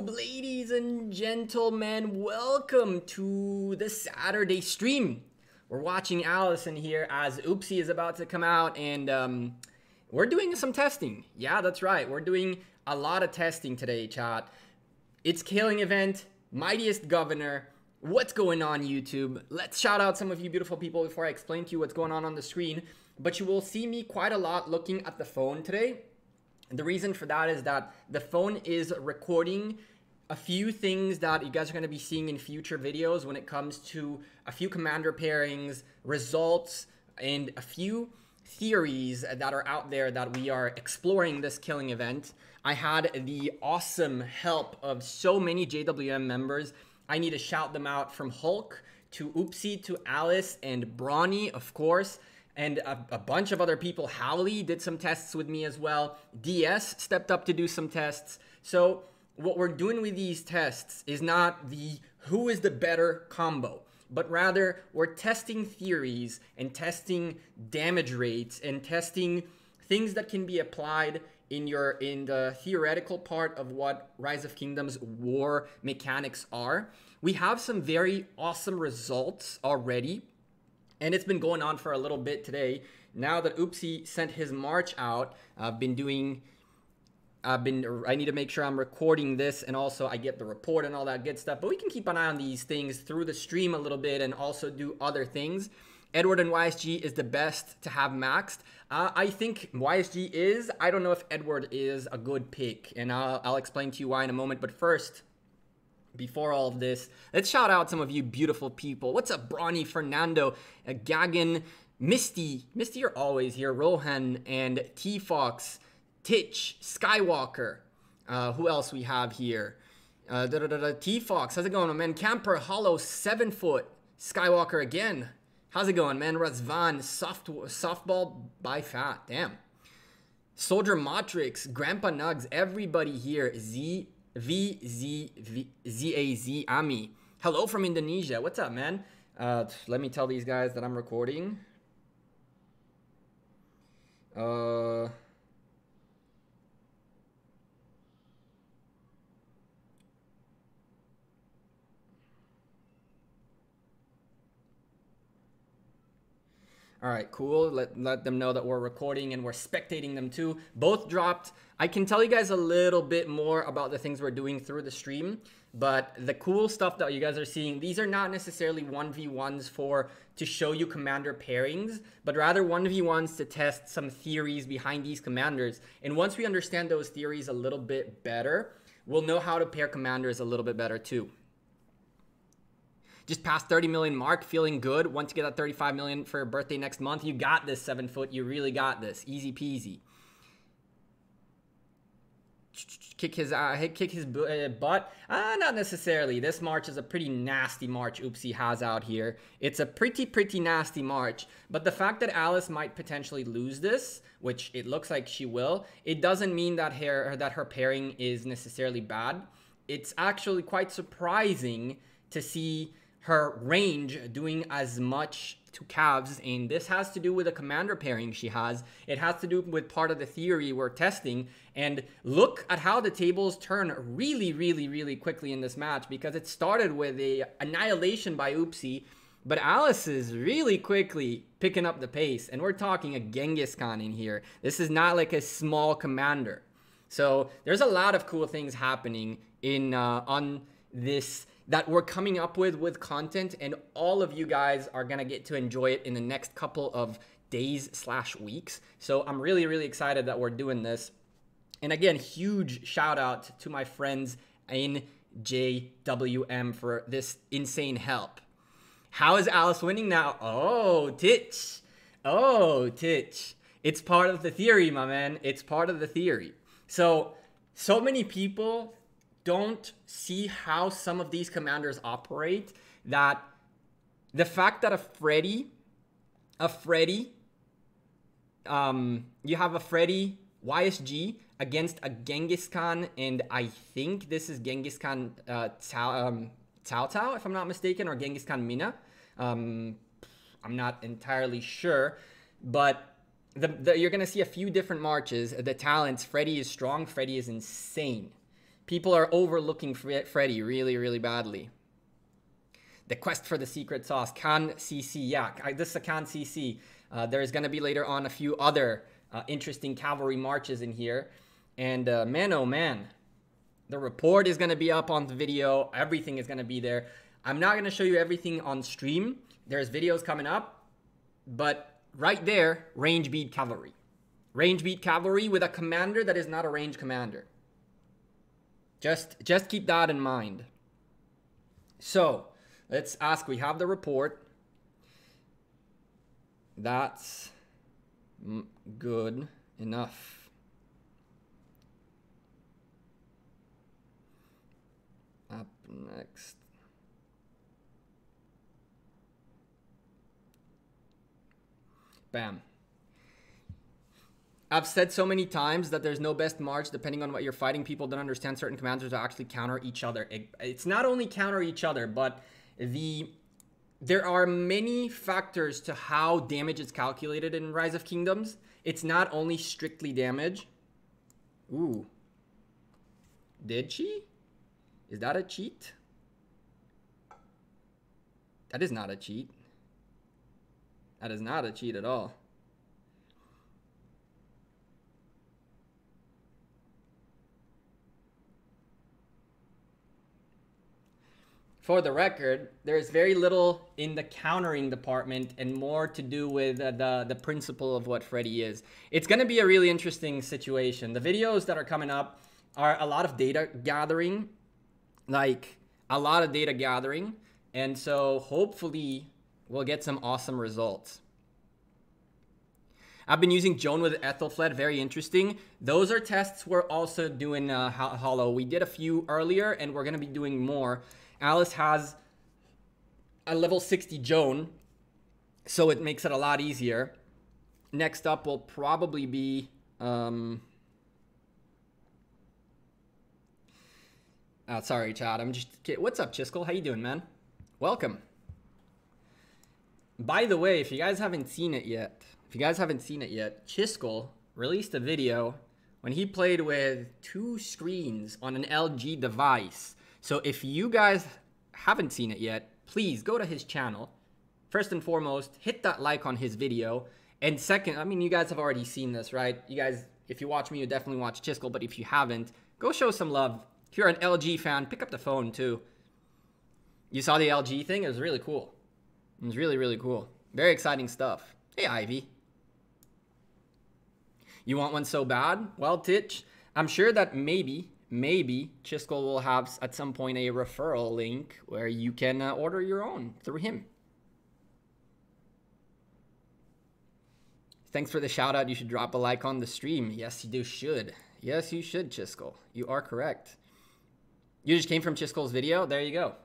YouTube, ladies and gentlemen, welcome to the Saturday stream. We're watching Allison here as Oopsie is about to come out, and we're doing some testing. Yeah, that's right. We're doing a lot of testing today, chat. It's Killing Event, Mightiest Governor. What's going on, YouTube? Let's shout out some of you beautiful people before I explain to you what's going on the screen. But you will see me quite a lot looking at the phone today. The reason for that is that the phone is recording a few things that you guys are going to be seeing in future videos when it comes to a few commander pairings, results, and a few theories that are out there that we are exploring this Killing Event. I had the awesome help of so many JWM members. I need to shout them out, from Hulk to Oopsie to Alice and Brawny, of course. And a bunch of other people. Howley did some tests with me as well. DS stepped up to do some tests. So what we're doing with these tests is not the who is the better combo, but rather we're testing theories and testing damage rates and testing things that can be applied in the theoretical part of what Rise of Kingdoms war mechanics are. We have some very awesome results already. And it's been going on for a little bit today. Now that Oopsie sent his march out, I need to make sure I'm recording this, and also I get the report and all that good stuff. But we can keep an eye on these things through the stream a little bit and also do other things. Edward and YSG is the best to have maxed. I think YSG is. I don't know if Edward is a good pick, and I'll explain to you why in a moment. But first, before all of this, let's shout out some of you beautiful people. What's up, Brawny, Fernando, Gagan, Misty, you're always here, Rohan, and T-Fox, Titch, Skywalker. Who else we have here? T-Fox, how's it going, man? Camper, Hollow, 7 foot, Skywalker again. How's it going, man? Razvan, Softball by Fat, damn. Soldier Matrix, Grandpa Nugs, everybody here, VZAZ Ami. Hello from Indonesia. What's up, man? Let me tell these guys that I'm recording. All right, cool. Let them know that we're recording and we're spectating them too. Both dropped. I can tell you guys a little bit more about the things we're doing through the stream, but the cool stuff that you guys are seeing, these are not necessarily 1v1s to show you commander pairings, but rather 1v1s to test some theories behind these commanders. And once we understand those theories a little bit better, we'll know how to pair commanders a little bit better too. Just past 30 million mark, feeling good. Want to get that 35 million for your birthday next month. You got this, 7 foot. You really got this. Easy peasy. Kick his butt. Not necessarily. This march is a pretty nasty march Oopsie has out here. It's a pretty nasty march. But the fact that Alice might potentially lose this, which it looks like she will, it doesn't mean that her pairing is necessarily bad. It's actually quite surprising to see her range doing as much to calves, and this has to do with a commander pairing she has. It has to do with part of the theory we're testing, and look at how the tables turn really quickly in this match, because it started with a annihilation by Oopsie, but Alice is really quickly picking up the pace, and we're talking a Genghis Khan in here. This is not like a small commander. So there's a lot of cool things happening in on this that we're coming up with content, and all of you guys are gonna get to enjoy it in the next couple of days/weeks. So I'm really excited that we're doing this. And again, huge shout out to my friends in JWM for this insane help. How is Alice winning now? Oh, Titch. Oh, Titch. It's part of the theory, my man. It's part of the theory. So many people don't see how some of these commanders operate, that the fact that you have a Freddy YSG against a Genghis Khan, and I think this is Genghis Khan Cao Cao, if I'm not mistaken, or Genghis Khan Mina. I'm not entirely sure, but you're going to see a few different marches. The talents, Freddy is strong, Freddy is insane. People are overlooking Freddy really, really badly. The quest for the secret sauce, Khan CC. Yeah, this is a Khan CC. There's going to be later on a few other interesting cavalry marches in here. And man, oh man, the report is going to be up on the video. Everything is going to be there. I'm not going to show you everything on stream. There's videos coming up. But right there, range beat cavalry. Range beat cavalry with a commander that is not a range commander. Just keep that in mind. So, let's ask. We have the report. That's good enough. Up next. Bam. I've said so many times that there's no best march depending on what you're fighting. People don't understand certain commanders to actually counter each other. It's not only counter each other, but there are many factors to how damage is calculated in Rise of Kingdoms. It's not only strictly damage. Ooh. Did she? Is that a cheat? That is not a cheat. That is not a cheat at all. For the record, there's very little in the countering department and more to do with the principle of what Freddy is. It's going to be a really interesting situation. The videos that are coming up are a lot of data gathering, like a lot of data gathering. And so hopefully we'll get some awesome results. I've been using Joan with Ethelfled, very interesting. Those are tests we're also doing Hollow. We did a few earlier and we're going to be doing more. Alice has a level 60 Joan, so it makes it a lot easier. Next up will probably be... sorry, Chad. I'm just kidding. What's up, Chiskel? How you doing, man? Welcome. By the way, if you guys haven't seen it yet, Chiskel released a video when he played with 2 screens on an LG device. So if you guys haven't seen it yet, please go to his channel. First and foremost, hit that like on his video. And second, I mean, you guys have already seen this, right? You guys, if you watch me, you definitely watch Chiskel. But if you haven't, go show some love. If you're an LG fan, pick up the phone too. You saw the LG thing? It was really cool. It was really, really cool. Very exciting stuff. Hey, Ivy. You want one so bad? Well, Titch, I'm sure that maybe Chiskel will have at some point a referral link where you can order your own through him. Thanks for the shout out. You should drop a like on the stream. Yes, you should. Yes, you should, Chiskel. You are correct. You just came from Chiskel's video. There you go.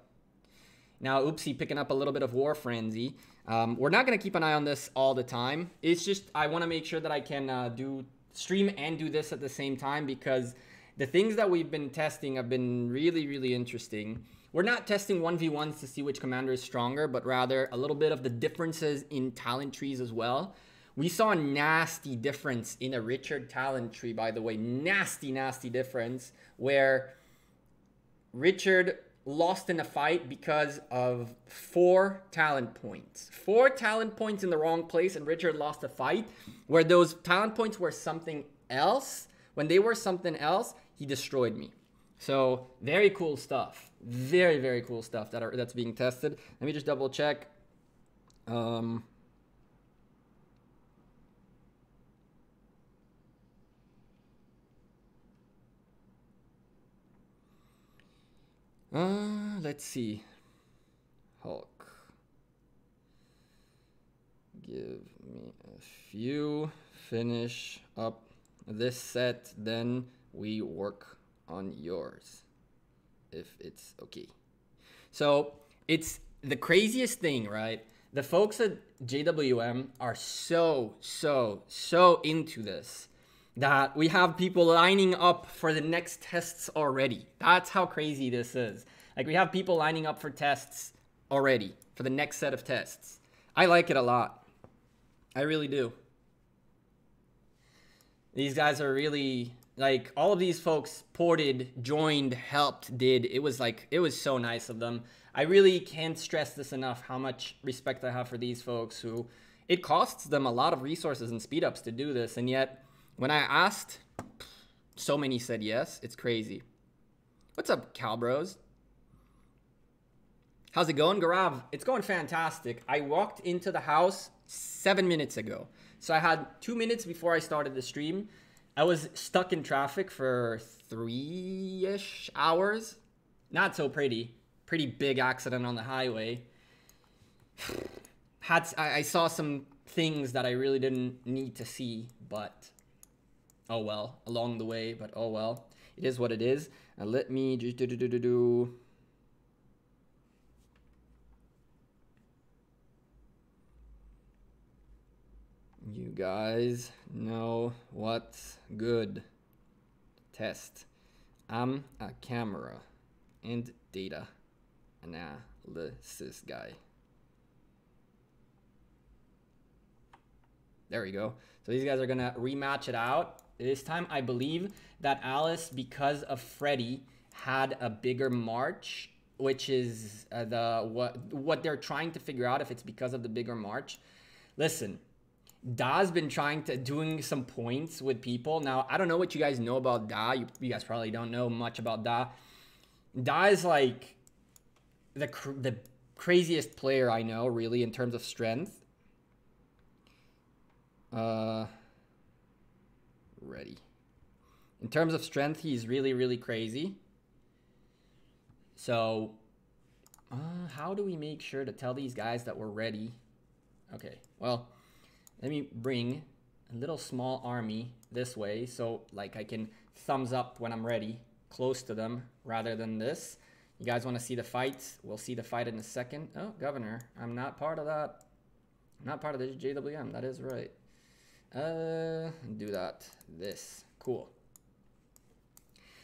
Now, Oopsie picking up a little bit of War Frenzy. We're not going to keep an eye on this all the time. It's just I want to make sure that I can do stream and do this at the same time because the things that we've been testing have been really, really interesting. We're not testing 1v1s to see which commander is stronger, but rather a little bit of the differences in talent trees as well. We saw a nasty difference in a Richard talent tree, by the way. Nasty, nasty difference where Richard lost in a fight because of 4 talent points. 4 talent points in the wrong place, and Richard lost a fight where those talent points were something else. When they were something else, he destroyed me. So very cool stuff. Very, very cool stuff that's being tested. Let me just double check. Let's see. Hulk. Give me a few. Finish up this set, then we work on yours, if it's okay. So it's the craziest thing, right? The folks at JWM are so into this that we have people lining up for the next tests already. That's how crazy this is. Like, we have people lining up for tests already, for the next set of tests. I like it a lot. I really do. These guys are really Like, all of these folks ported, joined, helped, did. It was like, it was so nice of them. I really can't stress this enough, how much respect I have for these folks who, it costs them a lot of resources and speed ups to do this. And yet, when I asked, so many said yes. It's crazy. What's up, Calbros? How's it going, Garav? It's going fantastic. I walked into the house 7 minutes ago. So I had 2 minutes before I started the stream. I was stuck in traffic for 3-ish hours. Not so pretty. Pretty big accident on the highway. I saw some things that I really didn't need to see, but oh well, along the way, but oh well. It is what it is. Now let me just do. You guys know what's good. Test. I'm a camera and data analysis guy. There we go. So these guys are gonna rematch it out. This time, I believe that Alice, because of Freddy, had a bigger march, which is what they're trying to figure out, if it's because of the bigger march. Listen, Da's been doing some points with people. Now, I don't know what you guys know about Da. You guys probably don't know much about Da. Da is like the craziest player I know, really, in terms of strength. Ready. In terms of strength, he's really, really crazy. So, how do we make sure to tell these guys that we're ready? Okay, well, let me bring a little small army this way, so like I can thumbs up when I'm ready, close to them, rather than this. You guys want to see the fight? We'll see the fight in a second. Oh, Governor, I'm not part of that. I'm not part of this JWM, that is right. Do that. This. Cool.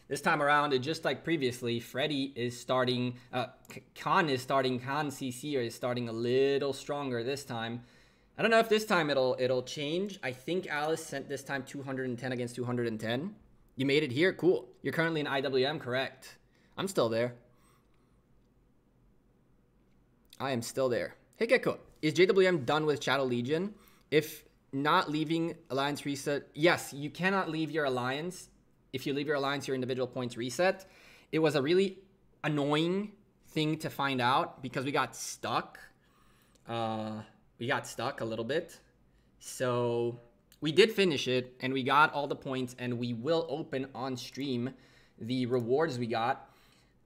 This time around, just like previously, Freddy is starting, Khan CC is starting a little stronger this time. I don't know if this time it'll change. I think Alice sent this time 210 against 210. You made it here? Cool. You're currently in IWM, correct? I'm still there. I am still there. Hey, Gekko, is JWM done with Shadow Legion? If not leaving Alliance reset, yes, you cannot leave your Alliance. If you leave your Alliance, your individual points reset. It was a really annoying thing to find out because we got stuck. We got stuck a little bit. So we did finish it and we got all the points, and we will open on stream the rewards we got.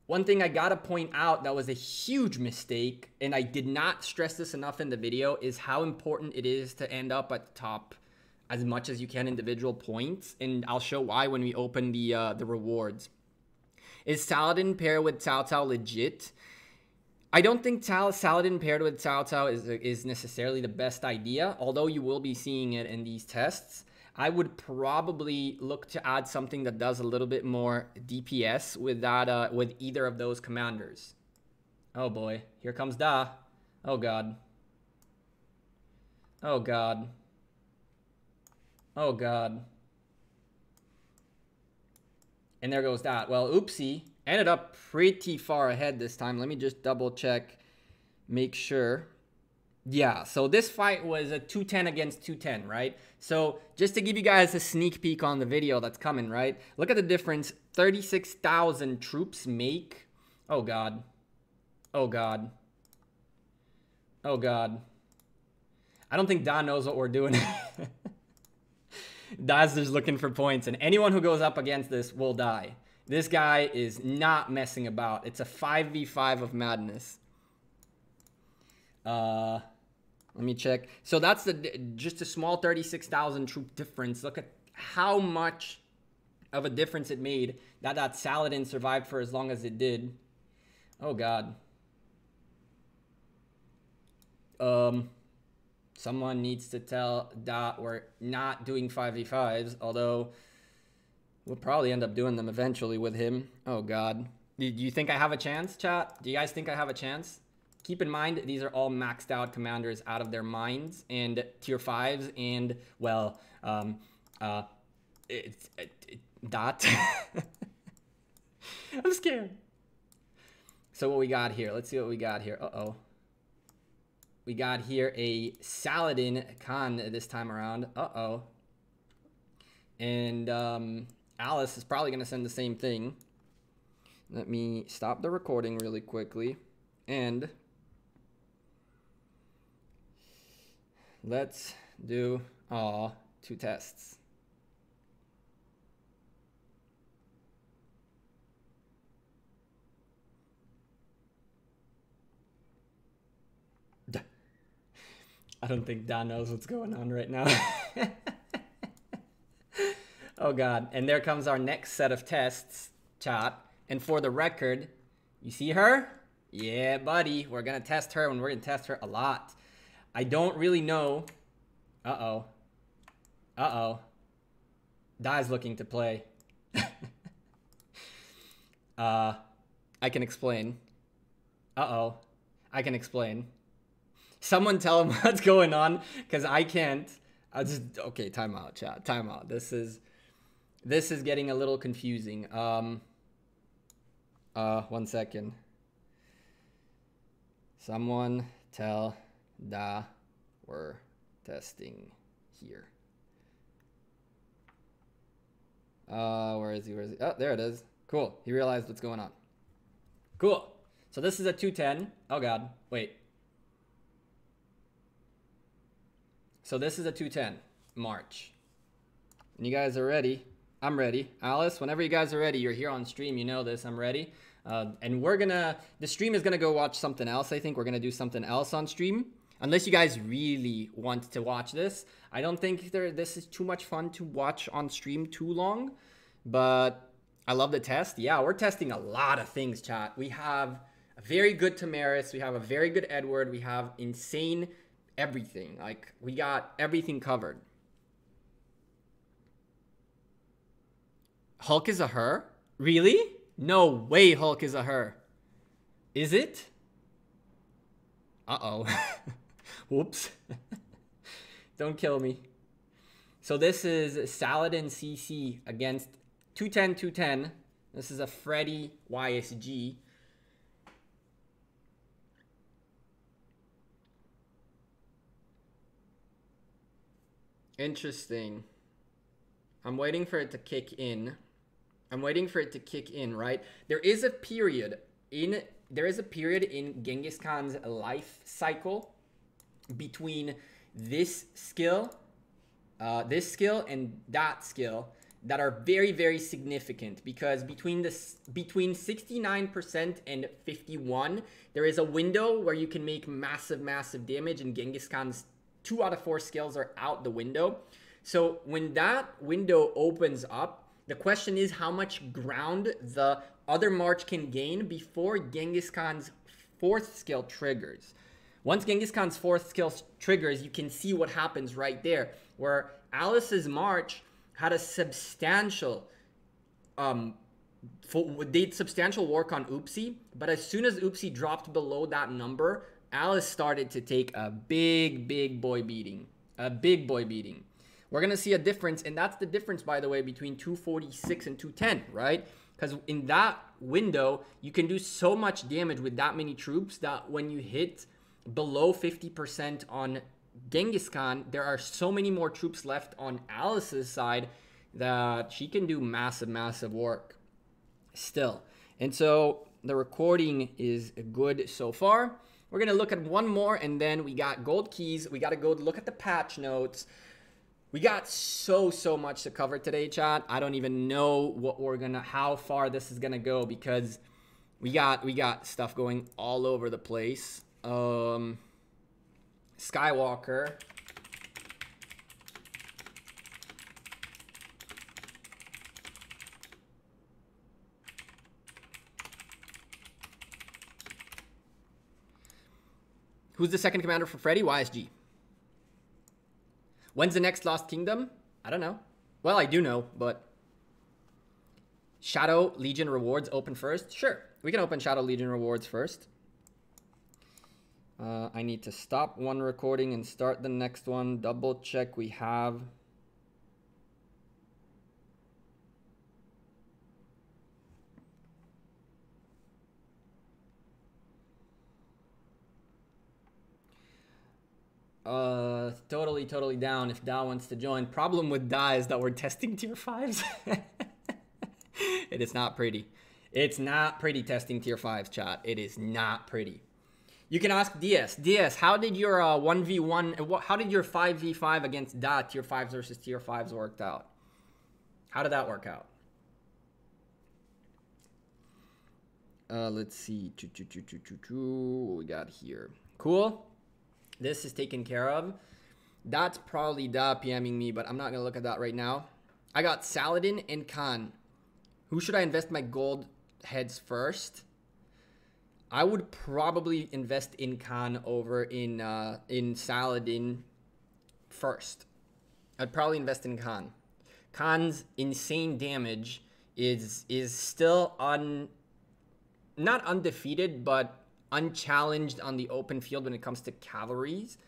One thing I gotta point out that was a huge mistake, and I did not stress this enough in the video, is how important it is to end up at the top as much as you can individual points, and I'll show why when we open the rewards. Is Saladin paired with Cao Cao legit? I don't think Saladin paired with Cao Cao is necessarily the best idea, although you will be seeing it in these tests. I would probably look to add something that does a little bit more DPS with that with either of those commanders. Oh boy, here comes Da. Oh god. Oh god. Oh god. And there goes that. Well, oopsie. Ended up pretty far ahead this time. Let me just double check. Make sure. Yeah, so this fight was a 210 against 210, right? So just to give you guys a sneak peek on the video that's coming, right? Look at the difference 36,000 troops make. Oh god. Oh god. Oh god. I don't think Da knows what we're doing. Da's just looking for points, and anyone who goes up against this will die. This guy is not messing about. It's a 5v5 of madness. Let me check. So that's just a small 36,000 troop difference. Look at how much of a difference it made that Saladin survived for as long as it did. Oh god. Someone needs to tell Da we're not doing 5v5s, although we'll probably end up doing them eventually with him. Oh god. Do you think I have a chance, chat? Do you guys think I have a chance? Keep in mind, these are all maxed out commanders out of their minds, and tier 5s, and, well, Dot. I'm scared. So what we got here? Let's see what we got here. Uh-oh. We got here a Saladin Khan this time around. Uh-oh. And Alice is probably going to send the same thing. Let me stop the recording really quickly. And let's do 2 tests. I don't think Don knows what's going on right now. Oh God, and there comes our next set of tests, chat. And for the record, you see her? Yeah, buddy, we're gonna test her, and we're gonna test her a lot. I don't really know. Uh-oh. Uh-oh. Dai's looking to play. I can explain. Uh-oh. I can explain. Someone tell him what's going on, because I can't. I'll just, okay, time out, chat. Time out. This is getting a little confusing. 1 second. Someone tell Da we're testing here. Where is he? Where is he? Oh, there it is. Cool. He realized what's going on. Cool. So this is a 210. Oh God. Wait. So this is a 210 March. And you guys are ready. I'm ready. Alice, whenever you guys are ready, you're here on stream. You know this. I'm ready. And the stream is going to go watch something else. I think we're going to do something else on stream. Unless you guys really want to watch this. I don't think this is too much fun to watch on stream too long. But I love the test. Yeah, we're testing a lot of things, chat. We have a very good Tamaris. We have a very good Edward. We have insane everything. Like, we got everything covered. Hulk is a her? Really? No way Hulk is a her. Is it? Uh-oh. Whoops. Don't kill me. So this is Saladin CC against 210. This is a Freddy YSG. Interesting. I'm waiting for it to kick in. Right? There is a period in Genghis Khan's life cycle between this skill and that skill that are very, very significant, because between 69% and 51, there is a window where you can make massive damage, and Genghis Khan's 2 out of 4 skills are out the window. So when that window opens up, the question is how much ground the other March can gain before Genghis Khan's 4th skill triggers. Once Genghis Khan's 4th skill triggers, you can see what happens right there, where Alice's March had a substantial substantial work on Oopsie, but as soon as Oopsie dropped below that number, Alice started to take a big boy beating. We're going to see a difference, and that's the difference, by the way, between 246 and 210, right? Because in that window, you can do so much damage with that many troops that when you hit below 50% on Genghis Khan, there are so many more troops left on Alice's side that she can do massive work still. And so the recording is good so far. We're going to look at one more, and then we got gold keys. We got to go look at the patch notes. We got so much to cover today, chat. I don't even know how far this is gonna go, because we got stuff going all over the place. Skywalker. Who's the second commander for Freddy? YSG. When's the next Lost Kingdom? I don't know. Well, I do know, but Shadow Legion rewards open first? Sure, we can open Shadow Legion rewards first. I need to stop one recording and start the next one. Double check we have Totally down if Da wants to join. Problem with Da is that we're testing tier 5s. It is not pretty. It's not pretty testing tier 5s, chat. It is not pretty. You can ask DS. DS, how did your 1v1, how did your 5v5 against Da tier 5s versus tier 5s worked out? How did that work out? Let's see. What we got here? Cool. This is taken care of. That's probably Da PMing me, but I'm not going to look at that right now. I got Saladin and Khan. Who should I invest my gold heads first? I would probably invest in Khan over in Saladin first. I'd probably invest in Khan. Khan's insane damage is still not undefeated, but unchallenged on the open field when it comes to cavalries.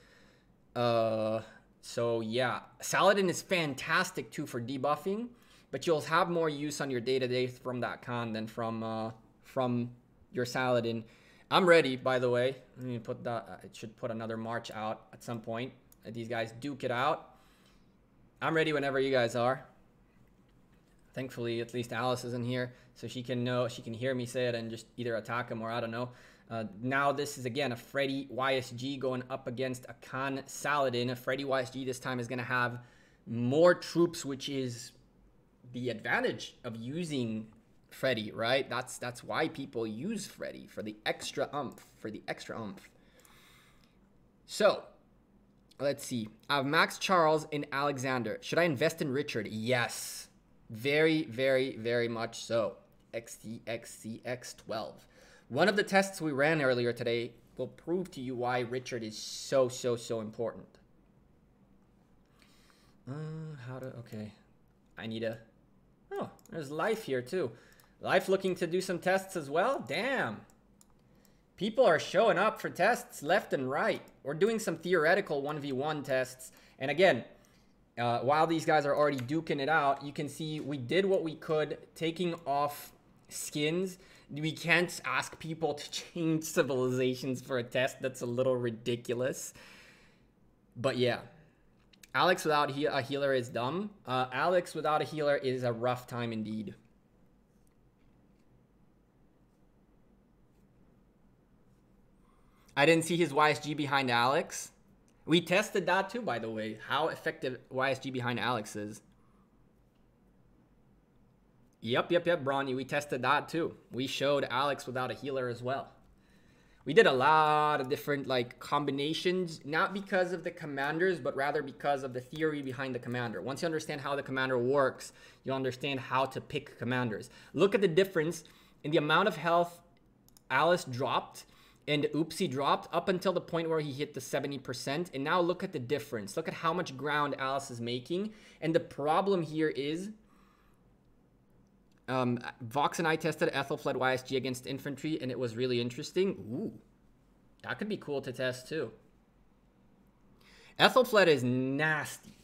So yeah, Saladin is fantastic too for debuffing, but you'll have more use on your day-to-day from that Khan than from your Saladin. I'm ready, by the way. Let me put that. It should put another march out at some point. These guys duke it out. I'm ready whenever you guys are. Thankfully, at least Alice isn't here, so she can hear me say it and just either attack him or I don't know. Now this is again a Freddy YSG going up against a Khan Saladin. A Freddy YSG this time is going to have more troops, which is the advantage of using Freddy, right? That's why people use Freddy, for the extra oomph, So, let's see. I have Max Charles and Alexander. Should I invest in Richard? Yes. Very, very, very much so. XTXCX12. One of the tests we ran earlier today will prove to you why Richard is so important. Okay. I need a... Oh, there's Life here too. Life looking to do some tests as well? Damn. People are showing up for tests left and right. We're doing some theoretical 1v1 tests. And again, while these guys are already duking it out, you can see we did what we could, taking off skins. We can't ask people to change civilizations for a test. That's a little ridiculous. But yeah. Alex without a healer is dumb. Alex without a healer is a rough time indeed. I didn't see his YSG behind Alex. We tested that too, by the way. How effective YSG behind Alex is. Yep, Bronny. We tested that too. We showed Alex without a healer as well. We did a lot of different combinations, not because of the commanders, but rather because of the theory behind the commander. Once you understand how the commander works, you'll understand how to pick commanders. Look at the difference in the amount of health Alice dropped and Oopsie dropped up until the point where he hit the 70%. And now look at the difference. Look at how much ground Alice is making. And the problem here is... Vox and I tested Ethelfled YSG against infantry, and it was really interesting. Ooh, that could be cool to test too. Ethelfled is nasty.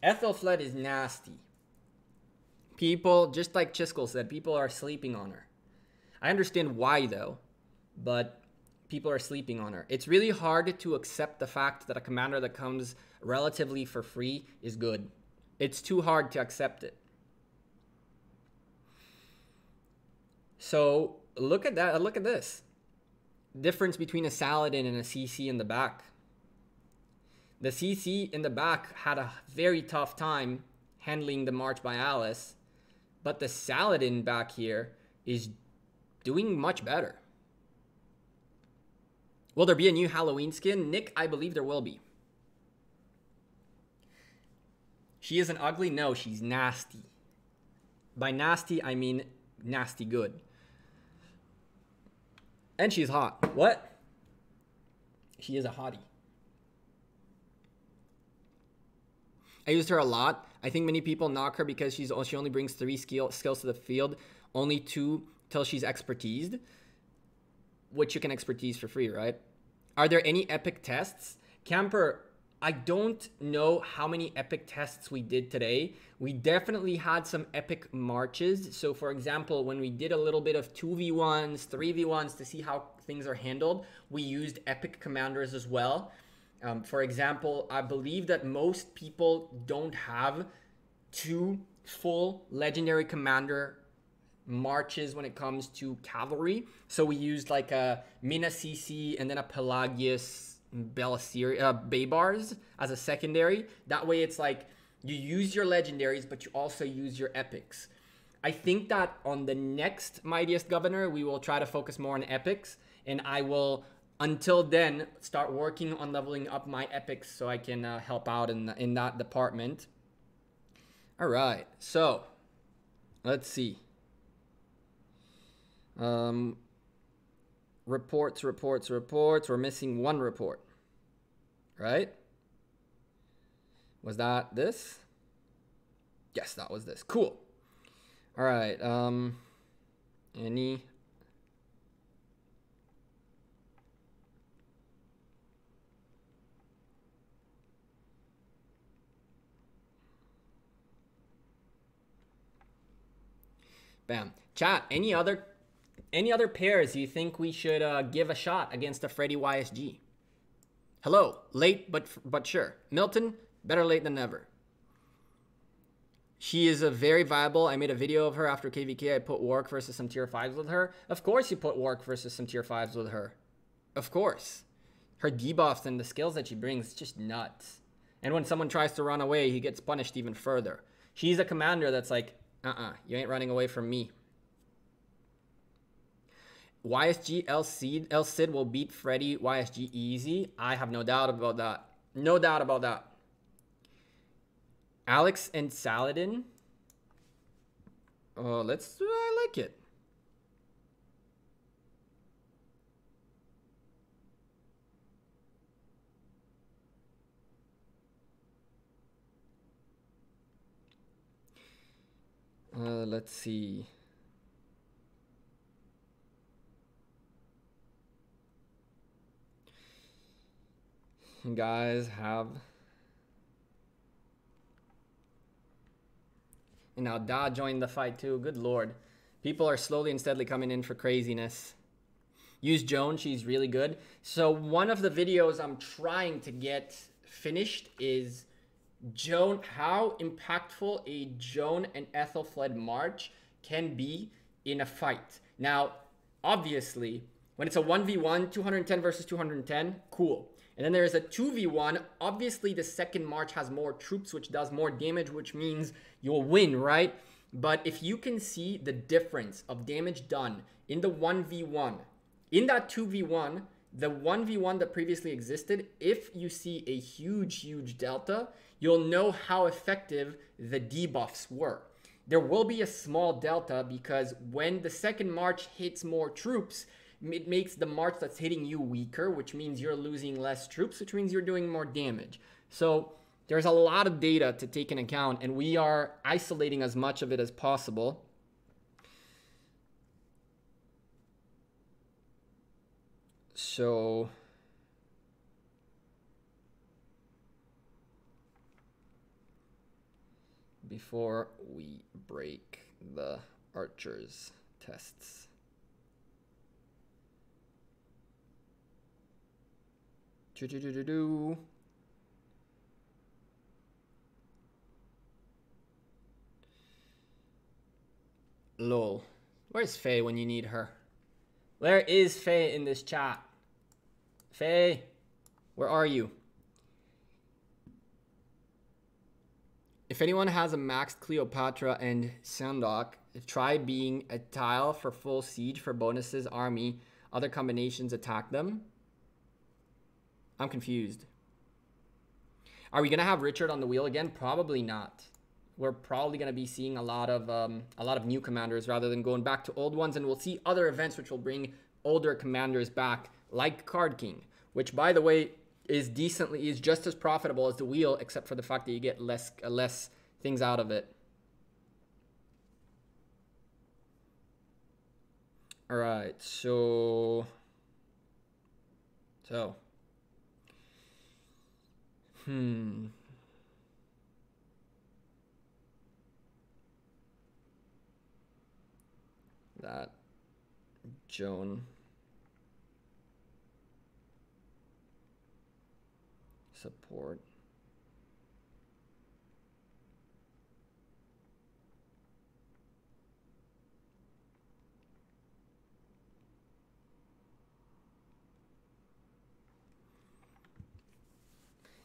Ethelfled is nasty. People, just like Chiskel said, people are sleeping on her. I understand why though, but people are sleeping on her. It's really hard to accept the fact that a commander that comes relatively for free is good. It's too hard to accept it. So look at that. Look at this difference between a Saladin and a CC in the back. The CC in the back had a very tough time handling the march by Alice, but the Saladin back here is doing much better. Will there be a new Halloween skin? Nick, I believe there will be. She isn't ugly? No, she's nasty. By nasty, I mean nasty good. And she's hot. What? She is a hottie. I used her a lot. I think many people knock her because she only brings 3 skills to the field, only 2 till she's expertised, which you can expertise for free, right? Are there any epic tests? Camper, I don't know how many epic tests we did today. We definitely had some epic marches. So for example, when we did a little bit of 2v1s, 3v1s to see how things are handled, we used epic commanders as well. For example, I believe that most people don't have 2 full legendary commander marches when it comes to cavalry. So we used like a Mina CC and then a Pelagius Baybars as a secondary. That way it's like you use your legendaries, but you also use your epics. I think that on the next Mightiest Governor, we will try to focus more on epics, and I will, until then, start working on leveling up my epics so I can help out in that department. All right, so let's see. Reports. We're missing 1 report, right? Was that this? Yes, that was this. Cool. All right. Any? Bam. Chat. Any other pairs you think we should give a shot against a Freddy YSG? Hello. Late, but sure. Milton. Better late than never. She is a very viable. I made a video of her after KVK. I put Warwick versus some tier 5s with her. Of course you put Warwick versus some tier 5s with her. Of course. Her debuffs and the skills that she brings is just nuts. And when someone tries to run away, he gets punished even further. She's a commander that's like, you ain't running away from me. YSG El Cid will beat Freddy YSG easy. I have no doubt about that. No doubt about that. Alex and Saladin. Oh, I like it. Let's see. You guys have... And now Da joined the fight too. Good lord. People are slowly and steadily coming in for craziness. Use Joan. She's really good. So one of the videos I'm trying to get finished is Joan, how impactful a Joan and Ethelfled March can be in a fight. Now, obviously, when it's a 1v1, 210 versus 210, cool. And then there's a 2v1. Obviously, the second march has more troops, which does more damage, which means you'll win, right? But if you can see the difference of damage done in the 1v1, in that 2v1, the 1v1 that previously existed, if you see a huge delta, you'll know how effective the debuffs were. There will be a small delta because when the second march hits more troops, it makes the march that's hitting you weaker, which means you're losing less troops, which means you're doing more damage. So there's a lot of data to take into account, and we are isolating as much of it as possible. So before we break the archers tests. Lol. Where's Faye when you need her? Where is Faye in this chat? Faye, where are you? If anyone has a maxed Cleopatra and Sandok, try being a tile for full siege for bonuses, army, other combinations attack them. I'm confused. Are we gonna have Richard on the wheel again? Probably not. We're probably gonna be seeing a lot of new commanders rather than going back to old ones, and we'll see other events which will bring older commanders back, like Card King, which by the way is just as profitable as the wheel, except for the fact that you get less things out of it. All right, so that Joan support.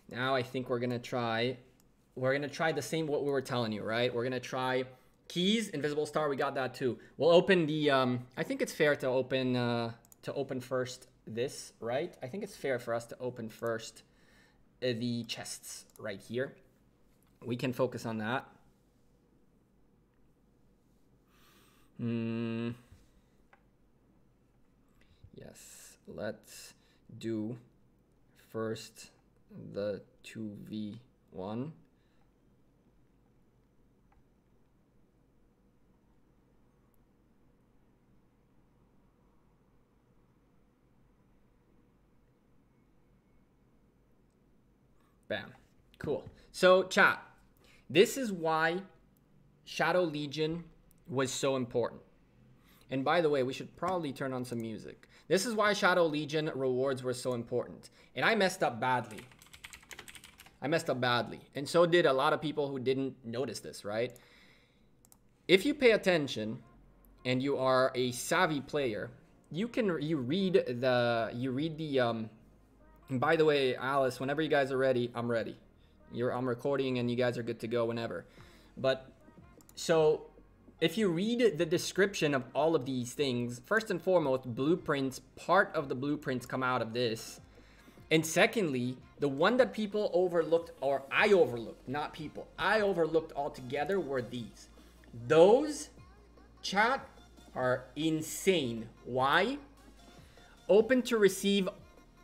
Now I think we're gonna try the same what we were telling you, right? We're gonna try keys, invisible star, we got that too. We'll open the I think it's fair to open first this, right? I think it's fair for us to open first the chests right here. We can focus on that. Yes, let's do first the 2v1. Bam. Cool. So chat, this is why Shadow Legion was so important. And by the way, we should probably turn on some music. This is why Shadow Legion rewards were so important. And I messed up badly. And so did a lot of people who didn't notice this, right? If you pay attention and you are a savvy player, you read the and by the way, Alice, whenever you guys are ready, I'm ready. I'm recording and you guys are good to go whenever. But so if you read the description of all of these things, first and foremost, blueprints, part of the blueprints come out of this. And secondly, the one that people overlooked, or I overlooked, not people, I overlooked altogether were these. Those, chat, are insane. Why? Open to receive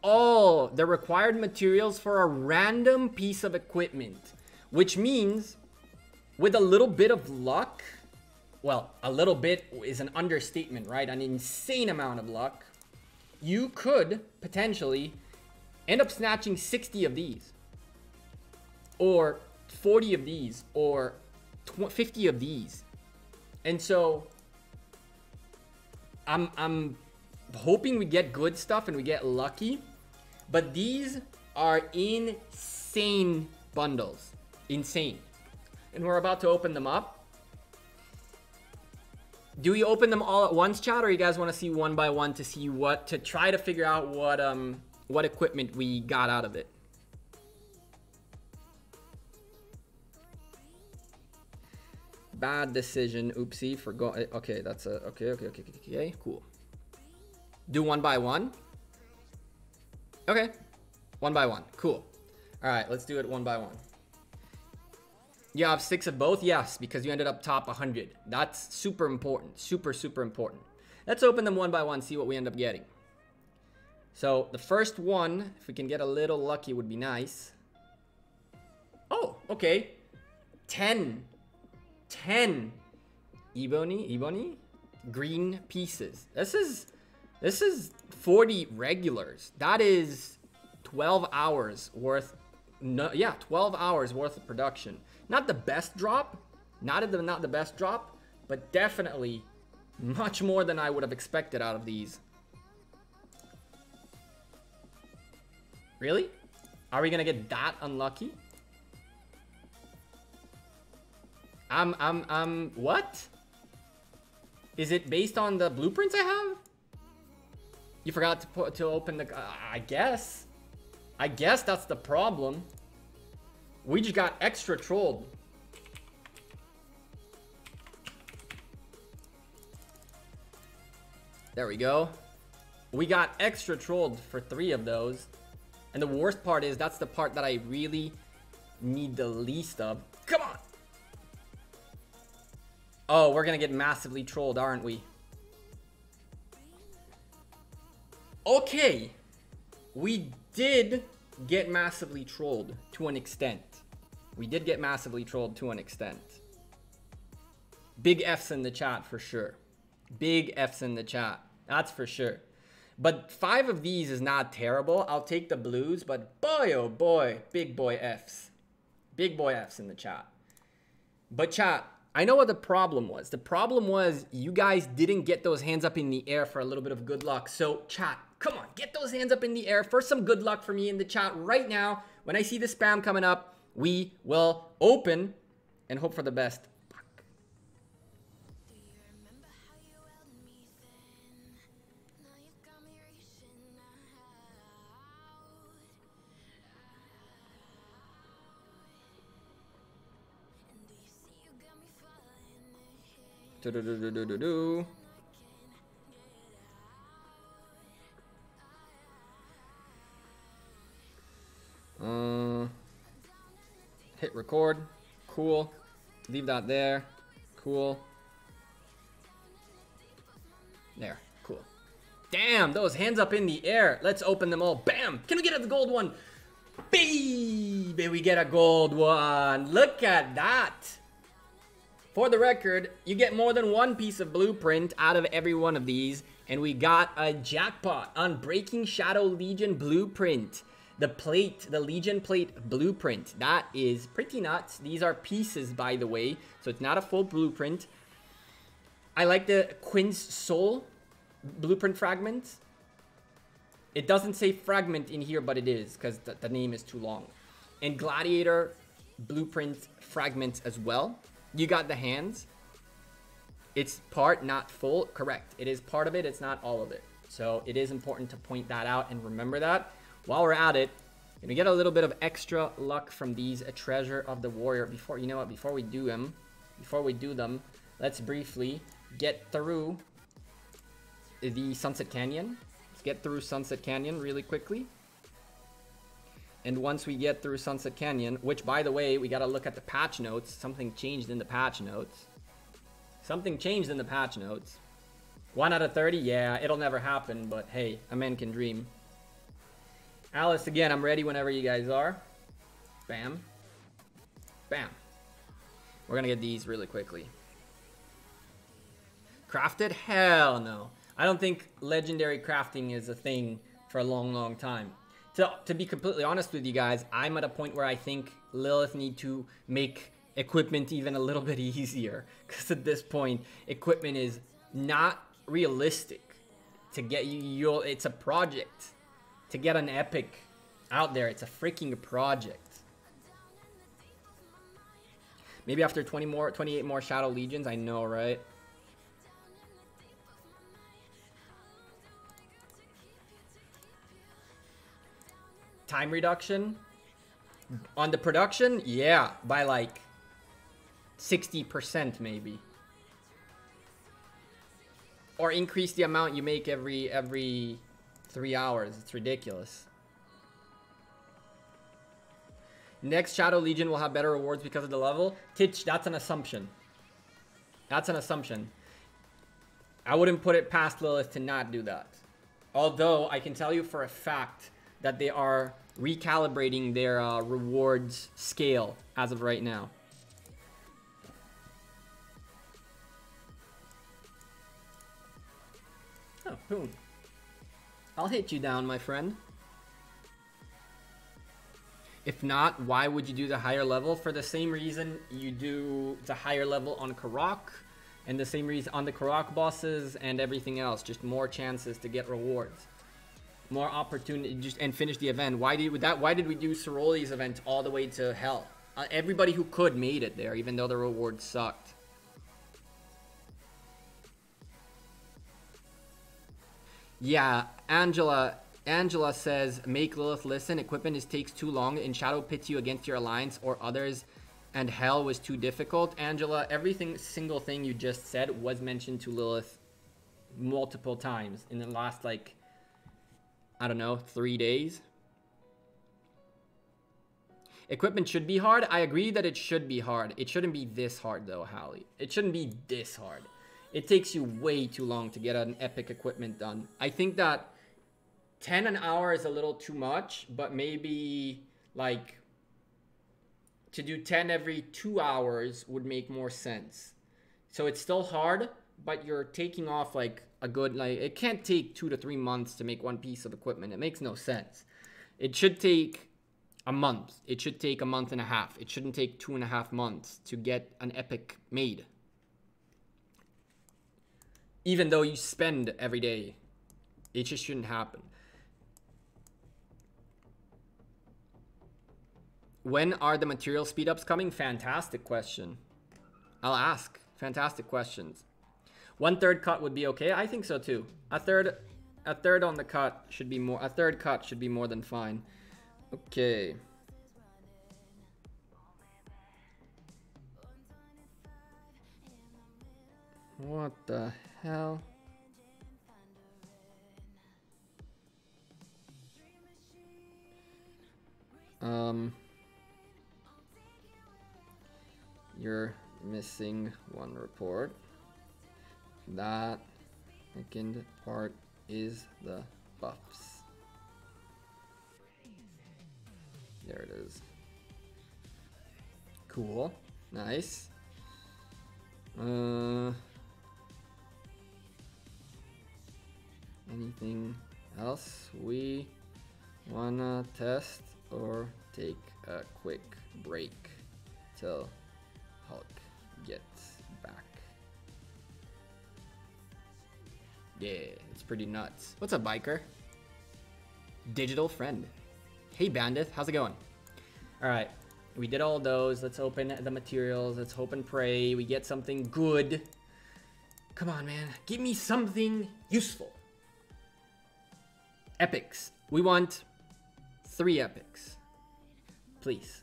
all the required materials for a random piece of equipment, which means with a little bit of luck, well, a little bit is an understatement, right? An insane amount of luck, you could potentially end up snatching 60 of these, or 40 of these, or 50 of these. And so I'm hoping we get good stuff and we get lucky, but these are insane bundles, insane. And we're about to open them up. Do we open them all at once, chat, or you guys want to see one by one to see to try to figure out what equipment we got out of it? Bad decision, oopsie, for going. Okay, that's a okay, cool. Do one by one. Okay, one by one, cool. All right, let's do it one by one. You have 6 of both? Yes, because you ended up top 100. That's super important. Super, super important. Let's open them one by one, see what we end up getting. So the first one, if we can get a little lucky, would be nice. Oh, okay. 10 Ebony green pieces. This is 40 regulars. That is 12 hours worth. No, yeah, 12 hours worth of production. Not the best drop, not the best drop, but definitely much more than I would have expected out of these. Really? Are we gonna get that unlucky? What? Is it based on the blueprints I have? You forgot to open the, I guess that's the problem. We just got extra trolled. There we go. We got extra trolled for 3 of those. And the worst part is that's the part that I really need the least of. Come on. Oh, we're gonna get massively trolled, aren't we? Okay. We did get massively trolled to an extent. We did get massively trolled to an extent. Big F's in the chat for sure. Big F's in the chat. That's for sure. But 5 of these is not terrible. I'll take the blues, but boy, oh boy, big boy F's. Big boy F's in the chat. But chat, I know what the problem was. The problem was you guys didn't get those hands up in the air for a little bit of good luck. So chat, come on, get those hands up in the air for some good luck for me in the chat right now. When I see the spam coming up, we will open and hope for the best. Hit record. Cool. Leave that there. Cool. There. Cool. Damn, those hands up in the air. Let's open them all. Bam! Can we get a gold one? Baby, we get a gold one. Look at that. For the record, you get more than one piece of blueprint out of every one of these. And we got a jackpot on Breaking Shadow Legion blueprint. The plate, the Legion plate blueprint. That is pretty nuts. These are pieces, by the way. So it's not a full blueprint. I like the Quinn's Soul blueprint fragment. It doesn't say fragment in here, but it is because the name is too long. And Gladiator blueprint fragments as well. You got the hands. It's part, not full. Correct. It is part of it. It's not all of it. So it is important to point that out and remember that. While we're at it, gonna get a little bit of extra luck from these. A Treasure of the Warrior. Before, you know what? Before we do them, let's briefly get through the Sunset Canyon. Let's get through Sunset Canyon really quickly. And once we get through Sunset Canyon, which, by the way, we got to look at the patch notes. Something changed in the patch notes. Something changed in the patch notes. 1 out of 30? Yeah, it'll never happen, but hey, a man can dream. Alice, again, I'm ready whenever you guys are. Bam. Bam. We're going to get these really quickly. Crafted? Hell no. I don't think legendary crafting is a thing for a long, long time. To be completely honest with you guys, I'm at a point where I think Lilith need to make equipment even a little bit easier. Because at this point, equipment is not realistic. To get you, it's a project. To get an epic out there, it's a freaking project. Maybe after 28 more Shadow Legions, I know, right? Time reduction on the production, yeah, by like 60% maybe. Or increase the amount you make every 3 hours. It's ridiculous. Next Shadow Legion will have better rewards because of the level. Titch, that's an assumption. That's an assumption. I wouldn't put it past Lilith to not do that. Although I can tell you for a fact that they are recalibrating their rewards scale as of right now. Oh, boom. I'll hit you down, my friend. If not, why would you do the higher level? For the same reason you do the higher level on Karak, and the same reason on the Karak bosses and everything else. Just more chances to get rewards. More opportunity, just and finish the event. Why did we do Ceroli's event all the way to hell? Everybody who could made it there, even though the rewards sucked. Yeah, Angela says, make Lilith listen. Equipment takes too long, and Shadow pits you against your alliance or others, and hell was too difficult. Angela, single thing you just said was mentioned to Lilith multiple times in the last, like, I don't know, 3 days. Equipment should be hard. I agree that it should be hard. It shouldn't be this hard, though, Hallie. It shouldn't be this hard. It takes you way too long to get an epic equipment done. I think that 10 an hour is a little too much, but maybe, like, to do 10 every 2 hours would make more sense. So it's still hard, but you're taking off, like, a good, like, it can't take 2 to 3 months to make one piece of equipment. It makes no sense. It should take a month. It should take a month and a half. It shouldn't take 2.5 months to get an epic made. Even though you spend every day, it just shouldn't happen. When are the material speed-ups coming? Fantastic question. I'll ask. Fantastic questions. 1/3 cut would be okay. I think so too. A third on the cut should be more. A third cut should be more than fine. Okay. What the hell? You're missing one report. That second part is the buffs. There it is. Cool. Nice. Anything else we wanna test or take a quick break till Hulk gets back? Yeah, it's pretty nuts. What's up, biker? Digital friend. Hey, Bandit, how's it going? All right, we did all those. Let's open the materials. Let's hope and pray we get something good. Come on, man. Give me something useful. Epics. We want 3 epics. Please.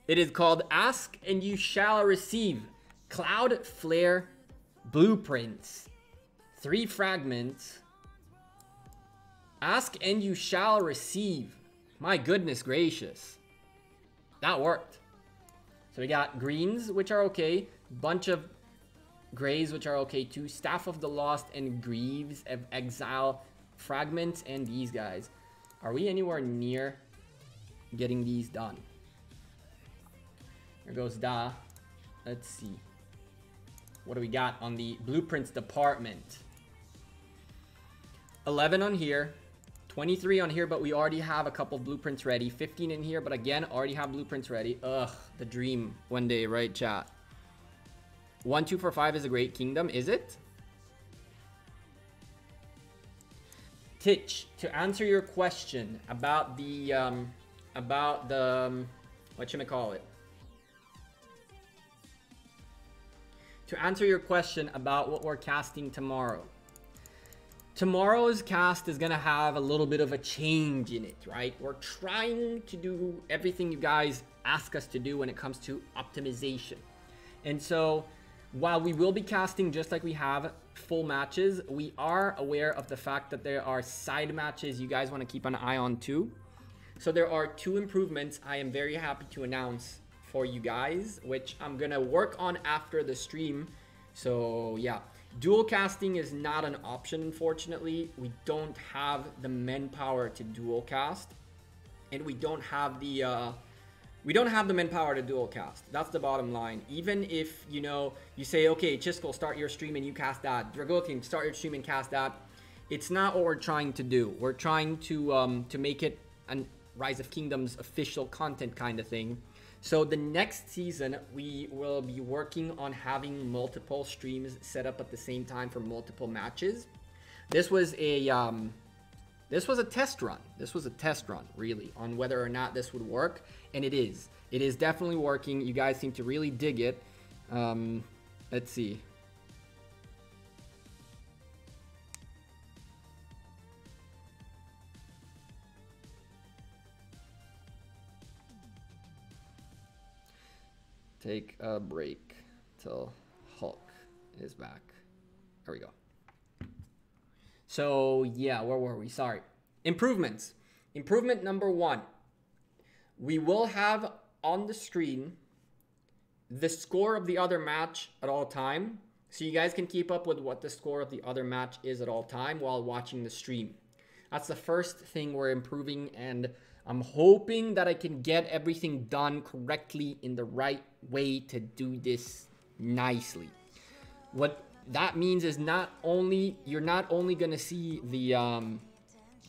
It is called Ask and You Shall Receive. Cloud Flare Blueprints. 3 fragments. Ask and you shall receive. My goodness gracious. That worked. So we got greens, which are okay. Bunch of grays, which are okay too. Staff of the Lost and Greaves of Exile fragments, and these guys. Are we anywhere near getting these done? There goes Da. Let's see. What do we got on the blueprints department? 11 on here. 23 on here, but we already have a couple blueprints ready. 15 in here, but again, already have blueprints ready. Ugh, the dream one day, right, chat? 1, 2, 4, 5 is a great kingdom, is it? Titch, to answer your question about the, whatchamacallit? To answer your question about what we're casting tomorrow. Tomorrow's cast is gonna have a little bit of a change in it, right? We're trying to do everything you guys ask us to do when it comes to optimization. And so, while we will be casting just like we have full matches, we are aware of the fact that there are side matches you guys want to keep an eye on too. So there are 2 improvements I am very happy to announce for you guys, which I'm gonna work on after the stream. So yeah. Dual casting is not an option, unfortunately. We don't have the manpower to dual cast, and we don't have the manpower to dual cast. That's the bottom line. Even if, you know, you say, okay, Chisco, start your stream and you cast that. Dragotin, start your stream and cast that. It's not what we're trying to do. We're trying to make it a Rise of Kingdoms official content kind of thing. So the next season, we will be working on having multiple streams set up at the same time for multiple matches. This was a test run. This was a test run, really, on whether or not this would work, and it is. It is definitely working. You guys seem to really dig it. Let's see. Take a break till Hulk is back. There we go. So yeah, where were we? Sorry. Improvements. Improvement number 1. We will have on the screen the score of the other match at all time. So you guys can keep up with what the score of the other match is at all time while watching the stream. That's the first thing we're improving, and I'm hoping that I can get everything done correctly in the right way to do this nicely. What that means is you're not only gonna see the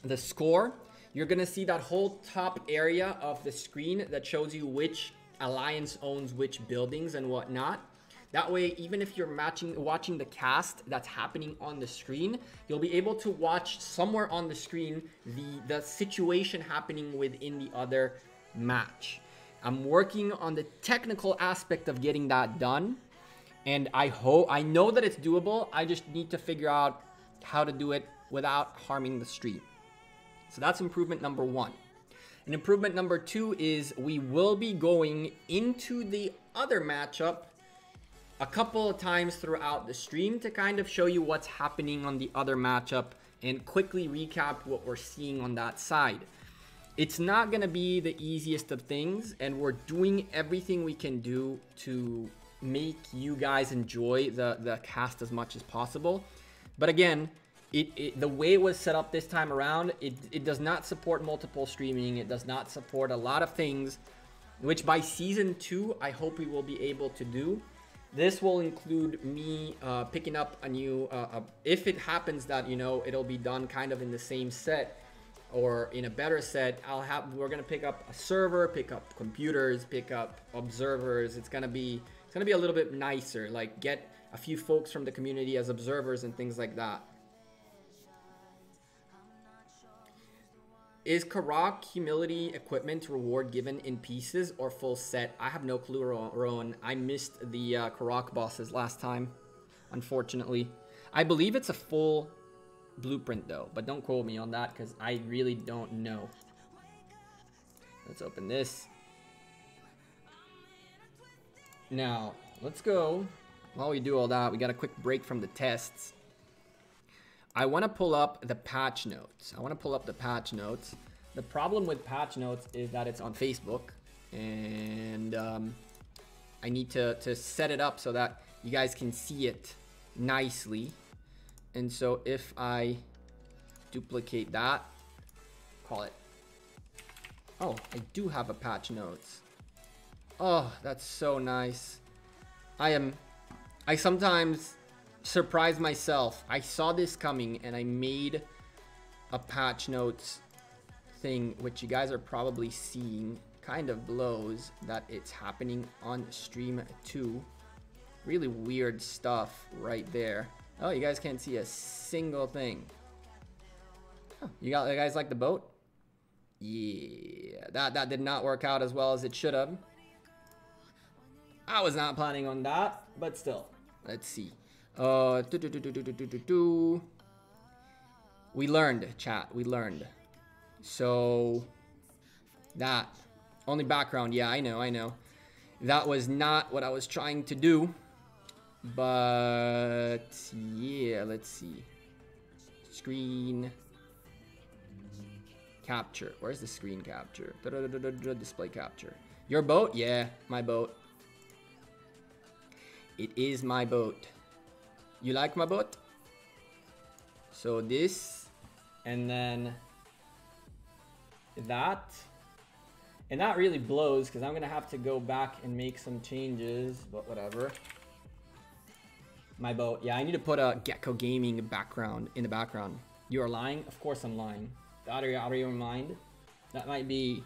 the score, you're gonna see that whole top area of the screen that shows you which alliance owns which buildings and whatnot. That way, even if you're watching the cast that's happening on the screen, you'll be able to watch somewhere on the screen the situation happening within the other match. I'm working on the technical aspect of getting that done, and I know that it's doable. I just need to figure out how to do it without harming the stream. So that's improvement number 1. And improvement number 2 is we will be going into the other matchup a couple of times throughout the stream to kind of show you what's happening on the other matchup and quickly recap what we're seeing on that side. It's not going to be the easiest of things, and we're doing everything we can do to make you guys enjoy the cast as much as possible. But again, the way it was set up this time around, it does not support multiple streaming. It does not support a lot of things, which by season 2, I hope we will be able to do. This will include me picking up a new, if it happens that, you know, it'll be done kind of in the same set or in a better set, we're gonna pick up a server, pick up computers, pick up observers. It's gonna be a little bit nicer, like get a few folks from the community as observers and things like that. Is Karak humility equipment reward given in pieces or full set? I have no clue, Rowan. I missed the Karak bosses last time, unfortunately. I believe it's a full blueprint though, but don't quote me on that because I really don't know. Let's open this. Now, let's go. While we do all that, we got a quick break from the tests. I want to pull up the patch notes. The problem with patch notes is that it's on Facebook, and I need to set it up so that you guys can see it nicely. And so if I duplicate that, call it. Oh, I do have a patch notes. Oh, that's so nice. I sometimes surprise myself. I saw this coming and I made a patch notes thing, which you guys are probably seeing. Kind of blows that it's happening on stream 2. Really weird stuff right there. Oh, you guys can't see a single thing. Oh, you guys like the boat? Yeah, that did not work out as well as it should have. I was not planning on that, but still. Let's see. We learned, chat. We learned. So that only background. Yeah, I know. That was not what I was trying to do. But yeah, let's see. Screen capture. Where's the screen capture? Display capture. Your boat? Yeah, my boat. It is my boat. You like my boat? So this, and then that. And that really blows because I'm going to have to go back and make some changes, but whatever. My boat. Yeah, I need to put a Gekko gaming background in the background. You are lying? Of course I'm lying. Out of your mind? That might be...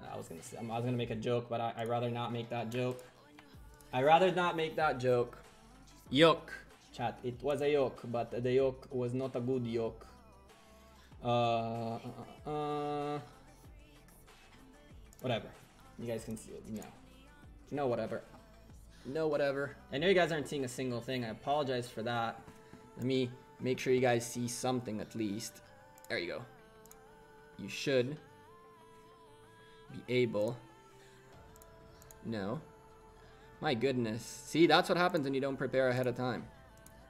I was gonna make a joke, but I'd rather not make that joke. Yoke. Chat, it was a yoke, but the yoke was not a good yoke. Whatever. You guys can see it. No, whatever. No, whatever. I know you guys aren't seeing a single thing. I apologize for that. Let me make sure you guys see something at least. There you go. You should be able. No. My goodness. See, that's what happens when you don't prepare ahead of time.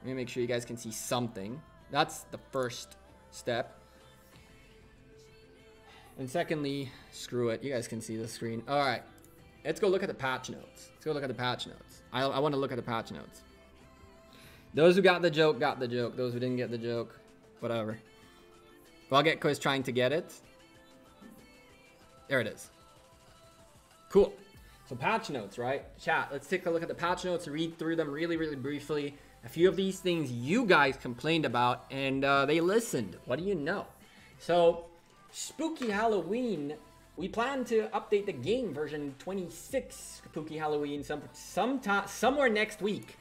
Let me make sure you guys can see something. That's the first step. And secondly, screw it. You guys can see the screen. All right. Let's go look at the patch notes. I want to look at the patch notes. Those who got the joke, got the joke. Those who didn't get the joke, whatever. While Gekko is trying to get it. There it is. Cool. So patch notes, right? Chat, let's take a look at the patch notes, read through them really, really briefly. A few of these things you guys complained about, and they listened. What do you know? So, Spooky Halloween, we plan to update the game version 26, Spooky Halloween, somewhere next week.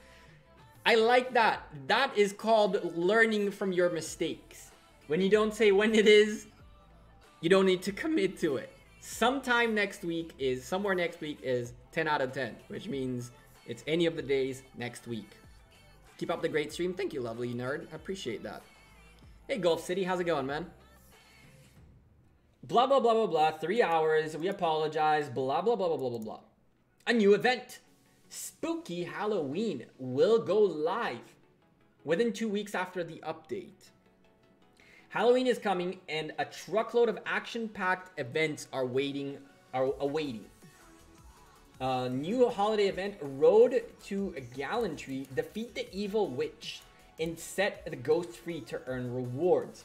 I like that. That is called learning from your mistakes. When you don't say when it is, you don't need to commit to it. Somewhere next week is 10 out of 10, which means it's any of the days next week. Keep up the great stream. Thank you, lovely nerd. I appreciate that. Hey, Gulf City, how's it going, man? Blah, blah, blah, blah, blah. 3 hours. We apologize. Blah, blah, blah, blah, blah, blah, blah. A new event. Spooky Halloween will go live within 2 weeks after the update. Halloween is coming, and a truckload of action-packed events are awaiting. New holiday event, Road to Gallantry. Defeat the evil witch and set the ghost free to earn rewards.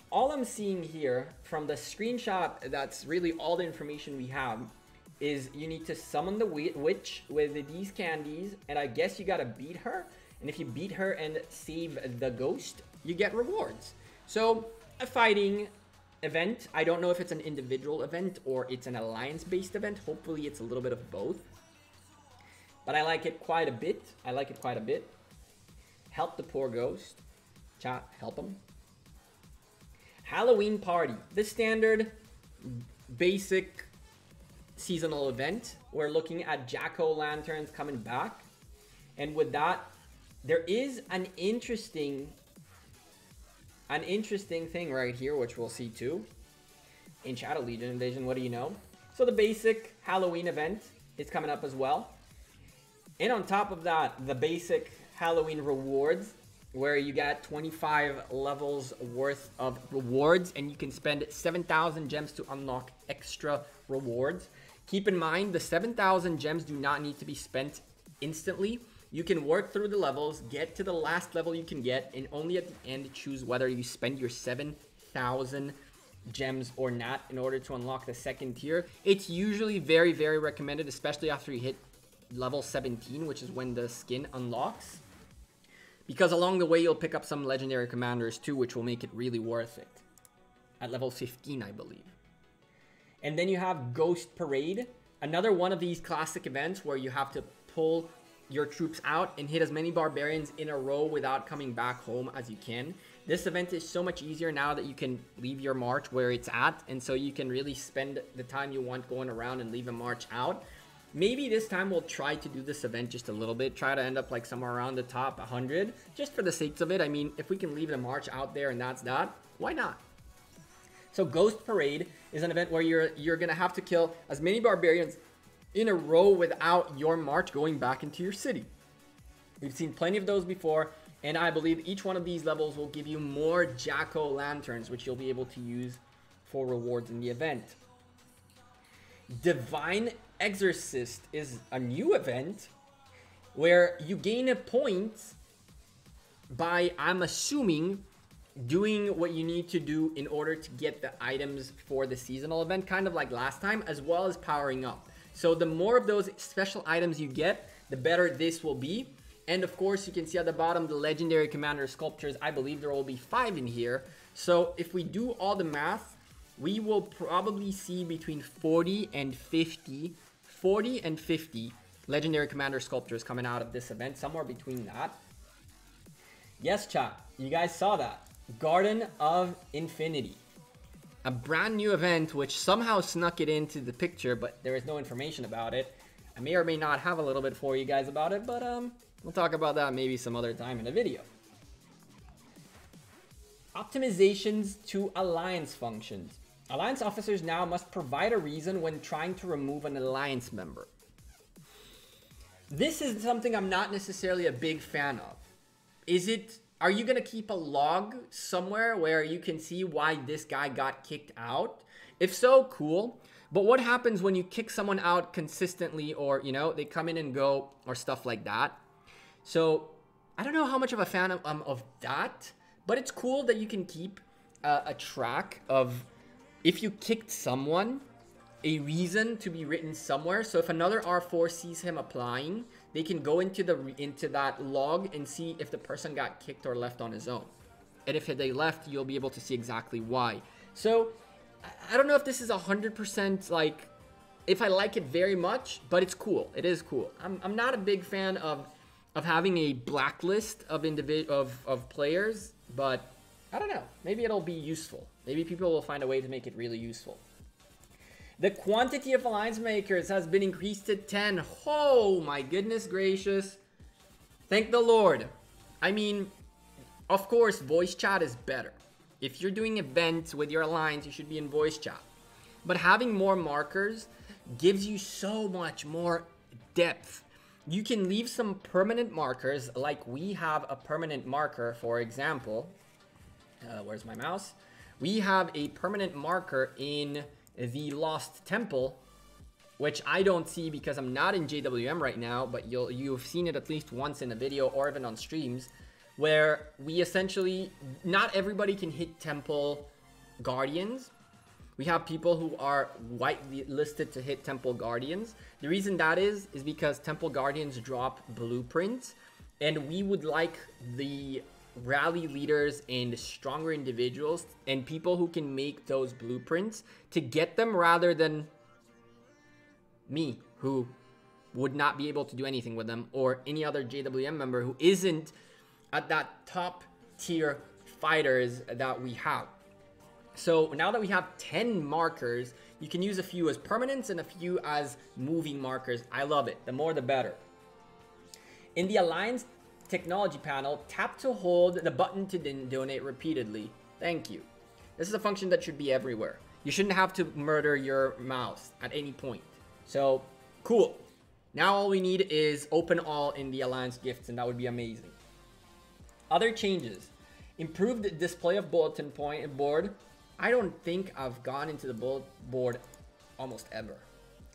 All I'm seeing here from the screenshot, that's really all the information we have, is you need to summon the witch with these candies, and I guess you gotta beat her. And if you beat her and save the ghost, you get rewards. So, a fighting event. I don't know if it's an individual event or it's an alliance-based event. Hopefully it's a little bit of both. But I like it quite a bit. Help the poor ghost. Chat, help him. Halloween party. The standard basic seasonal event. We're looking at jack-o'-lanterns coming back. And with that, there is an interesting thing right here, which we'll see too. In Shadow Legion Invasion, what do you know? So the basic Halloween event is coming up as well. And on top of that, the basic Halloween rewards, where you get 25 levels worth of rewards, and you can spend 7,000 gems to unlock extra rewards. Keep in mind, the 7,000 gems do not need to be spent instantly. You can work through the levels, get to the last level you can get, and only at the end choose whether you spend your 7,000 gems or not in order to unlock the second tier. It's usually very, very recommended, especially after you hit level 17, which is when the skin unlocks. Because along the way, you'll pick up some legendary commanders too, which will make it really worth it. At level 15, I believe. And then you have Ghost Parade, another one of these classic events where you have to pull your troops out and hit as many barbarians in a row without coming back home as you can. This event is so much easier now that you can leave your march where it's at, and so you can really spend the time you want going around and leave a march out. Maybe this time we'll try to do this event just a little bit, try to end up like somewhere around the top 100, just for the sakes of it. I mean, if we can leave the march out there and that's that, why not? So Ghost Parade is an event where you're gonna have to kill as many barbarians in a row without your march going back into your city. We've seen plenty of those before, and I believe each one of these levels will give you more jack-o'-lanterns, which you'll be able to use for rewards in the event. Divine Exorcist is a new event where you gain a point by, I'm assuming, doing what you need to do in order to get the items for the seasonal event, kind of like last time, as well as powering up. So the more of those special items you get, the better this will be. And of course, you can see at the bottom the legendary commander sculptures. I believe there will be 5 in here. So if we do all the math, we will probably see between 40 and 50 legendary commander sculptures coming out of this event, somewhere between that. Yes, chat, you guys saw that. Garden of Infinity. A brand new event which somehow snuck it into the picture, but there is no information about it. I may or may not have a little bit for you guys about it, but we'll talk about that maybe some other time in a video. Optimizations to alliance functions. Alliance officers now must provide a reason when trying to remove an alliance member. This is something I'm not necessarily a big fan of. Are you gonna keep a log somewhere where you can see why this guy got kicked out? If so, cool. But what happens when you kick someone out consistently, or, you know, they come in and go, or stuff like that? So I don't know how much of a fan of that, but it's cool that you can keep a track of, if you kicked someone, a reason to be written somewhere. So if another R4 sees him applying, they can go into that log and see if the person got kicked or left on his own. and if they left, you'll be able to see exactly why. So I don't know if this is 100% like, if I like it very much, but it's cool. It is cool. I'm not a big fan of having a blacklist of players, but I don't know. Maybe it'll be useful. Maybe people will find a way to make it really useful. The quantity of alliance makers has been increased to 10. Oh my goodness gracious. Thank the Lord. I mean, of course, voice chat is better. If you're doing events with your alliance, you should be in voice chat. But having more markers gives you so much more depth. You can leave some permanent markers, like we have a permanent marker, for example. Where's my mouse? We have a permanent marker in the Lost Temple, which I don't see because I'm not in JWM right now, but you've seen it at least once in a video or even on streams, where we essentially, not everybody can hit Temple Guardians. We have people who are whitelisted to hit Temple Guardians. The reason that is because Temple Guardians drop blueprints, and we would like the rally leaders and stronger individuals and people who can make those blueprints to get them, rather than me, who would not be able to do anything with them, or any other JWM member who isn't at that top tier fighters that we have. So now that we have 10 markers, you can use a few as permanents and a few as moving markers. I love it. The more the better. In the Alliance Technology panel, tap to hold the button to donate repeatedly. Thank you. This is a function that should be everywhere. You shouldn't have to murder your mouse at any point. So, cool. Now all we need is open all in the Alliance gifts, and that would be amazing. Other changes. Improved display of bulletin board. I don't think I've gone into the bullet board almost ever.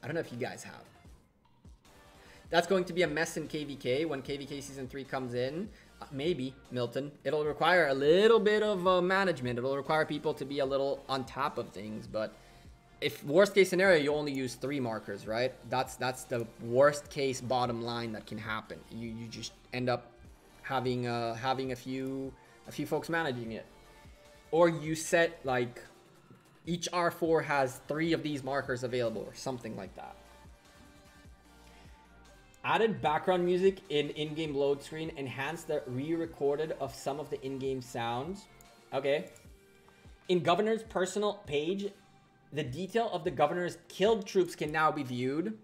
I don't know if you guys have. That's going to be a mess in KVK when KVK Season 3 comes in. Maybe, Milton. It'll require a little bit of management. It'll require people to be a little on top of things. But if worst case scenario, you only use 3 markers, right? That's the worst case bottom line that can happen. You just end up having a few folks managing it. Or you set, like, each R4 has 3 of these markers available or something like that. Added background music in-game load screen. Enhanced the re-recorded of some of the in-game sounds. Okay. In Governor's personal page, the detail of the Governor's killed troops can now be viewed.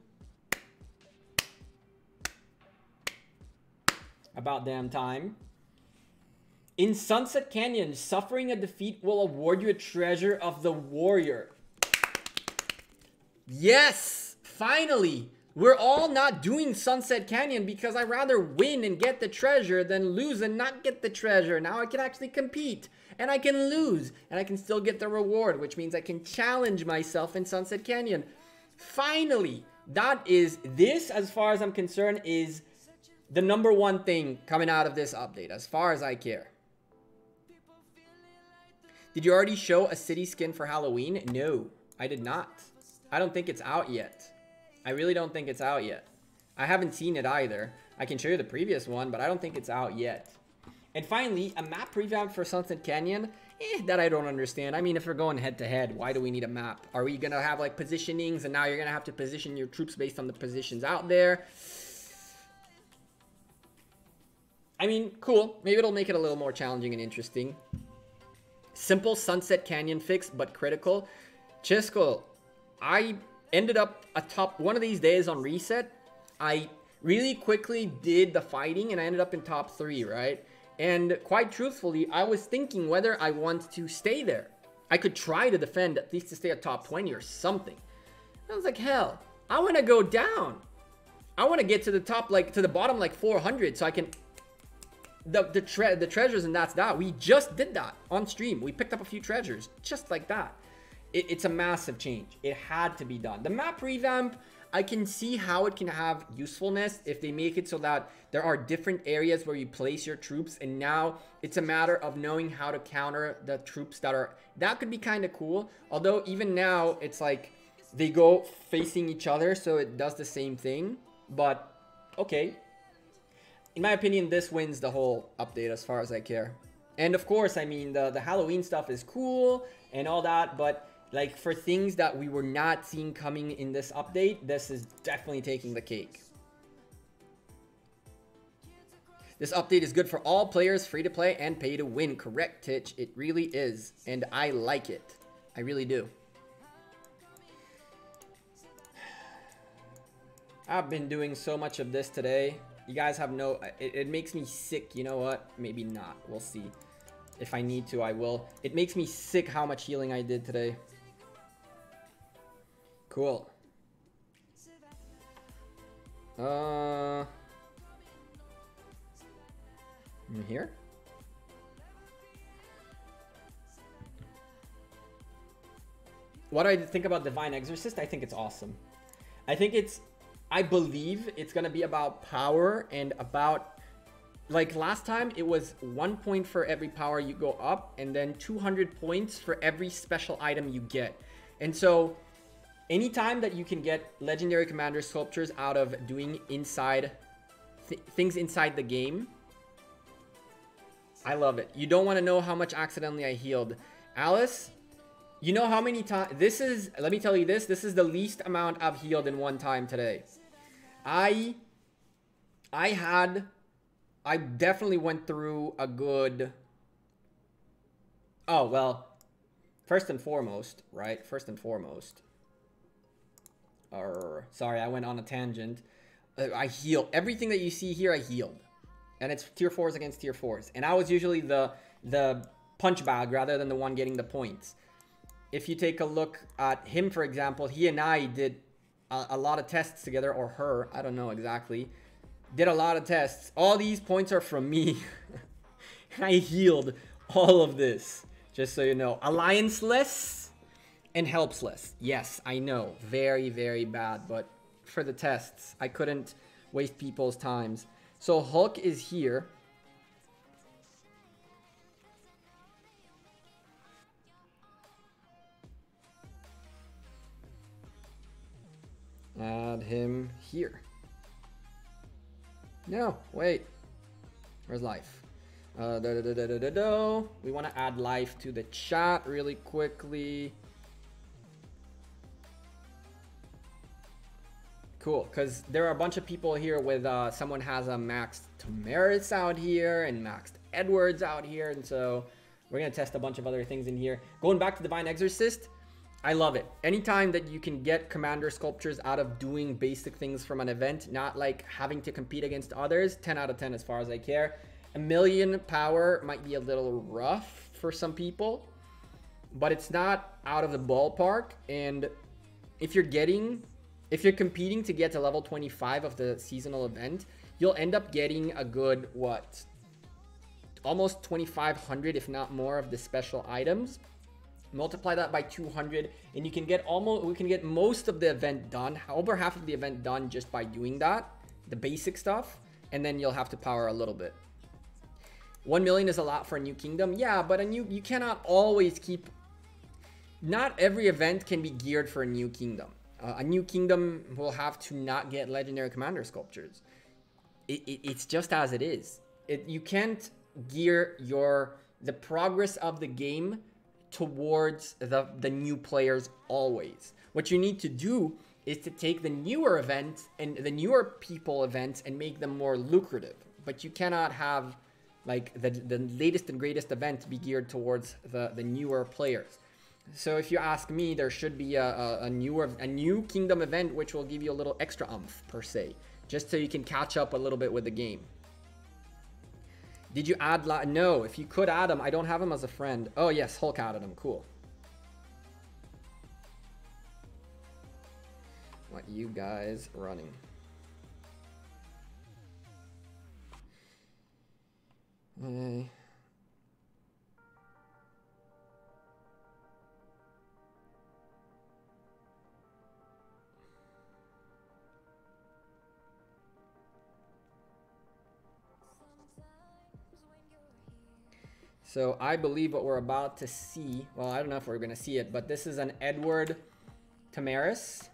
About damn time. In Sunset Canyon, suffering a defeat will award you a treasure of the warrior. Yes! Finally! We're all not doing Sunset Canyon because I'd rather win and get the treasure than lose and not get the treasure. Now I can actually compete, and I can lose, and I can still get the reward, which means I can challenge myself in Sunset Canyon. Finally! This, as far as I'm concerned, is the #1 thing coming out of this update, as far as I care. Did you already show a city skin for Halloween? No, I did not. I don't think it's out yet. I really don't think it's out yet. I haven't seen it either. I can show you the previous one, but I don't think it's out yet. And finally, a map revamp for Sunset Canyon. That I don't understand. I mean, if we're going head to head, why do we need a map? Are we going to have like positionings and now you're going to have to position your troops based on the positions out there? I mean, cool. Maybe it'll make it a little more challenging and interesting. Simple Sunset Canyon fix, but critical. Chisco, I ended up atop one of these days on reset. I really quickly did the fighting and I ended up in top 3, right? And quite truthfully, I was thinking whether I want to stay there. I could try to defend, at least to stay at top 20 or something. I was like, hell, I want to go down. I want to get to the top, like to the bottom, like 400, so I can the treasures, and that's that. We just did that on stream. We picked up a few treasures just like that. It's a massive change. It had to be done. The map revamp, I can see how it can have usefulness if they make it so that there are different areas where you place your troops, and now it's a matter of knowing how to counter the troops that could be kind of cool. Although even now it's like they go facing each other, so it does the same thing. But okay, in my opinion, this wins the whole update as far as I care. And of course, I mean, the Halloween stuff is cool and all that, but like for things that we were not seeing coming in this update, this is definitely taking the cake. This update is good for all players, free to play and pay to win. Correct, Titch. It really is. And I like it. I really do. I've been doing so much of this today. You guys have no... It makes me sick. You know what? Maybe not. We'll see. If I need to, I will. It makes me sick how much healing I did today. Cool. In here? What do I think about Divine Exorcist? I think it's awesome. I believe it's gonna be about power and about, like last time it was 1 point for every power you go up and then 200 points for every special item you get. And so anytime that you can get legendary commander sculptures out of doing inside things inside the game, I love it. You don't want to know how much accidentally I healed. Alice, you know how many times... This is... Let me tell you this. This is the least amount I've healed in one time today. I definitely went through a good... Oh, well. First and foremost, right? First and foremost. Sorry, I went on a tangent. I healed. Everything that you see here, I healed. And it's tier 4s against tier 4s. And I was usually the punch bag rather than the one getting the points. If you take a look at him, for example, he and I did a lot of tests together, or her, I don't know exactly. Did a lot of tests. All these points are from me. I healed all of this, just so you know. Allianceless and helpsless. Yes, I know. Very, very bad. But for the tests, I couldn't waste people's times. So Hulk is here. Add him here. No, wait. Where's life? We want to add life to the chat really quickly. Cool, because there are a bunch of people here with someone has a maxed Tamaris out here and maxed Edwards out here, and so we're gonna test a bunch of other things in here. Going back to Divine Exorcist, I love it. Anytime that you can get commander sculptures out of doing basic things from an event, not like having to compete against others, 10 out of 10 as far as I care. 1,000,000 power might be a little rough for some people, but it's not out of the ballpark. And if you're competing to get to level 25 of the seasonal event, you'll end up getting a good, what? Almost 2,500, if not more, of the special items. Multiply that by 200, and we can get most of the event done, over half of the event done just by doing that, the basic stuff, and then you'll have to power a little bit. 1,000,000 is a lot for a new kingdom. Yeah, but you cannot always keep... Not every event can be geared for a new kingdom. A new kingdom will have to not get legendary commander sculptures. It's just as it is. You can't gear the progress of the game towards the new players always. What you need to do is to take the newer events and the newer people events and make them more lucrative. But you cannot have like the latest and greatest event be geared towards the newer players. So if you ask me, there should be a new kingdom event which will give you a little extra oomph per se, just so you can catch up a little bit with the game. Did you add... No, if you could add him, I don't have him as a friend. Oh yes, Hulk added him, cool. What you guys running? Okay. So I believe what we're about to see, well, I don't know if we're going to see it, but this is an Edward Tamaris,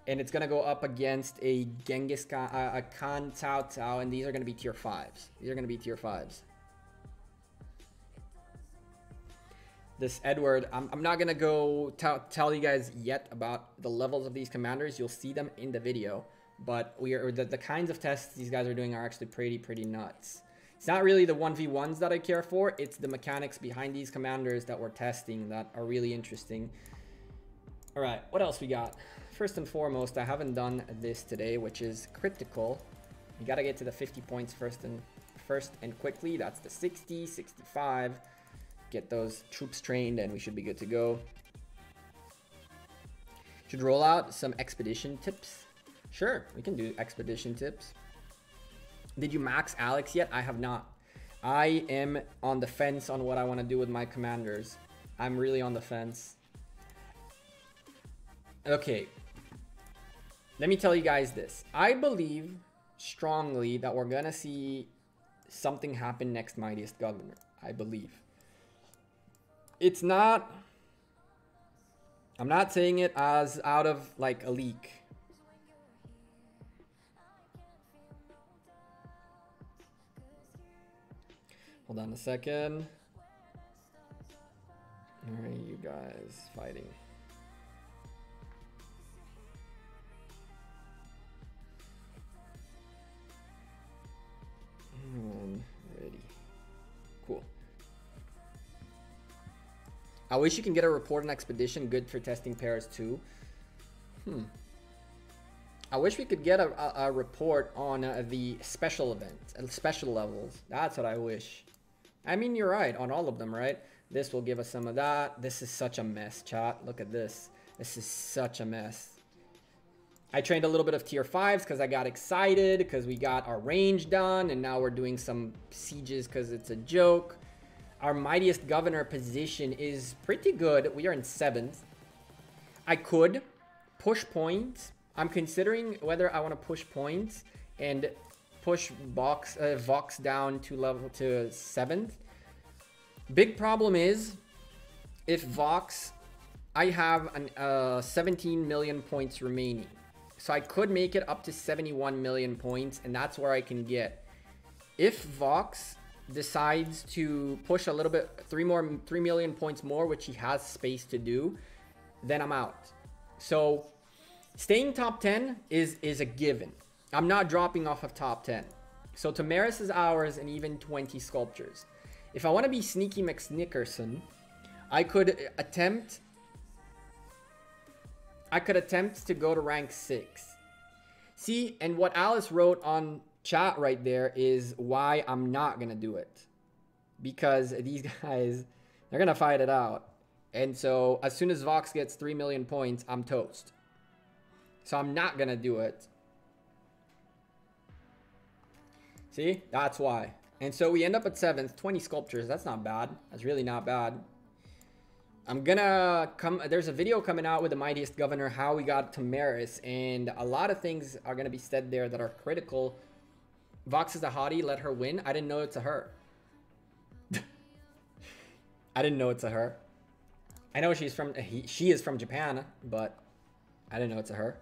and it's going to go up against a Genghis Khan, a Khan Cao Cao, and these are going to be tier 5s. These are going to be tier 5s. this Edward. I'm not gonna go tell you guys yet about the levels of these commanders. You'll see them in the video. But the kinds of tests these guys are doing are actually pretty nuts. It's not really the 1v1s that I care for. It's the mechanics behind these commanders that we're testing that are really interesting. All right, what else we got? First and foremost, I haven't done this today, which is critical. You got to get to the 50 points first and quickly. That's the 60, 65. Get those troops trained and we should be good to go. Should roll out some expedition tips. Sure, we can do expedition tips. Did you max Alex yet? I have not. I am on the fence on what I want to do with my commanders. I'm really on the fence. Okay. Let me tell you guys this. I believe strongly that we're going to see something happen next Mightiest Governor. I believe. It's not... I'm not saying it as out of like a leak. Hold on a second. Where are you guys fighting? Ready. Cool. I wish you can get a report on expedition. Good for testing pairs too. I wish we could get a report on the special events and special levels. That's what I wish. I mean, you're right on all of them, right? This will give us some of that. This is such a mess, chat. Look at this. This is such a mess. I trained a little bit of tier 5s because I got excited because we got our range done and now we're doing some sieges because it's a joke. Our Mightiest Governor position is pretty good. We are in 7th. I could push points. I'm considering whether I want to push points and push Vox down to 7th. Big problem is if Vox, I have 17 million points remaining. So I could make it up to 71 million points and that's where I can get. If Vox decides to push a little bit, 3 million points more, which he has space to do, then I'm out. So staying top 10 is a given. I'm not dropping off of top 10. So Tamaris is ours and even 20 sculptures. If I want to be sneaky McSnickerson, I could attempt to go to rank 6. See, and what Alice wrote on chat right there is why I'm not going to do it. Because these guys, they're going to fight it out. And so as soon as Vox gets 3 million points, I'm toast. So I'm not going to do it. See, that's why. And so we end up at 7th, 20 sculptures. That's not bad. That's really not bad. I'm gonna there's a video coming out with the Mightiest Governor, how we got Tamaris, and a lot of things are gonna be said there that are critical. Vox is a hottie, let her win. I didn't know it's a her. I didn't know it's a her. I know she is from Japan, but I didn't know it's a her.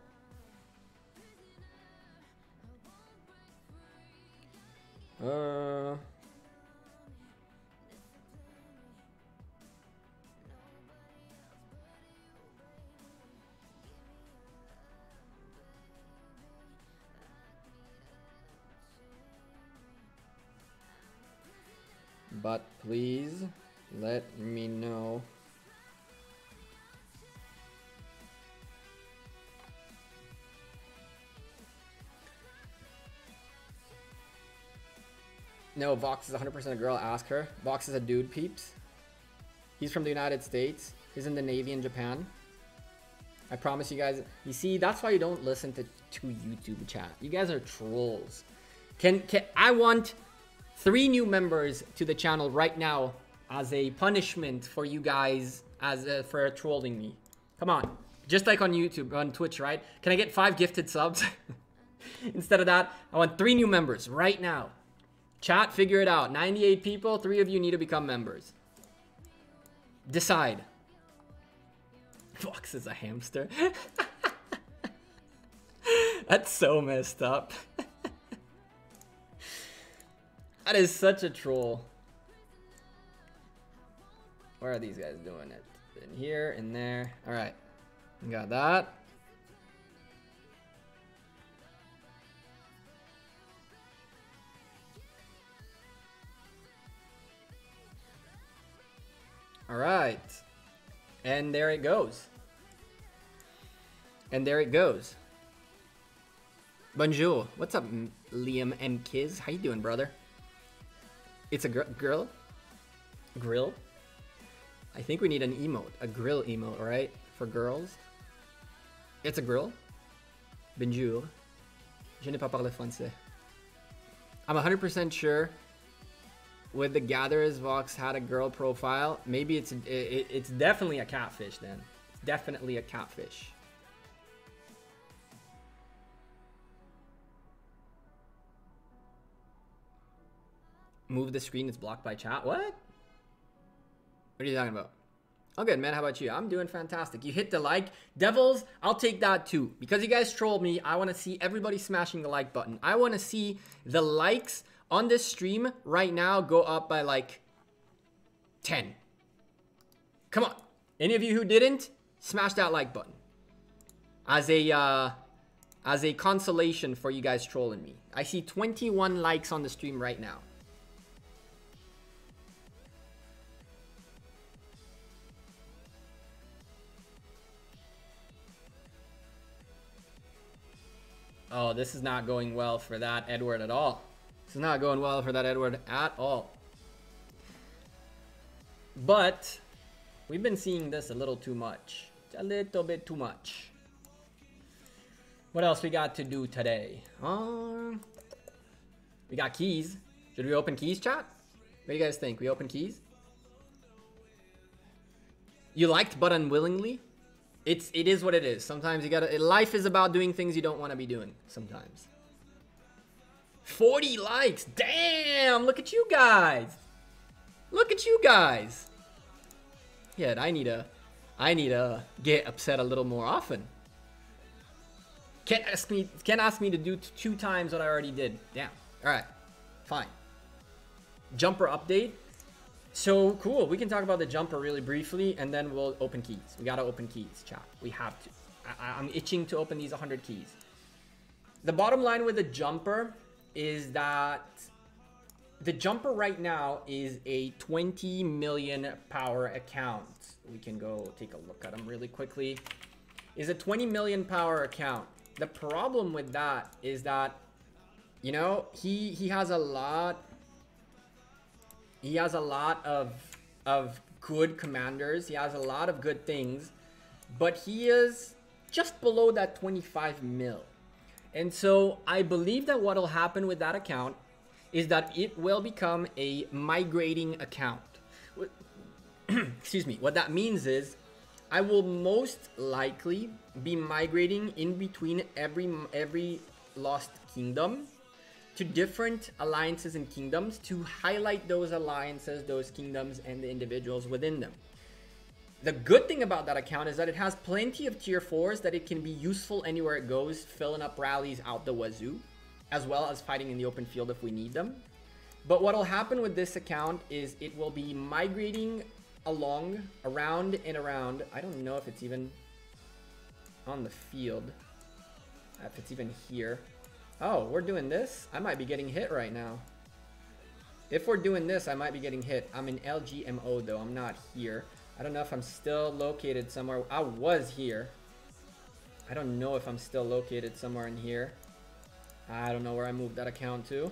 But please let me know. No, Vox is 100% a girl. Ask her. Vox is a dude, peeps. He's from the United States. He's in the Navy in Japan. I promise you guys. You see, that's why you don't listen to YouTube chat. You guys are trolls. I want 3 new members to the channel right now as a punishment for you guys for trolling me. Come on. Just like on YouTube, on Twitch, right? Can I get 5 gifted subs? Instead of that, I want 3 new members right now. Chat, figure it out. 98 people, 3 of you need to become members. Decide. Fox is a hamster. That's so messed up. That is such a troll. Where are these guys doing it? In here, in there. All right. Got that. All right. And there it goes. And there it goes. Bonjour. What's up, Liam and Kiz? How you doing, brother? It's a grill? Grill? I think we need an emote. A grill emote, right? For girls. It's a grill. Bonjour. Je ne pas parler français. I'm 100% sure with the Gatherers Vox had a girl profile. Maybe it's definitely a catfish then. It's definitely a catfish. Move the screen, it's blocked by chat. What? What are you talking about? Oh, good, man. How about you? I'm doing fantastic. You hit the like. Devils, I'll take that too. Because you guys trolled me, I want to see everybody smashing the like button. I want to see the likes on this stream right now go up by like 10. Come on. Any of you who didn't, smash that like button. As a consolation for you guys trolling me. I see 21 likes on the stream right now. Oh, this is not going well for that Edward at all. This is not going well for that Edward at all. But we've been seeing this a little too much. A little bit too much. What else we got to do today? We got keys. Should we open keys, chat? What do you guys think? We open keys? You liked but unwillingly? It is what it is. Sometimes you gotta... Life is about doing things you don't want to be doing. Sometimes. 40 likes! Damn! Look at you guys! Look at you guys! Yeah, I need to get upset a little more often. Can't ask me to do 2 times what I already did. Damn. Alright. Fine. Jumper update. So, cool. We can talk about the jumper really briefly, and then we'll open keys. We gotta open keys, chat. We have to. I'm itching to open these 100 keys. The bottom line with the jumper is that the jumper right now is a 20 million power account. We can go take a look at them really quickly. Is a 20 million power account. The problem with that is that, you know, he has a lot... He has a lot of good commanders. He has a lot of good things. But he is just below that 25 mil. And so I believe that what will happen with that account is that it will become a migrating account. Excuse me. What that means is I will most likely be migrating in between every Lost Kingdom to different alliances and kingdoms to highlight those alliances, those kingdoms, and the individuals within them. The good thing about that account is that it has plenty of tier 4s that it can be useful anywhere it goes, filling up rallies out the wazoo, as well as fighting in the open field if we need them. But what will happen with this account is it will be migrating along, around and around. I don't know if it's even on the field, if it's even here. Oh, we're doing this? I might be getting hit right now. If we're doing this, I might be getting hit. I'm in LGMO though, I'm not here. I don't know if I'm still located somewhere. I was here. I don't know if I'm still located somewhere in here. I don't know where I moved that account to.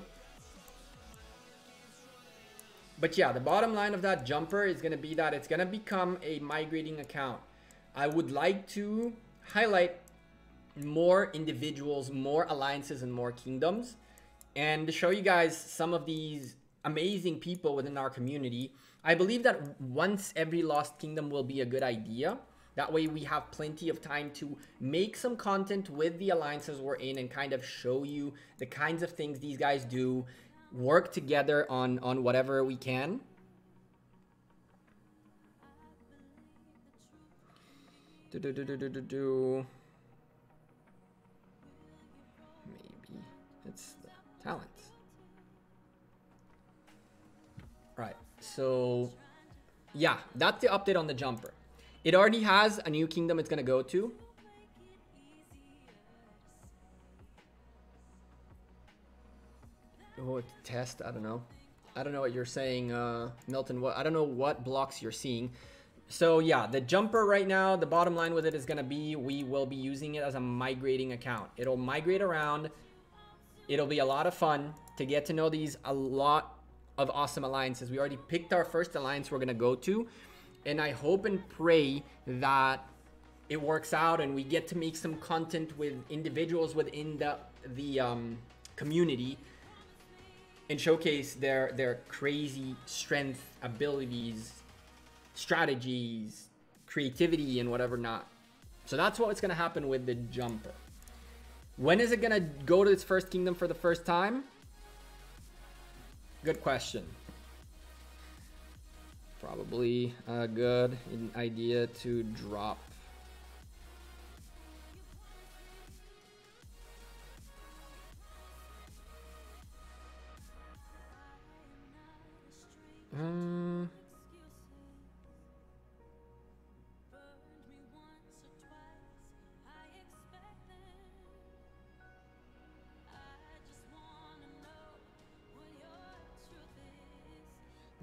But yeah, the bottom line of that jumper is going to be that it's going to become a migrating account. I would like to highlight more individuals, more alliances, and more kingdoms, and to show you guys some of these amazing people within our community. I believe that once every Lost Kingdom will be a good idea. That way we have plenty of time to make some content with the alliances we're in and kind of show you the kinds of things these guys do, work together on whatever we can. Maybe it's the talents. Right, so Yeah, that's the update on the jumper. It already has a new kingdom it's gonna go to. Oh, test, I don't know. I don't know what you're saying, Milton. I don't know what blocks you're seeing. So yeah, the jumper right now, the bottom line with it is gonna be, we will be using it as a migrating account. It'll migrate around. It'll be a lot of fun to get to know a lot of awesome alliances. We already picked our first alliance we're gonna go to, and I hope and pray that it works out and we get to make some content with individuals within the community and showcase their crazy strength, abilities, strategies, creativity, and whatever not. So that's what's gonna happen with the jumper. When is it gonna go to its first kingdom for the first time? Good question. Probably a good idea to drop.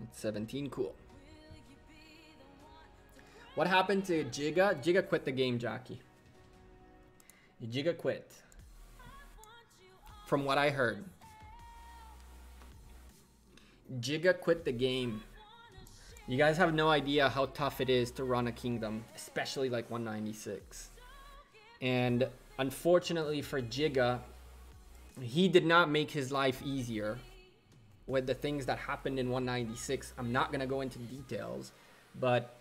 It's 17, cool. What happened to Giga? Giga quit the game, Jackie. Giga quit. From what I heard. Giga quit the game. You guys have no idea how tough it is to run a kingdom, especially like 196. And unfortunately for Giga, he did not make his life easier with the things that happened in 196. I'm not gonna go into details, but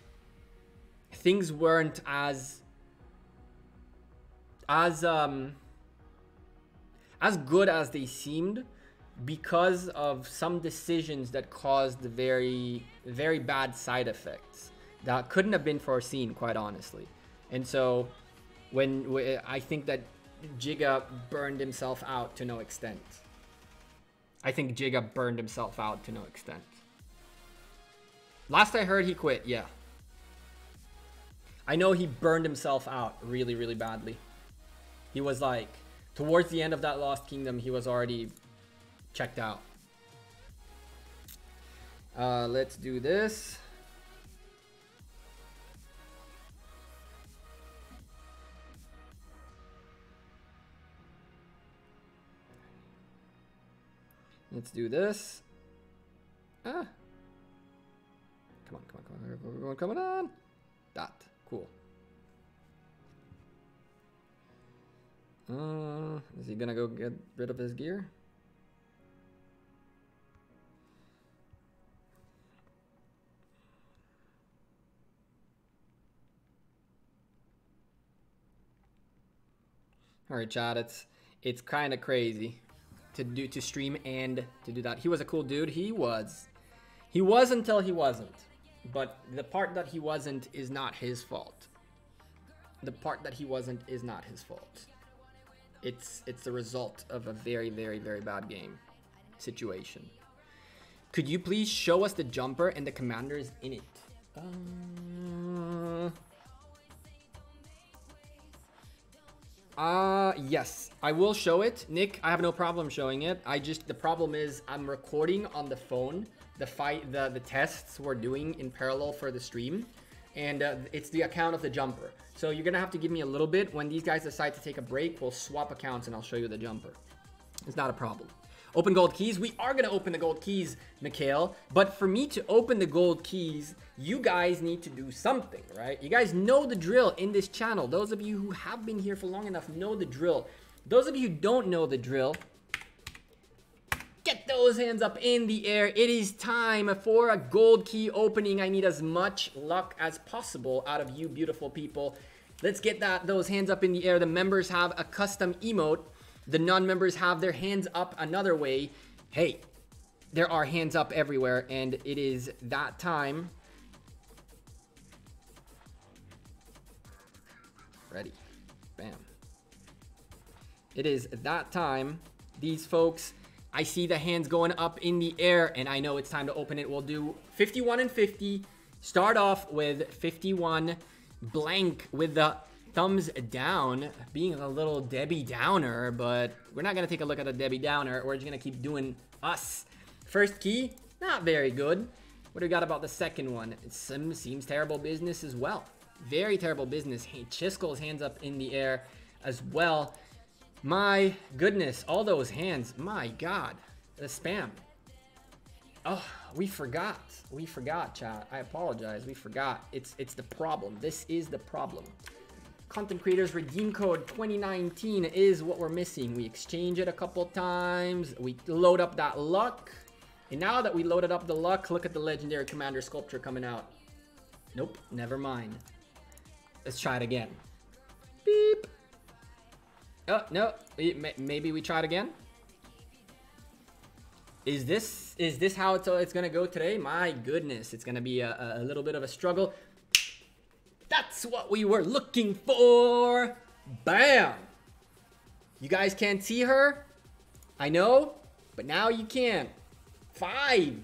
things weren't as good as they seemed because of some decisions that caused very, very bad side effects that couldn't have been foreseen, quite honestly. And so when I think that Giga burned himself out to no extent. I think Giga burned himself out to no extent. Last I heard, he quit, yeah. I know he burned himself out really, really badly. He was like, towards the end of that Lost Kingdom, he was already checked out. Let's do this. Let's do this. Come on, come on. That, cool. Is he gonna go get rid of his gear? All right, chat. It's kind of crazy to stream and to do that. He was a cool dude. He was until he wasn't. But the part that he wasn't is not his fault. The part that he wasn't is not his fault. It's the result of a very, very, very bad game situation. Could you please show us the jumper and the commanders in it? Yes, I will show it. Nick, I have no problem showing it. The problem is I'm recording on the phone the tests we're doing in parallel for the stream, and it's the account of the jumper. So you're gonna have to give me a little bit. When these guys decide to take a break, we'll swap accounts and I'll show you the jumper. It's not a problem. Open gold keys. We are gonna open the gold keys, Mikhail. But for me to open the gold keys, you guys need to do something, right? You guys know the drill in this channel. Those of you who have been here for long enough know the drill. Those of you who don't know the drill, get those hands up in the air. It is time for a gold key opening. I need as much luck as possible out of you beautiful people. Let's get those hands up in the air. The members have a custom emote. The non-members have their hands up another way. Hey, there are hands up everywhere, and it is that time. Ready. Bam. It is that time. These folks, I see the hands going up in the air, and I know it's time to open it. We'll do 51 and 50 Start off with 51 blank with the thumbs down, being a little Debbie Downer, but we're not going to take a look at the Debbie Downer. We're just going to keep doing us. First key, not very good. What do we got about the second one? It seems terrible business as well. Very terrible business. Hey, Chiskel's hands up in the air as well. My goodness, all those hands. My God, the spam. Oh, we forgot. We forgot, chat. I apologize. We forgot. It's the problem. This is the problem. Content creators redeem code 2019 is what we're missing. We exchange it a couple times. We load up that luck. And now that we loaded up the luck, look at the legendary commander sculpture coming out. Nope, never mind. Let's try it again. Beep. Oh, no. Maybe we try it again. Is this how it's gonna go today? My goodness, it's gonna be a little bit of a struggle. That's what we were looking for. Bam! You guys can't see her, I know, but now you can. 5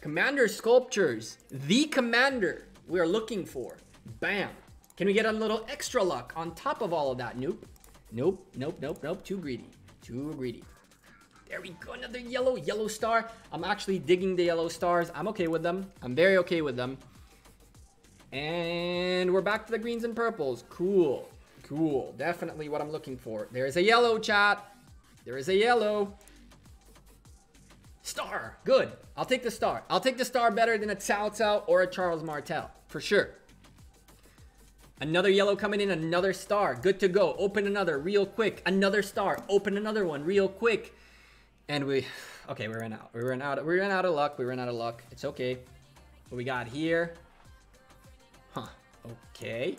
commander sculptures, the commander we are looking for. Bam! Can we get a little extra luck on top of all of that? Nope. Nope, nope, nope, nope. Too greedy. Too greedy. There we go. Another yellow star. I'm actually digging the yellow stars. I'm okay with them. I'm very okay with them. And we're back to the greens and purples. Cool. Cool. Definitely what I'm looking for. There is a yellow, chat. There is a yellow. Star. Good. I'll take the star. I'll take the star better than a Cao Cao or a Charles Martel. For sure. Another yellow coming in. Another star. Good to go. Open another real quick. Another star. Open another one real quick. And okay, we ran out. We ran out of luck. We ran out of luck. It's okay. What we got here? Huh. Okay.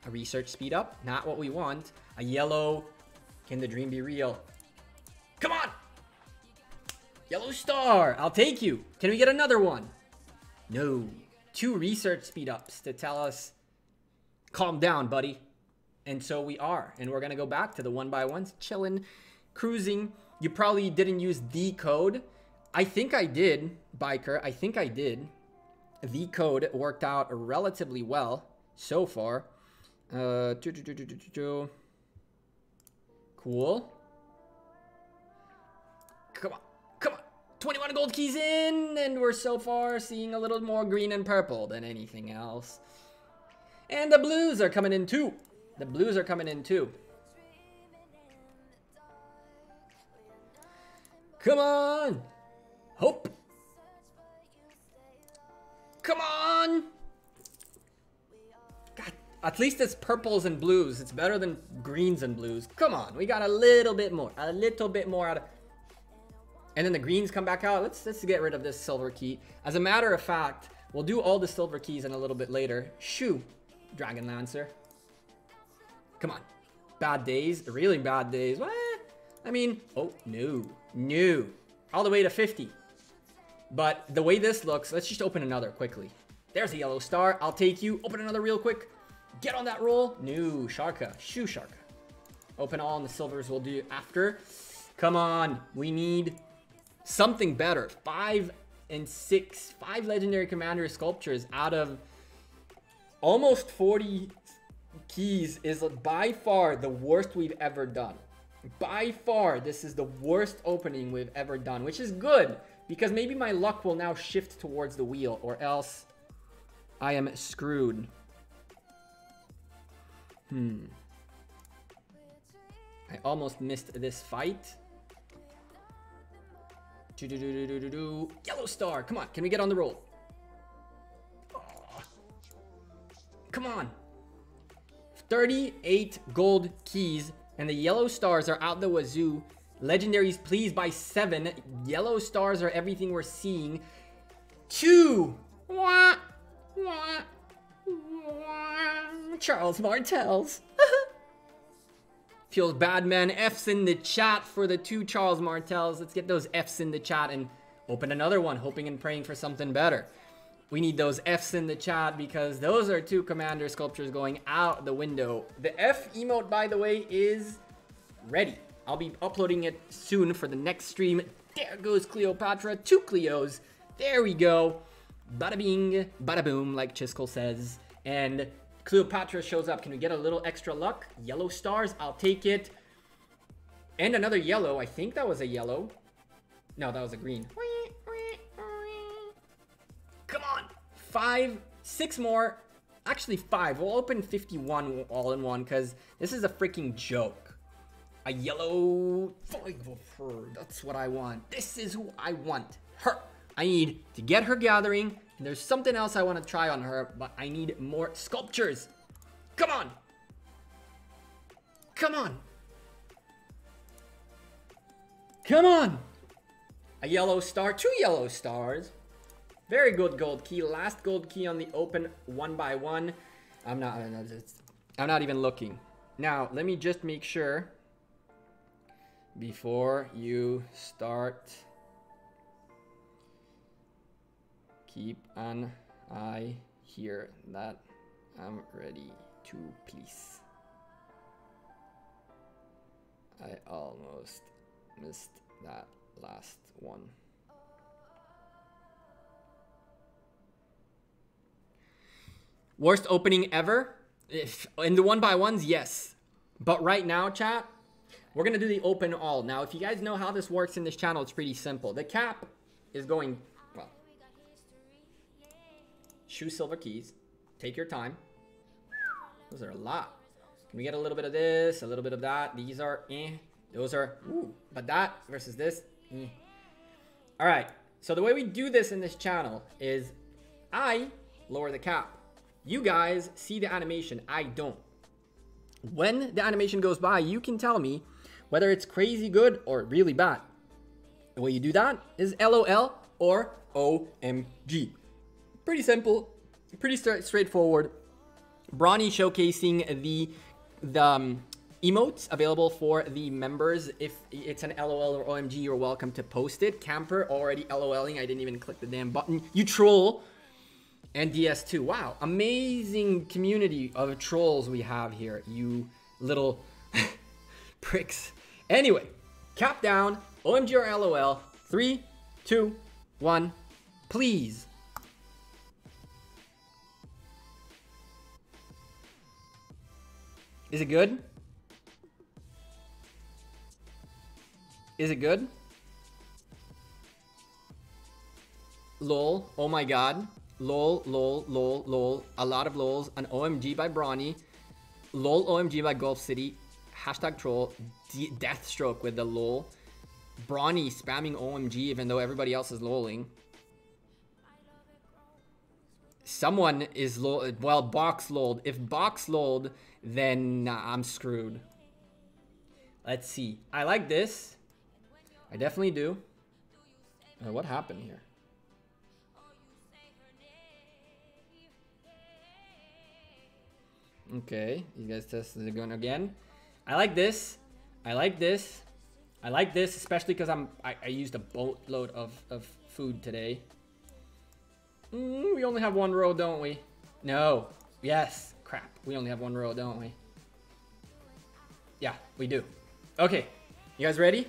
A research speed up. Not what we want. A yellow. Can the dream be real? Come on! Yellow star. I'll take you. Can we get another one? No. 2 research speed ups to tell us, calm down, buddy. And so we are. And we're going to go back to the 1x1s. Chilling. Cruising. You probably didn't use the code. I think I did, Biker. I think I did. The code worked out relatively well so far. Cool. Come on. Come on. 21 gold keys in. And we're so far seeing a little more green and purple than anything else. And the blues are coming in too. The blues are coming in too. Come on. Hope. Come on. God, at least it's purples and blues. It's better than greens and blues. Come on. We got a little bit more. A little bit more out of... And then the greens come back out. Let's get rid of this silver key. As a matter of fact, we'll do all the silver keys in a little bit later. Shoo. Dragon Lancer. Come on. Bad days. Really bad days. What? I mean, oh, no. No. All the way to 50. But the way this looks, let's just open another quickly. There's a yellow star. I'll take you. Open another real quick. Get on that roll. No. Sharka. Shoo Sharka. Open all and the silvers we'll do after. Come on. We need something better. 5 and 6. 5 legendary commander sculptures out of almost 40 keys is by far the worst we've ever done. By far, this is the worst opening we've ever done, which is good, because maybe my luck will now shift towards the wheel, or else I am screwed. I almost missed this fight. Yellow star, come on, can we get on the roll? Oh. Come on. 38 gold keys. And the yellow stars are out the wazoo. Legendaries, please, by 7. Yellow stars are everything we're seeing. 2. Wah, wah, wah. Charles Martels. Feels bad, man. F's in the chat for the 2 Charles Martels. Let's get those F's in the chat and open another one, hoping and praying for something better. We need those F's in the chat because those are 2 commander sculptures going out the window. The F emote, by the way, is ready. I'll be uploading it soon for the next stream. There goes Cleopatra. 2 Cleos. There we go. Bada bing, bada boom, like Chisco says. And Cleopatra shows up. Can we get a little extra luck? Yellow stars, I'll take it. And another yellow. I think that was a yellow. No, that was a green. Come on. 5, 6 more. Actually 5. We'll open 51 all in one because this is a freaking joke. A yellow. That's what I want. This is who I want. Her. I need to get her gathering. And there's something else I want to try on her, but I need more sculptures. Come on. Come on. Come on. A yellow star. 2 yellow stars. Very good gold key. Last gold key on the open 1 by 1. I'm not even looking. Now, let me just make sure before you start. Keep an eye here that I'm ready to please. I almost missed that last one. Worst opening ever? If in the 1 by 1s, yes. But right now, chat, we're gonna do the open all. Now, if you guys know how this works in this channel, it's pretty simple. The cap is going, well, choose silver keys. Take your time. Those are a lot. Can we get a little bit of this, a little bit of that? These are Those are but that versus this All right, so the way we do this in this channel is I lower the cap. You guys see the animation. I don't. When the animation goes by, you can tell me whether it's crazy good or really bad. The way you do that is LOL or OMG. Pretty simple, pretty straightforward. Brawny showcasing the emotes available for the members. If it's an LOL or OMG, you're welcome to post it. Camper already LOLing. I didn't even click the damn button. You troll. And DS2. Wow. Amazing community of trolls we have here. You little pricks. Anyway, cap down. OMG or LOL. 3, 2, 1. Please. Is it good? Is it good? Lol. Oh my god. Lol, lol, lol, lol. A lot of lols. An OMG by Brawny. Lol OMG by Gulf City. Hashtag troll. Deathstroke with the lol. Brawny spamming OMG even though everybody else is lolling. Someone is lol. Well, Box lolled. If Box lolled, then I'm screwed. Let's see. I like this. I definitely do. What happened here? Okay, these guys tested it going again. I like this. I like this. I like this, especially because I used a boatload of food today. We only have 1 row, don't we? No. Yes. Crap. We only have 1 row, don't we? Yeah, we do. Okay. You guys ready?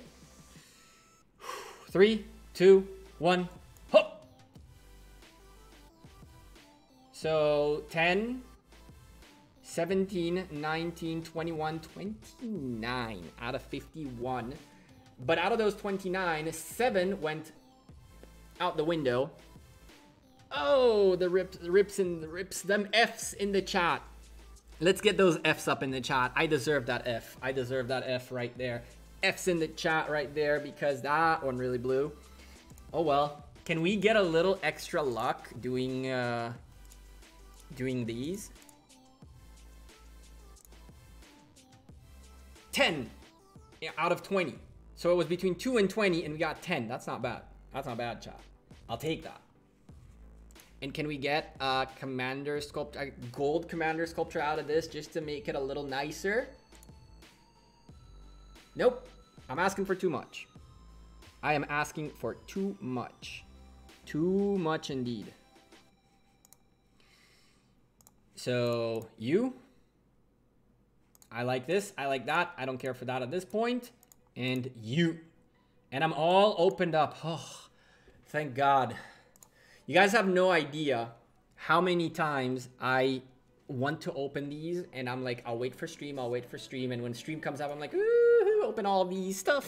3, 2, 1. Hop! So 10, 17, 19, 21, 29 out of 51. But out of those 29, 7 went out the window. Oh, the rips, them F's in the chat. Let's get those F's up in the chat. I deserve that F. I deserve that F right there. F's in the chat right there because that one really blew. Oh well. Can we get a little extra luck doing these? 10 out of 20. So it was between 2 and 20 and we got 10. That's not bad. That's not bad, chat. I'll take that. And can we get a commander sculpture, a gold commander sculpture out of this just to make it a little nicer? Nope. I'm asking for too much. I am asking for too much. Too much indeed. So you. I like this. I like that. I don't care for that at this point. And you. And I'm all opened up. Oh, thank God. You guys have no idea how many times I want to open these and I'm like, I'll wait for stream, and when stream comes up, I'm like, ooh, open all these stuff.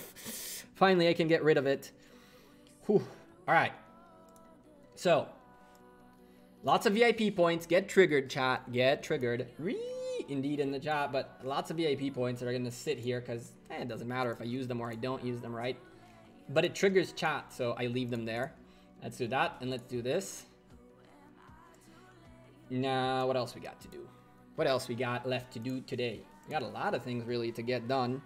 Finally, I can get rid of it. Whew. All right. So, lots of VIP points. Get triggered, chat. Get triggered. Indeed in the chat, but lots of VIP points that are gonna sit here because it doesn't matter if I use them or I don't use them, right? But it triggers chat, so I leave them there. Let's do that, and let's do this. Now, what else we got to do? What else we got left to do today? We got a lot of things really to get done.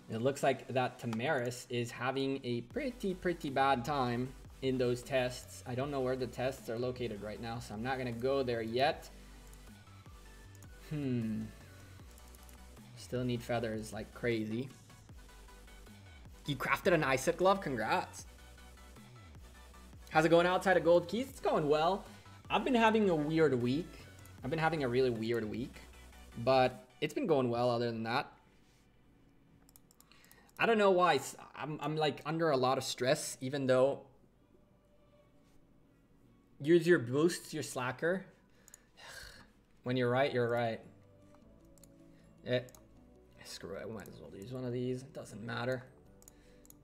It looks like that Tamaris is having a pretty bad time in those tests. I don't know where the tests are located right now, so I'm not gonna go there yet. Still need feathers like crazy. You crafted an Isaac glove? Congrats. How's it going outside of Gold Keys? It's going well. I've been having a weird week. I've been having a really weird week, but it's been going well other than that. I don't know why. I'm like under a lot of stress, even though use your boosts, your slacker. When you're right, you're right. Screw it, I might as well use one of these. It doesn't matter.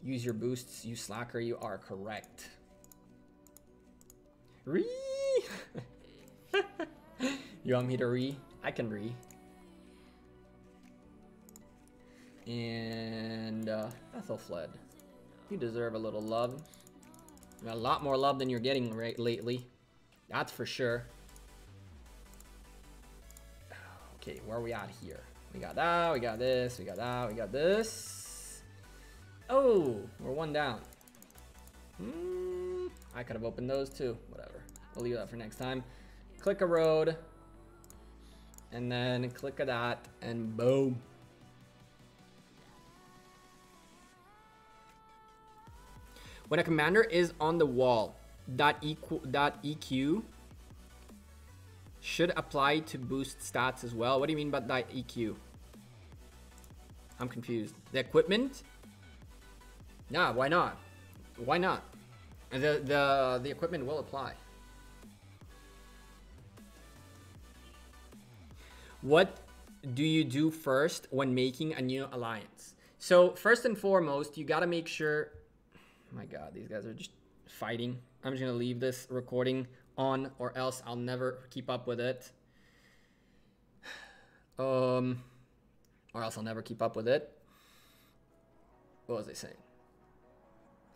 Use your boosts, you slacker, you are correct. Re. You want me to re? I can re. And Ethel fled. You deserve a little love. You got a lot more love than you're getting lately. That's for sure. Okay, where are we at here? We got that, we got this, we got that, we got this. Oh, we're one down. I could have opened those too. Whatever. We'll leave that for next time. Click a road. And then click a that. And boom. When a commander is on the wall, .eq should apply to boost stats as well. What do you mean by .eq? I'm confused. The equipment? Nah, why not? Why not? The equipment will apply. What do you do first when making a new alliance? So first and foremost, you gotta make sure. Oh my God, these guys are just fighting. I'm just gonna leave this recording on, or else I'll never keep up with it. Or else I'll never keep up with it. What was I saying?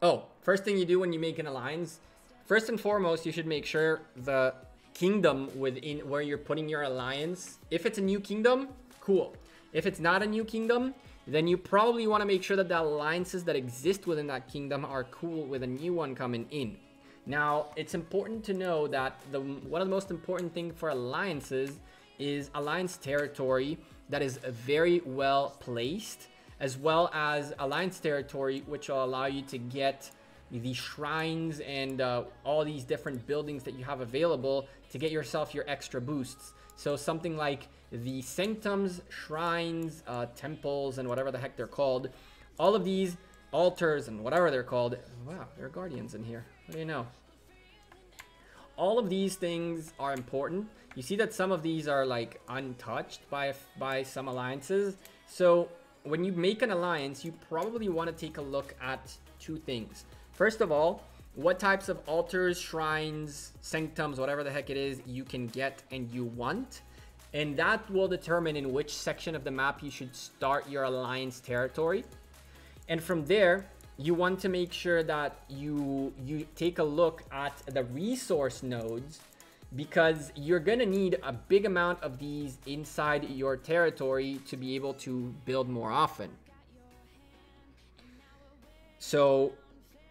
Oh, first thing you do when you make an alliance, first and foremost, you should make sure the kingdom within where you're putting your alliance, if it's a new kingdom, cool. If it's not a new kingdom, then you probably want to make sure that the alliances that exist within that kingdom are cool with a new one coming in. Now, it's important to know that one of the most important things for alliances is alliance territory that is very well placed, as well as alliance territory which will allow you to get the shrines and all these different buildings that you have available to get yourself your extra boosts. So something like the sanctums, shrines, temples, and whatever the heck they're called, all of these altars and whatever they're called. Wow, there are guardians in here. What do you know? All of these things are important. You see that some of these are like untouched by some alliances. So when you make an alliance, you probably want to take a look at two things. First of all, what types of altars, shrines, sanctums, whatever the heck it is, you can get and you want. And that will determine in which section of the map you should start your alliance territory. And from there, you want to make sure that you take a look at the resource nodes, because you're gonna need a big amount of these inside your territory to be able to build more often. So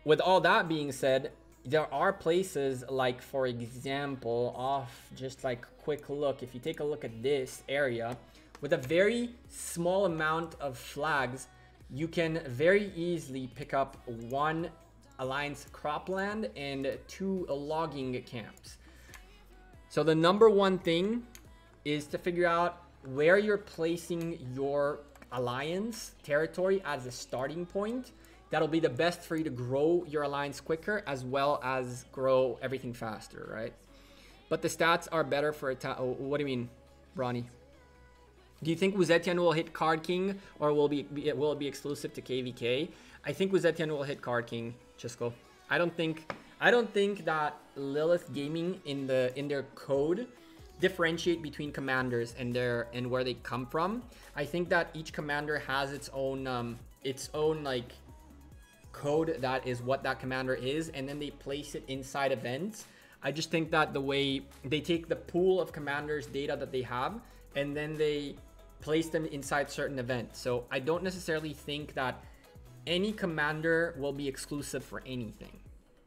with all that being said, there are places like, for example, off just like quick look, if you take a look at this area with a very small amount of flags, you can very easily pick up 1 alliance cropland and 2 logging camps. So the number one thing is to figure out where you're placing your alliance territory as a starting point. that'll be the best for you to grow your alliance quicker as well as grow everything faster, right? But the stats are better for attack. Oh, what do you mean, Ronnie? Do you think Wuzetian will hit Card King, or will it be exclusive to KVK? I think Wuzetian will hit Card King, Chisco. I don't think that Lilith Gaming in their code differentiate between commanders and where they come from. I think that each commander has its own like code that is what that commander is, and then they place it inside events. I just think that the way they take the pool of commanders data that they have and then they place them inside certain events. So I don't necessarily think that any commander will be exclusive for anything.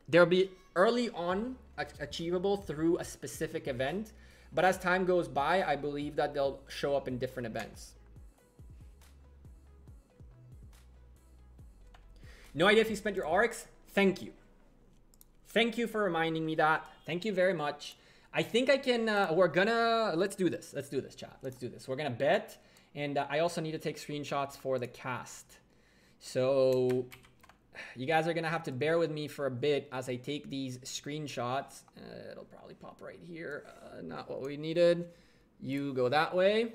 They'll be early on achievable through a specific event, but as time goes by, I believe that they'll show up in different events. No idea if you spent your Oryx? Thank you. Thank you for reminding me that. Thank you very much. I think I can, let's do this. Let's do this, chat. Let's do this. We're gonna bet, and I also need to take screenshots for the cast. So you guys are gonna have to bear with me for a bit as I take these screenshots. It'll probably pop right here. Not what we needed. You go that way.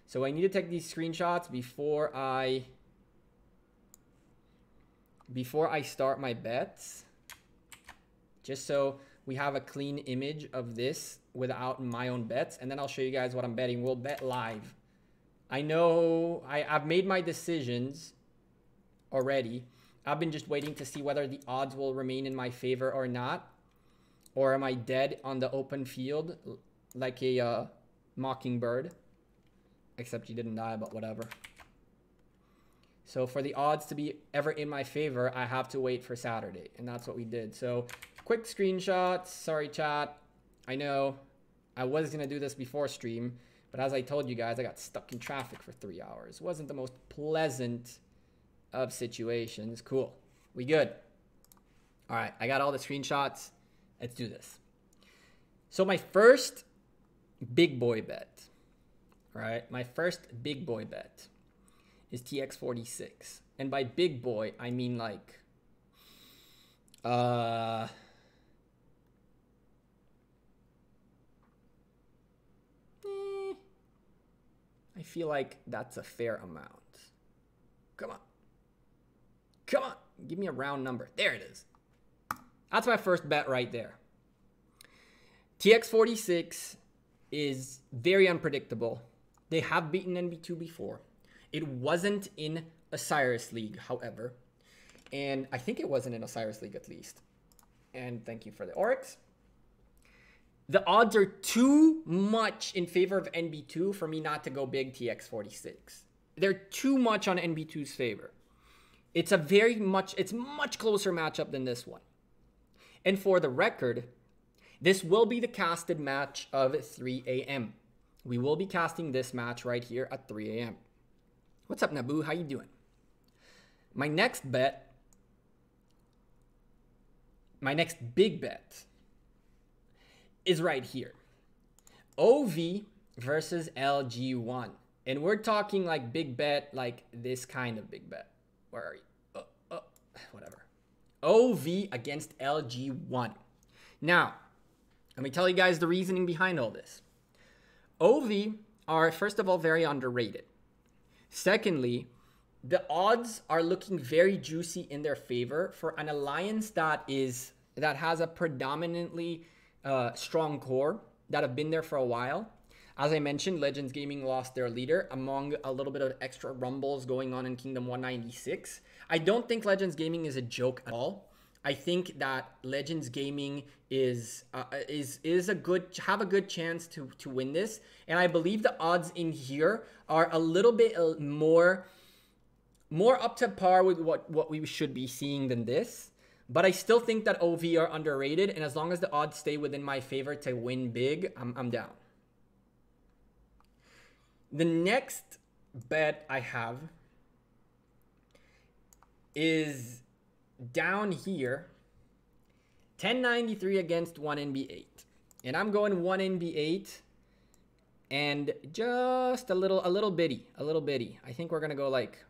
So I need to take these screenshots before I start my bets, just so we have a clean image of this without my own bets, and then I'll show you guys what I'm betting. We'll bet live. I know I've made my decisions already. I've been just waiting to see whether the odds will remain in my favor or not, or am I dead on the open field like a mockingbird, except you didn't die, but whatever. So for the odds to be ever in my favor, I have to wait for Saturday, and that's what we did. So quick screenshots. Sorry, chat. I know I was going to do this before stream, but as I told you guys, I got stuck in traffic for 3 hours. It wasn't the most pleasant of situations. Cool. We good. All right. I got all the screenshots. Let's do this. So my first big boy bet, all right? My first big boy bet is TX46. And by big boy, I mean like, I feel like that's a fair amount. Come on. Come on. Give me a round number. There it is. That's my first bet right there. TX46 is very unpredictable. They have beaten NB2 before. It wasn't in Osiris League, however. And I think it wasn't in Osiris League at least. And thank you for the Oryx. The odds are too much in favor of NB2 for me not to go big TX46. They're too much on NB2's favor. It's much closer matchup than this one. And for the record, this will be the casted match of 3 a.m. We will be casting this match right here at 3 a.m. What's up, Naboo? How you doing? My next bet, my next big bet is right here. OV versus LG1. And we're talking like big bet, like this kind of big bet. Where are you? Whatever. OV against LG1. Now, let me tell you guys the reasoning behind all this. OV are, first of all, very underrated. Secondly, the odds are looking very juicy in their favor for an alliance that has a predominantly strong core that have been there for a while. As I mentioned, Legends Gaming lost their leader among a little bit of extra rumbles going on in Kingdom 196. I don't think Legends Gaming is a joke at all. I think that Legends Gaming have a good chance to win this, and I believe the odds in here are a little bit more up to par with what we should be seeing than this. But I still think that OV are underrated, and as long as the odds stay within my favor to win big, I'm down. The next bet I have is down here, 1093 against 1NB8. And I'm going 1NB8 and just a little bitty. I think we're going to go like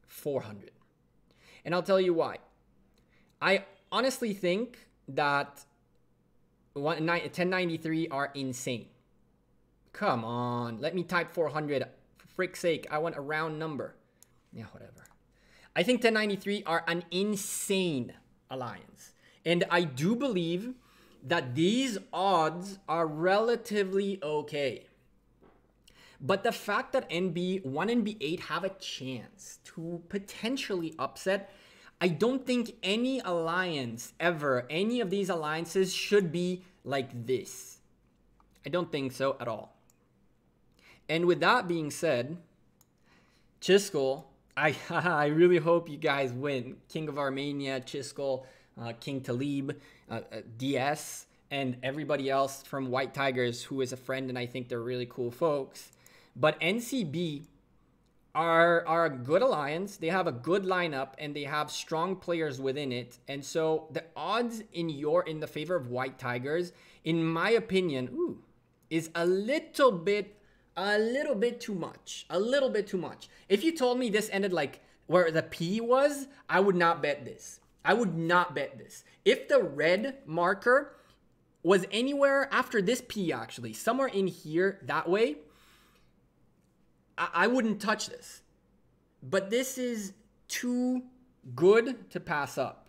400. And I'll tell you why. I honestly think that 1093 are insane. Come on, let me type 400. For frick's sake, I want a round number. Yeah, whatever. I think 1093 are an insane alliance. And I do believe that these odds are relatively okay. But the fact that NB1 and B8 have a chance to potentially upset, I don't think any alliance ever, any of these alliances should be like this. I don't think so at all. And with that being said, Chiskel, I really hope you guys win. King of Armenia, Chiskel, King Talib, DS, and everybody else from White Tigers who is a friend, and I think they're really cool folks. But NCB are a good alliance. They have a good lineup, and they have strong players within it. And so the odds in the favor of White Tigers, in my opinion, is a little bit too much. A little bit too much. If you told me this ended like where the P was, I would not bet this. I would not bet this. If the red marker was anywhere after this P, actually, somewhere in here that way, I wouldn't touch this. But this is too good to pass up.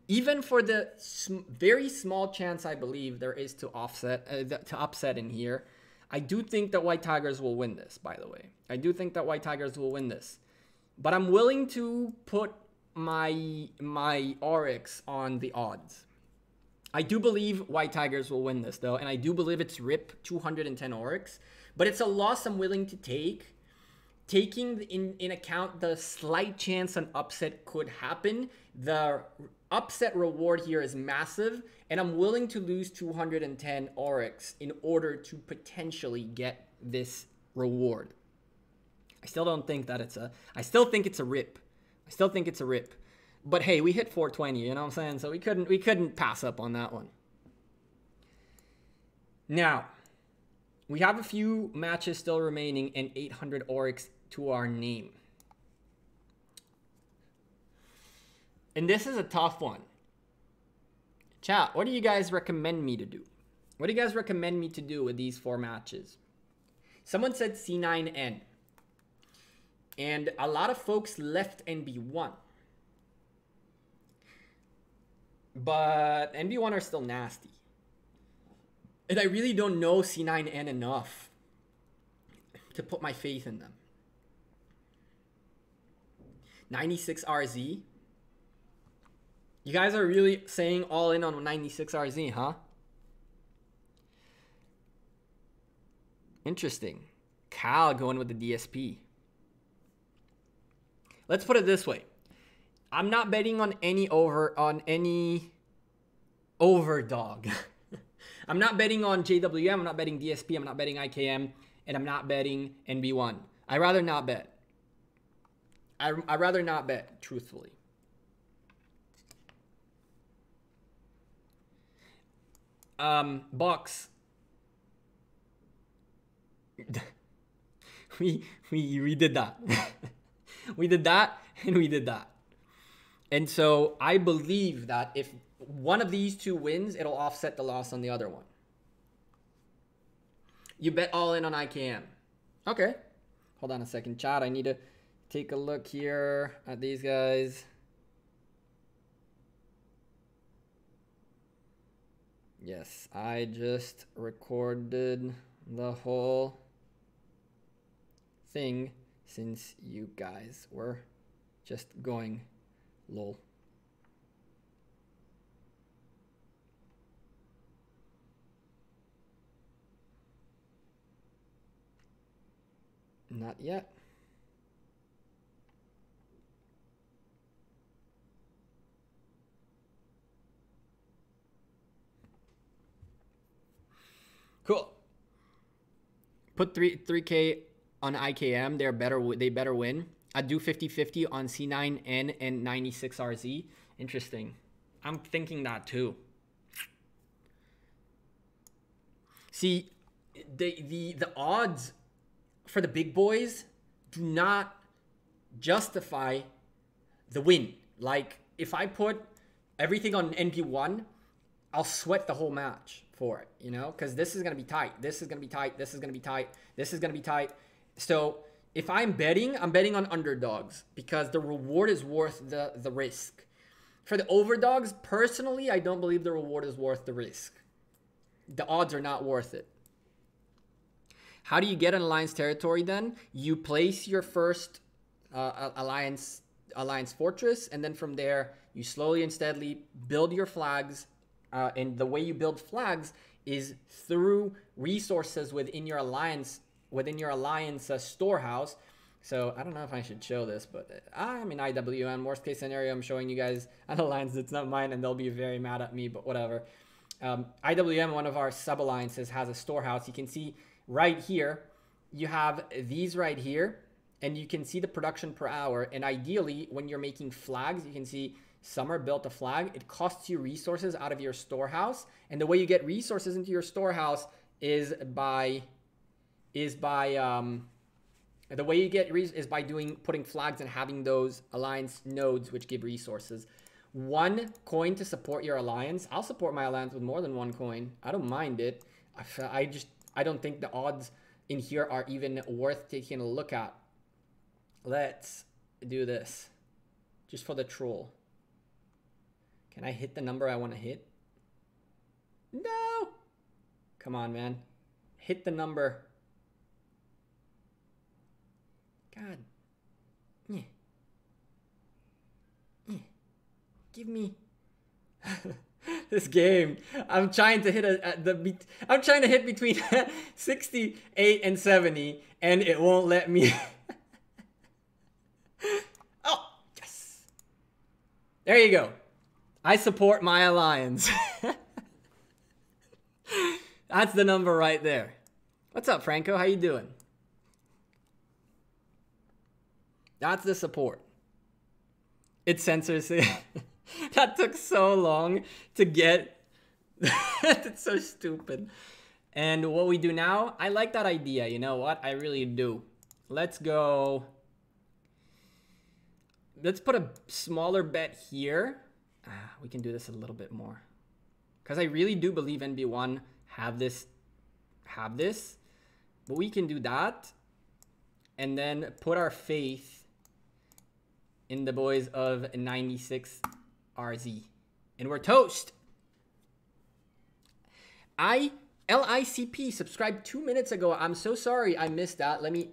Even for the very small chance I believe there is to upset in here, I do think that White Tigers will win this, by the way. I do think that White Tigers will win this. But I'm willing to put my Oryx on the odds. I do believe White Tigers will win this, though, and I do believe it's RIP 210 Oryx. But it's a loss I'm willing to take. Taking in account the slight chance an upset could happen, the upset reward here is massive, and I'm willing to lose 210 Oryx in order to potentially get this reward. I still don't think that I still think it's a RIP. I still think it's a RIP. But hey, we hit 420, you know what I'm saying? So we couldn't pass up on that one. Now, we have a few matches still remaining and 800 Oryx to our name. And this is a tough one. Chat, what do you guys recommend me to do? What do you guys recommend me to do with these 4 matches? Someone said C9N. And a lot of folks left NB1. But NB1 are still nasty. And I really don't know C9N enough to put my faith in them. 96 RZ. You guys are really saying all in on 96 RZ, huh? Interesting. Cal going with the DSP. Let's put it this way. I'm not betting on any overdog. I'm not betting on JWM, I'm not betting DSP, I'm not betting IKM, and I'm not betting NB1. I'd rather not bet. I'd rather not bet, truthfully. Bucks. we did that. We did that, and we did that. And so I believe that if one of these 2 wins, it'll offset the loss on the other one. You bet all in on IKM. Okay. Hold on a second, chat. I need to take a look here at these guys. Yes, I just recorded the whole thing since you guys were just going lol. Not yet. Cool. Put 3K on IKM. They better win. I'd do 50-50 on C9N and 96 RZ. Interesting. I'm thinking that too. See, the odds for the big boys do not justify the win. Like, if I put everything on NP1, I'll sweat the whole match for it, you know? Because this is going to be tight. This is going to be tight. This is going to be tight. This is going to be tight. So if I'm betting on underdogs because the reward is worth the risk. For the overdogs, personally, I don't believe the reward is worth the risk. The odds are not worth it. How do you get an alliance territory then? You place your first alliance fortress, and then from there, you slowly and steadily build your flags. And the way you build flags is through resources within your alliance storehouse. So I don't know if I should show this, but I'm in IWM. Worst case scenario, I'm showing you guys an alliance that's not mine, and they'll be very mad at me, but whatever. IWM, one of our sub-alliances, has a storehouse. You can see right here, you have these right here, and you can see the production per hour. And ideally, when you're making flags, you can see some are built a flag. It costs you resources out of your storehouse. And the way you get resources into your storehouse is by putting flags and having those alliance nodes which give resources. 1 coin to support your alliance. I'll support my alliance with more than 1 coin. I don't mind it. I don't think the odds in here are even worth taking a look at. Let's do this just for the troll. Can I hit the number I want to hit? No. Come on, man. Hit the number. God. Yeah. Yeah. Give me this game. I'm trying to hit I'm trying to hit between 68 and 70, and it won't let me. Oh, yes. There you go. I support my alliance. That's the number right there. What's up, Franco? How you doing? That's the support. It censors it. That took so long to get. It's so stupid. And what we do now, I like that idea. You know what? I really do. Let's go. Let's put a smaller bet here. We can do this a little bit more. Because I really do believe NB1 have this. But we can do that. And then put our faith in the boys of 96 RZ. And we're toast. LICP subscribed 2 minutes ago. I'm so sorry I missed that. Let me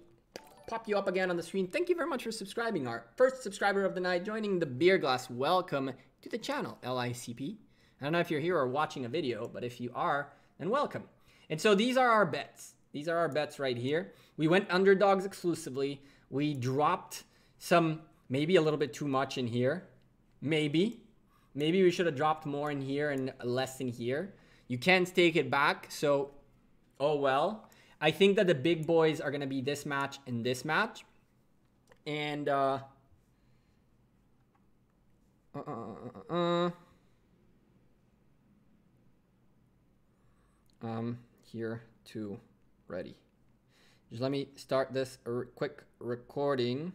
pop you up again on the screen. Thank you very much for subscribing. Our first subscriber of the night joining the beer glass. Welcome to the channel, LICP. I don't know if you're here or watching a video, but if you are, then welcome. And so these are our bets. These are our bets right here. We went underdogs exclusively. We dropped some, maybe a little bit too much in here. Maybe we should have dropped more in here and less in here. You can't take it back, so oh well. I think that the big boys are going to be this match and this match. And here too, ready. Just let me start this quick recording.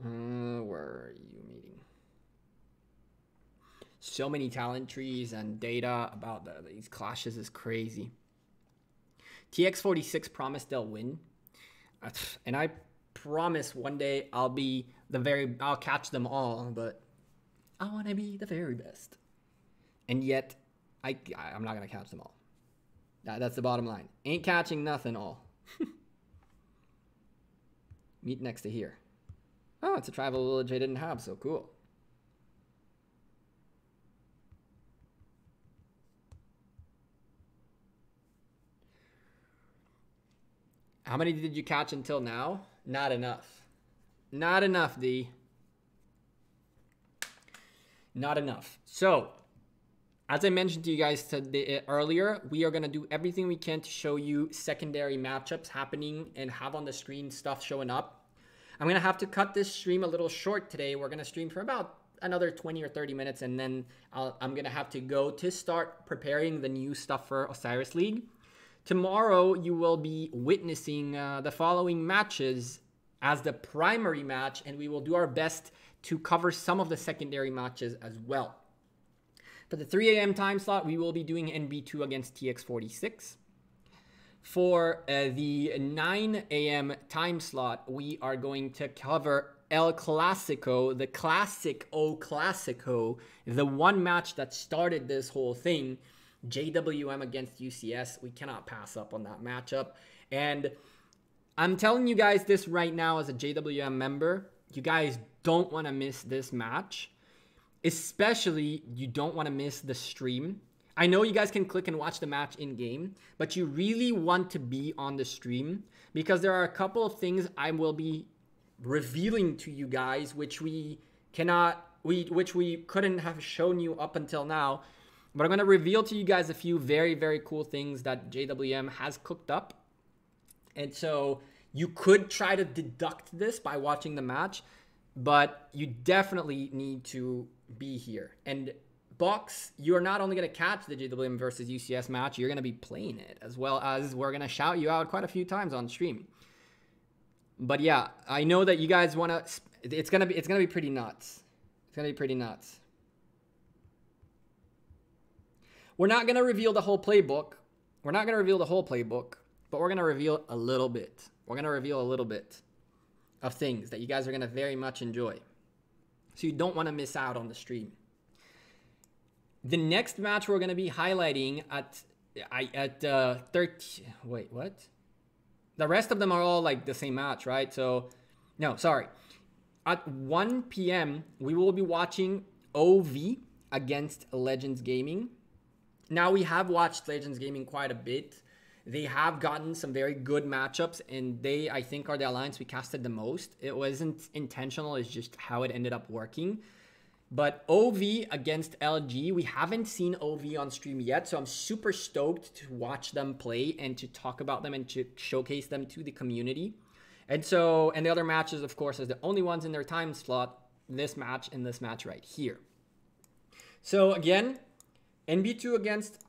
Where are you meeting? So many talent trees and data about these clashes is crazy. TX46 promised they'll win. And I promise one day I'll catch them all, but I want to be the very best. And yet, I'm not going to catch them all. That's the bottom line. Ain't catching nothing all. Meet next to here. Oh, it's a tribal village I didn't have, so cool. How many did you catch until now? Not enough. Not enough, D. Not enough. So, as I mentioned to you guys earlier, we are going to do everything we can to show you secondary matchups happening and have on the screen stuff showing up. I'm going to have to cut this stream a little short today. We're going to stream for about another 20 or 30 minutes, and then I'm going to have to go to start preparing the new stuff for Osiris League. Tomorrow, you will be witnessing the following matches as the primary match, and we will do our best to cover some of the secondary matches as well. For the 3 a.m. time slot, we will be doing NB2 against TX46. For the 9 a.m. time slot, we are going to cover El Clasico, the classic O Clasico, the one match that started this whole thing, JWM against UCS. We cannot pass up on that matchup. And I'm telling you guys this right now as a JWM member, you guys don't want to miss this match. Especially, you don't want to miss the stream. I know you guys can click and watch the match in game, but you really want to be on the stream because there are a couple of things I will be revealing to you guys, which we couldn't have shown you up until now. But I'm going to reveal to you guys a few very, very cool things that JWM has cooked up. And so you could try to deduct this by watching the match, but you definitely need to be here. And Box, you're not only going to catch the JWM versus UCS match, you're going to be playing it, as well as we're going to shout you out quite a few times on stream. But yeah, I know that you guys want to, it's going to be pretty nuts. It's going to be pretty nuts. We're not going to reveal the whole playbook. We're not going to reveal the whole playbook, but we're going to reveal a little bit. We're going to reveal a little bit of things that you guys are going to very much enjoy. So you don't want to miss out on the stream. The next match we're going to be highlighting at 13. Wait, what? The rest of them are all like the same match, right? So, no, sorry. At 1 p.m., we will be watching OV against Legends Gaming. Now, we have watched Legends Gaming quite a bit. They have gotten some very good matchups, and they, I think, are the alliance we casted the most. It wasn't intentional. It's just how it ended up working. But OV against LG, we haven't seen OV on stream yet, so I'm super stoked to watch them play and to talk about them and to showcase them to the community. And the other matches, of course, as the only ones in their time slot, this match and this match right here. So again, NB2 against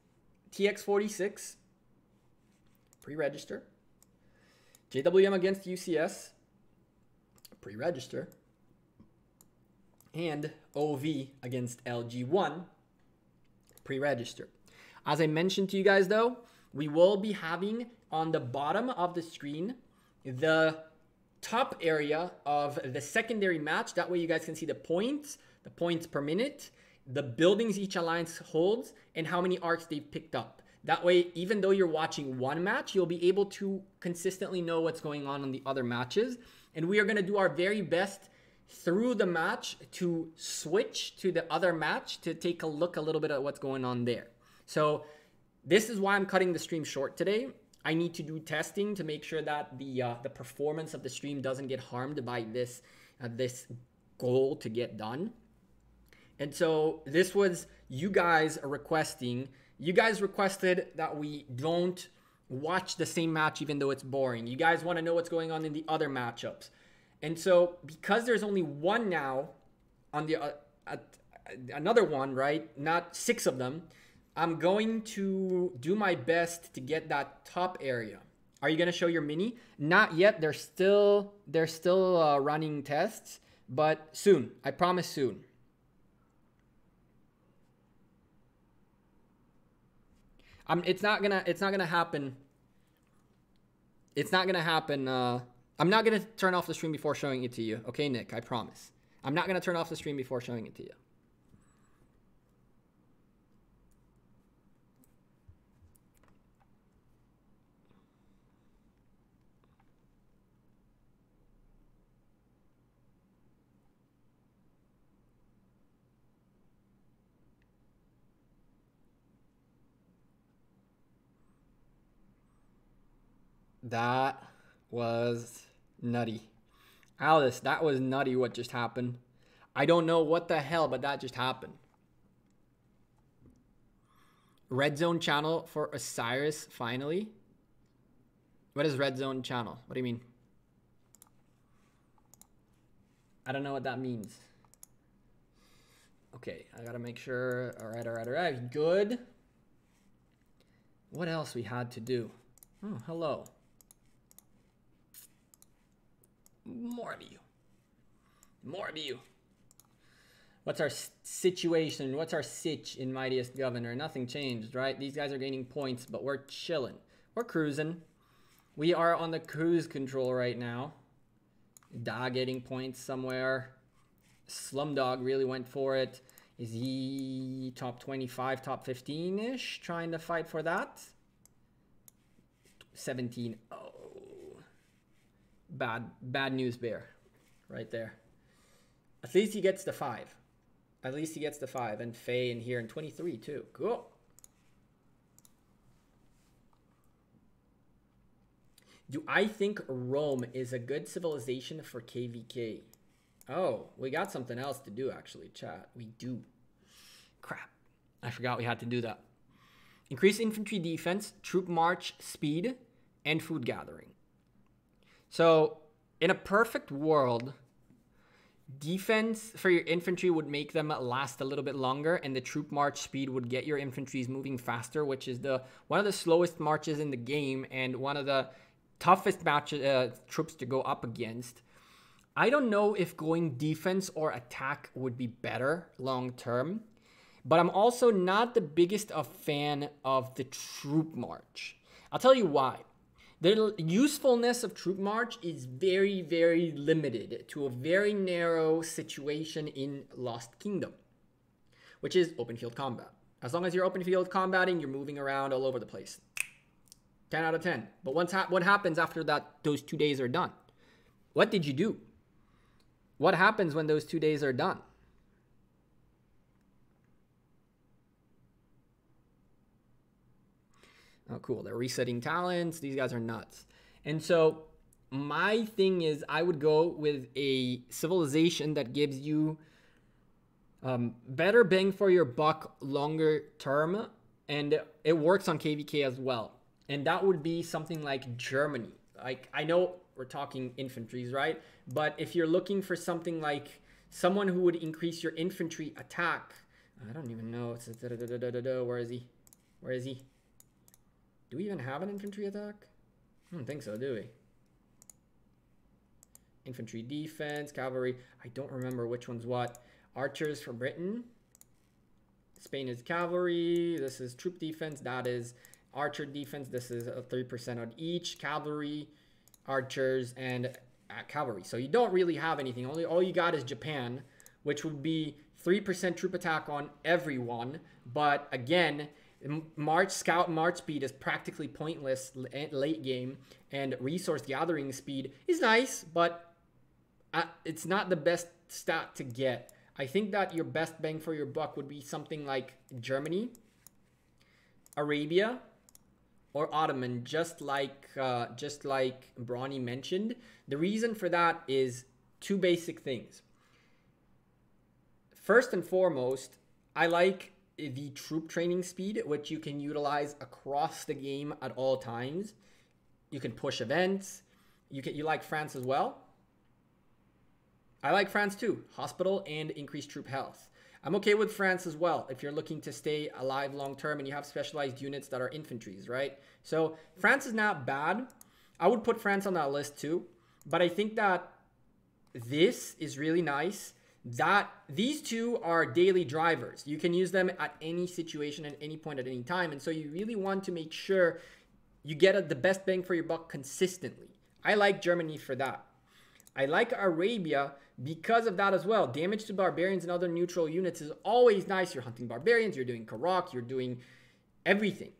TX46, pre-register. JWM against UCS, pre-register. And OV against LG1, pre-register. As I mentioned to you guys though, we will be having on the bottom of the screen the top area of the secondary match. That way you guys can see the points per minute, the buildings each alliance holds, and how many arcs they've picked up. That way, even though you're watching one match, you'll be able to consistently know what's going on the other matches. And we are going to do our very best through the match to switch to the other match to take a look a little bit at what's going on there. So this is why I'm cutting the stream short today. I need to do testing to make sure that the performance of the stream doesn't get harmed by this goal to get done. And so this was you guys requesting. You guys requested that we don't watch the same match even though it's boring. You guys want to know what's going on in the other matchups. And so because there's only one now on the another one, right? Not 6 of them. I'm going to do my best to get that top area. Are you going to show your mini? Not yet. They're still running tests, but soon. I promise soon. It's not gonna happen. It's not gonna happen. I'm not going to turn off the stream before showing it to you. Okay, Nick, I promise. I'm not going to turn off the stream before showing it to you. That was nutty. Alice, that was nutty what just happened. I don't know what the hell, but that just happened. Red Zone channel for Osiris, finally. What is Red Zone channel? What do you mean? I don't know what that means. Okay, I gotta make sure. All right. Good. What else we had to do? Oh, hello. More to you. More to you. What's our situation? What's our sitch in Mightiest Governor? Nothing changed, right? These guys are gaining points, but we're chilling. We're cruising. We are on the cruise control right now. Da getting points somewhere. Slumdog really went for it. Is he top 25, top 15-ish? Trying to fight for that? 17. Oh. Bad news bear. Right there. At least he gets the 5. At least he gets the 5. And Faye in here in 23 too. Cool. Do I think Rome is a good civilization for KVK? Oh, we got something else to do actually, chat. We do. Crap. I forgot we had to do that. Increase infantry defense, troop march speed, and food gathering. So, in a perfect world, defense for your infantry would make them last a little bit longer, and the troop march speed would get your infantries moving faster, which is one of the slowest marches in the game and one of the toughest troops to go up against. I don't know if going defense or attack would be better long term, but I'm also not the biggest of fan of the troop march. I'll tell you why. The usefulness of troop march is very, very limited to a very narrow situation in Lost Kingdom, which is open field combat. As long as you're open field combating, you're moving around all over the place. 10 out of 10. But what happens after those 2 days are done? What did you do? What happens when those 2 days are done? Oh, cool. They're resetting talents. These guys are nuts. And so my thing is I would go with a civilization that gives you better bang for your buck longer term. And it works on KVK as well. And that would be something like Germany. Like, I know we're talking infantries, right? But if you're looking for something like someone who would increase your infantry attack, I don't even know. It's where is he? Where is he? Do we even have an infantry attack? I don't think so, do we? Infantry defense, cavalry. I don't remember which one's what. Archers for Britain. Spain is cavalry. This is troop defense. That is archer defense. This is a 3% on each. Cavalry, archers, and cavalry. So you don't really have anything. All you got is Japan, which would be 3% troop attack on everyone. But again, scout march speed is practically pointless late game, and resource gathering speed is nice, but it's not the best stat to get. I think that your best bang for your buck would be something like Germany, Arabia, or Ottoman, just like Brawny mentioned. The reason for that is two basic things. First and foremost, I like the troop training speed, which you can utilize across the game at all times. You can push events. You like France as well? I like France too. Hospital and increased troop health. I'm okay with France as well if you're looking to stay alive long term and you have specialized units that are infantries, right? So France is not bad. I would put France on that list too. But I think that this is really nice. That these two are daily drivers. You can use them at any situation at any point at any time. And so you really want to make sure you get the best bang for your buck consistently. I like Germany for that. I like Arabia because of that as well. Damage to barbarians and other neutral units is always nice. You're hunting barbarians, you're doing Karak, you're doing everything.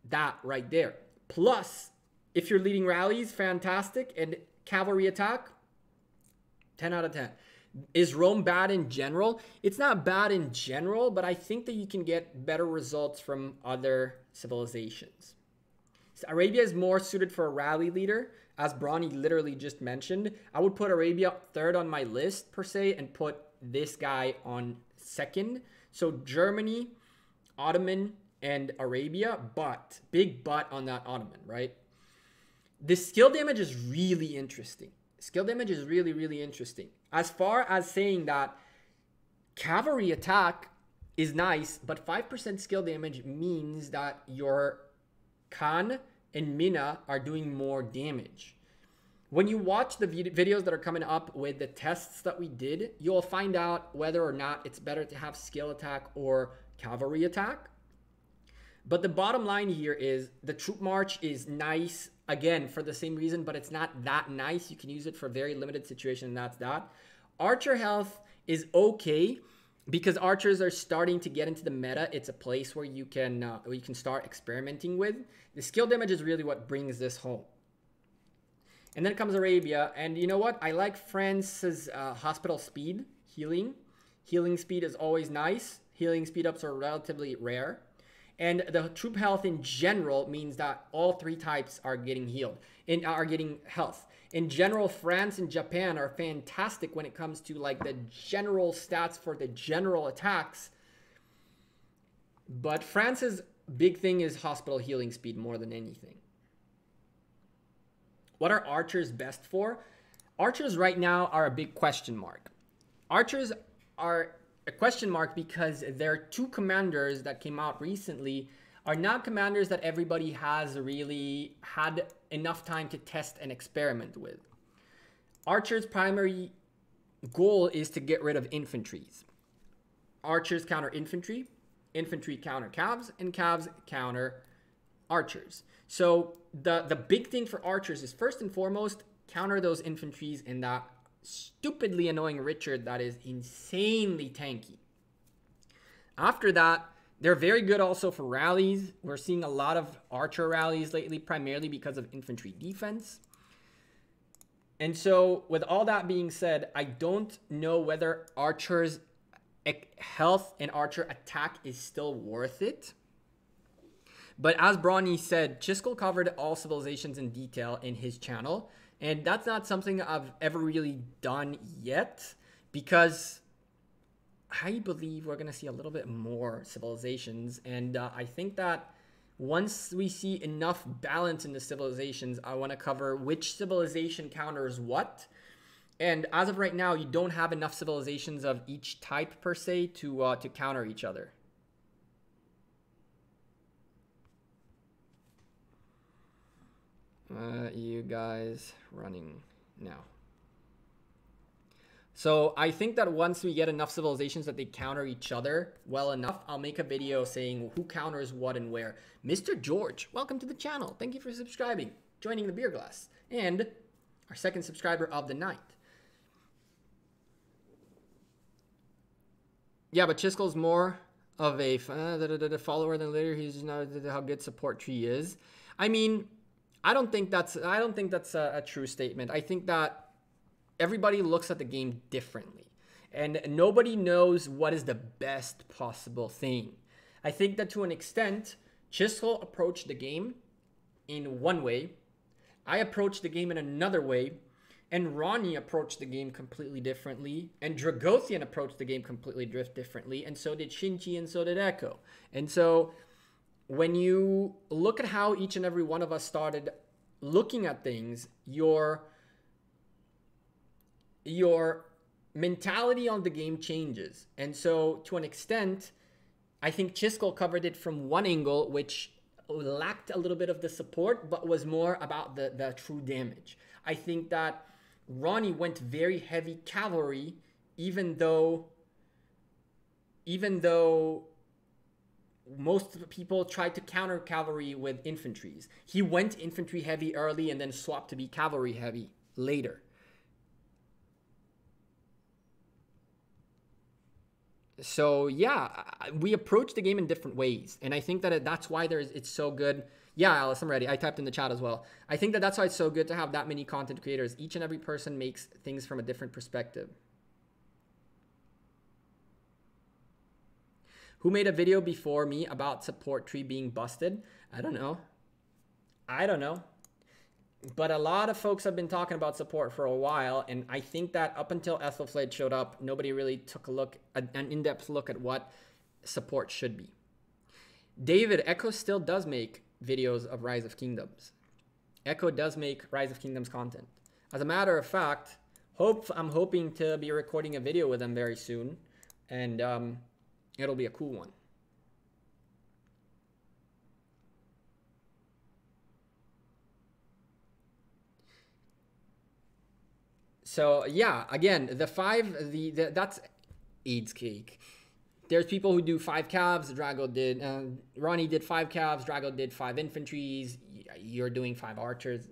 That right there. Plus, if you're leading rallies, fantastic. And cavalry attack, 10 out of 10. Is Rome bad in general? It's not bad in general, but I think that you can get better results from other civilizations. So Arabia is more suited for a rally leader, as Brawny literally just mentioned. I would put Arabia third on my list, per se, and put this guy on second. So Germany, Ottoman, and Arabia, but, big but on that Ottoman, right? The skill damage is really interesting. Skill damage is really, really interesting. As far as saying that Cavalry attack is nice, but 5% skill damage means that your Khan and Mina are doing more damage. When you watch the videos that are coming up with the tests that we did, you'll find out whether or not it's better to have skill attack or cavalry attack. But the bottom line here is the troop march is nice, again, for the same reason, but it's not that nice. You can use it for a very limited situation, and that's that. Archer health is okay because archers are starting to get into the meta. It's a place where you can start experimenting with. The skill damage is really what brings this home. And then comes Arabia, and you know what? I like France's hospital speed, healing. Healing speed is always nice. Healing speed ups are relatively rare. And the troop health in general means that all three types are getting healed and are getting health. In general, France and Japan are fantastic when it comes to like the general stats for the general attacks. But France's big thing is hospital healing speed more than anything. What are archers best for? Archers right now are a big question mark. Archers are a question mark because their two commanders that came out recently are not commanders that everybody has really had enough time to test and experiment with. Archers' primary goal is to get rid of infantries. Archers counter infantry, infantry counter calves, and calves counter archers. So the big thing for archers is first and foremost, counter those infantries in that stupidly annoying Richard that is insanely tanky. After that, they're very good also for rallies. We're seeing a lot of archer rallies lately, primarily because of infantry defense. And so with all that being said, I don't know whether archers' health and archer attack is still worth it. But as Brawny said, Chiskel covered all civilizations in detail in his channel. And that's not something I've ever really done yet, because I believe we're going to see a little bit more civilizations. And I think that once we see enough balance in the civilizations, I want to cover which civilization counters what. And as of right now, you don't have enough civilizations of each type per se to counter each other. You guys running now. So I think that once we get enough civilizations that they counter each other well enough, I'll make a video saying who counters what and where. Mr. George, welcome to the channel. Thank you for subscribing, joining the beer glass, and our second subscriber of the night. Yeah, but Chiskel's more of a follower than later. He's just not how good support tree is. I mean, I don't think that's a true statement. I think that everybody looks at the game differently, and nobody knows what is the best possible thing. I think that to an extent, Chiskel approached the game in one way, I approached the game in another way, and Ronnie approached the game completely differently, and Dragothian approached the game completely differently, and so did Shinji, and so did Gekko. And so when you look at how each and every one of us started looking at things, your mentality on the game changes. And so to an extent, I think Chiskel covered it from one angle, which lacked a little bit of the support, but was more about the true damage. I think that Ronnie went very heavy cavalry, even though most people tried to counter cavalry with infantries. He went infantry heavy early and then swapped to be cavalry heavy later. So yeah, we approach the game in different ways, and I think that that's why it's so good. Yeah, Alice, I'm ready. I typed in the chat as well. I think that that's why it's so good to have that many content creators. Each and every person makes things from a different perspective. Who made a video before me about support tree being busted? I don't know. But a lot of folks have been talking about support for a while, and I think that up until Ethelflaed showed up, nobody really took an in-depth look at what support should be. David, Gekko still does make videos of Rise of Kingdoms. Gekko does make Rise of Kingdoms content. As a matter of fact, I'm hoping to be recording a video with him very soon and it'll be a cool one. So yeah, again, the 5, that's AIDS cake. There's people who do 5 calves. Drago did. Ronnie did 5 calves. Drago did 5 infantries. You're doing 5 archers.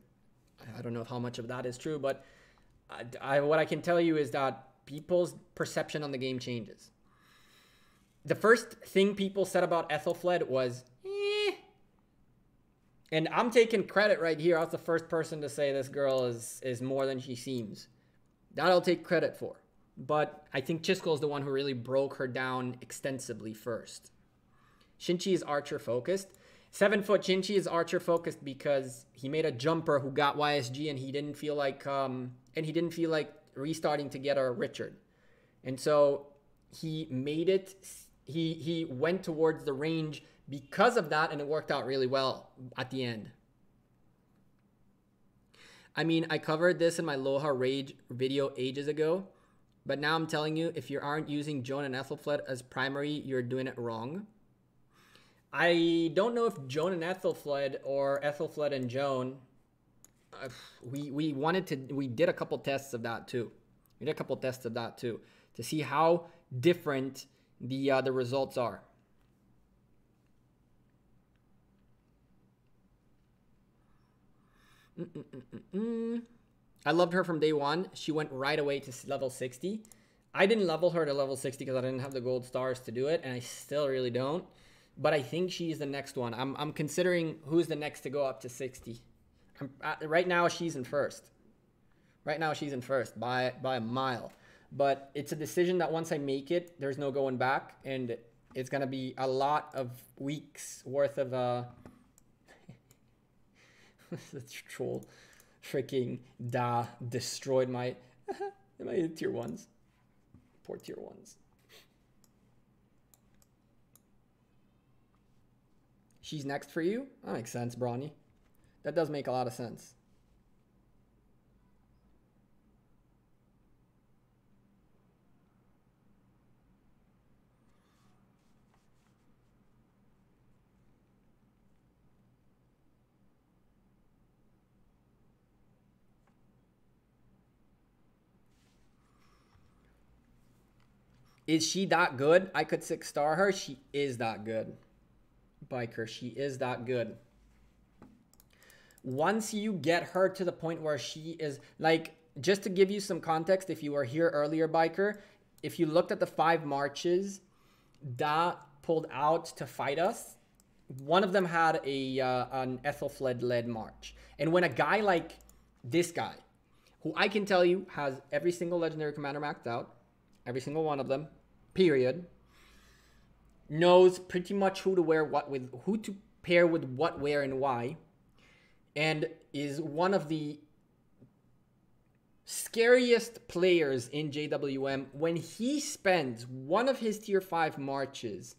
I don't know how much of that is true, but what I can tell you is that people's perception on the game changes. The first thing people said about Ethelfled was, eh. And I'm taking credit right here. I was the first person to say this girl is more than she seems. That I'll take credit for. But I think Chisco is the one who really broke her down extensively first. Shinchi is archer focused. 7-foot Shinchi is archer focused because he made a jumper who got YSG and he didn't feel like restarting to get a Richard. And so he made it, he went towards the range because of that, and it worked out really well at the end. I mean, I covered this in my Loha Rage video ages ago, but now I'm telling you, if you aren't using Joan and Ethelfled as primary, you're doing it wrong. I don't know if Joan and Ethelfled or Ethelfled and Joan, we did a couple tests of that too. We did a couple tests of that too to see how different the results are. I loved her from day one. She went right away to level 60. I didn't level her to level 60 because I didn't have the gold stars to do it, and I still really don't. But I think she's the next one. I'm considering who's the next to go up to 60. Right now, she's in first. Right now, she's in first by a mile. But it's a decision that once I make it, there's no going back, and it's gonna be a lot of weeks worth of the troll freaking destroyed my tier 1s. Poor tier 1s. She's next for you? That makes sense, Brawny. That does make a lot of sense. Is she that good? I could 6-star her. She is that good. Biker, she is that good. Once you get her to the point where she is, like, just to give you some context, if you were here earlier, Biker, if you looked at the 5 marches that pulled out to fight us, one of them had an Ethelfled-led march. And when a guy like this guy, who I can tell you has every single legendary commander maxed out, every single one of them, period, knows pretty much who to wear what with, who to pair with what, where, and why, and is one of the scariest players in JWM. When he spends one of his tier 5 marches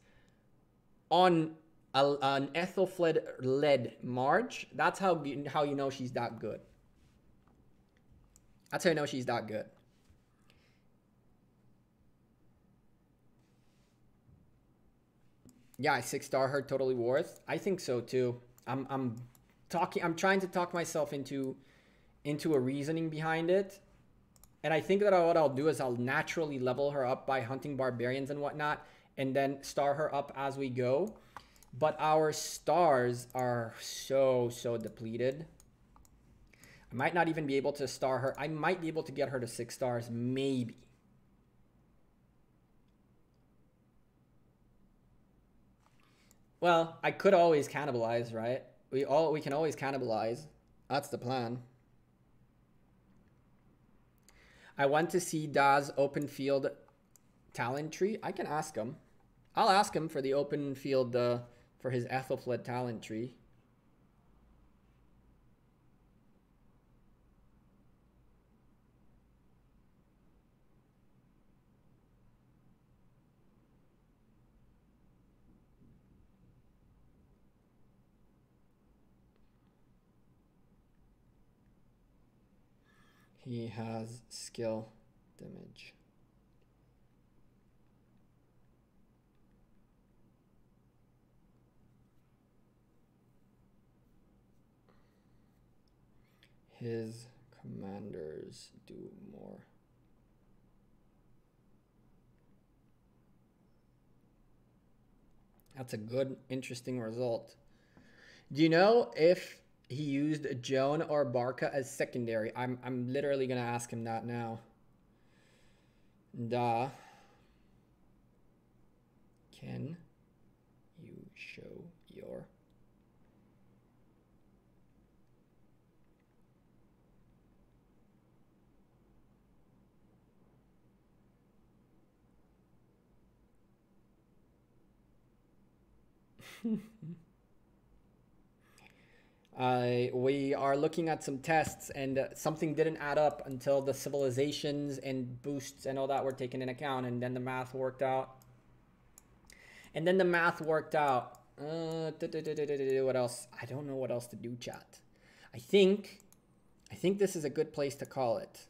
on an Ethelfled-led march, that's how you know she's that good. That's how you know she's that good. Yeah, I 6-star her, totally worth. I think so too. I'm trying to talk myself into a reasoning behind it. And I think that what I'll do is I'll naturally level her up by hunting barbarians and whatnot, and then star her up as we go. But our stars are so depleted. I might not even be able to star her. I might be able to get her to 6 stars, maybe. Well, I could always cannibalize, right? We can always cannibalize. That's the plan. I want to see Daz open field talent tree. I can ask him. I'll ask him for the open field for his Ethelfled talent tree. He has skill damage. his commanders do more? That's a good, interesting result. Do you know if he used Joan or Barca as secondary? I'm literally gonna ask him that now. Da. Can you show your we are looking at some tests, and something didn't add up until the civilizations and boosts and all that were taken in account, and then the math worked out. What else? I don't know what else to do, chat. I think this is a good place to call it.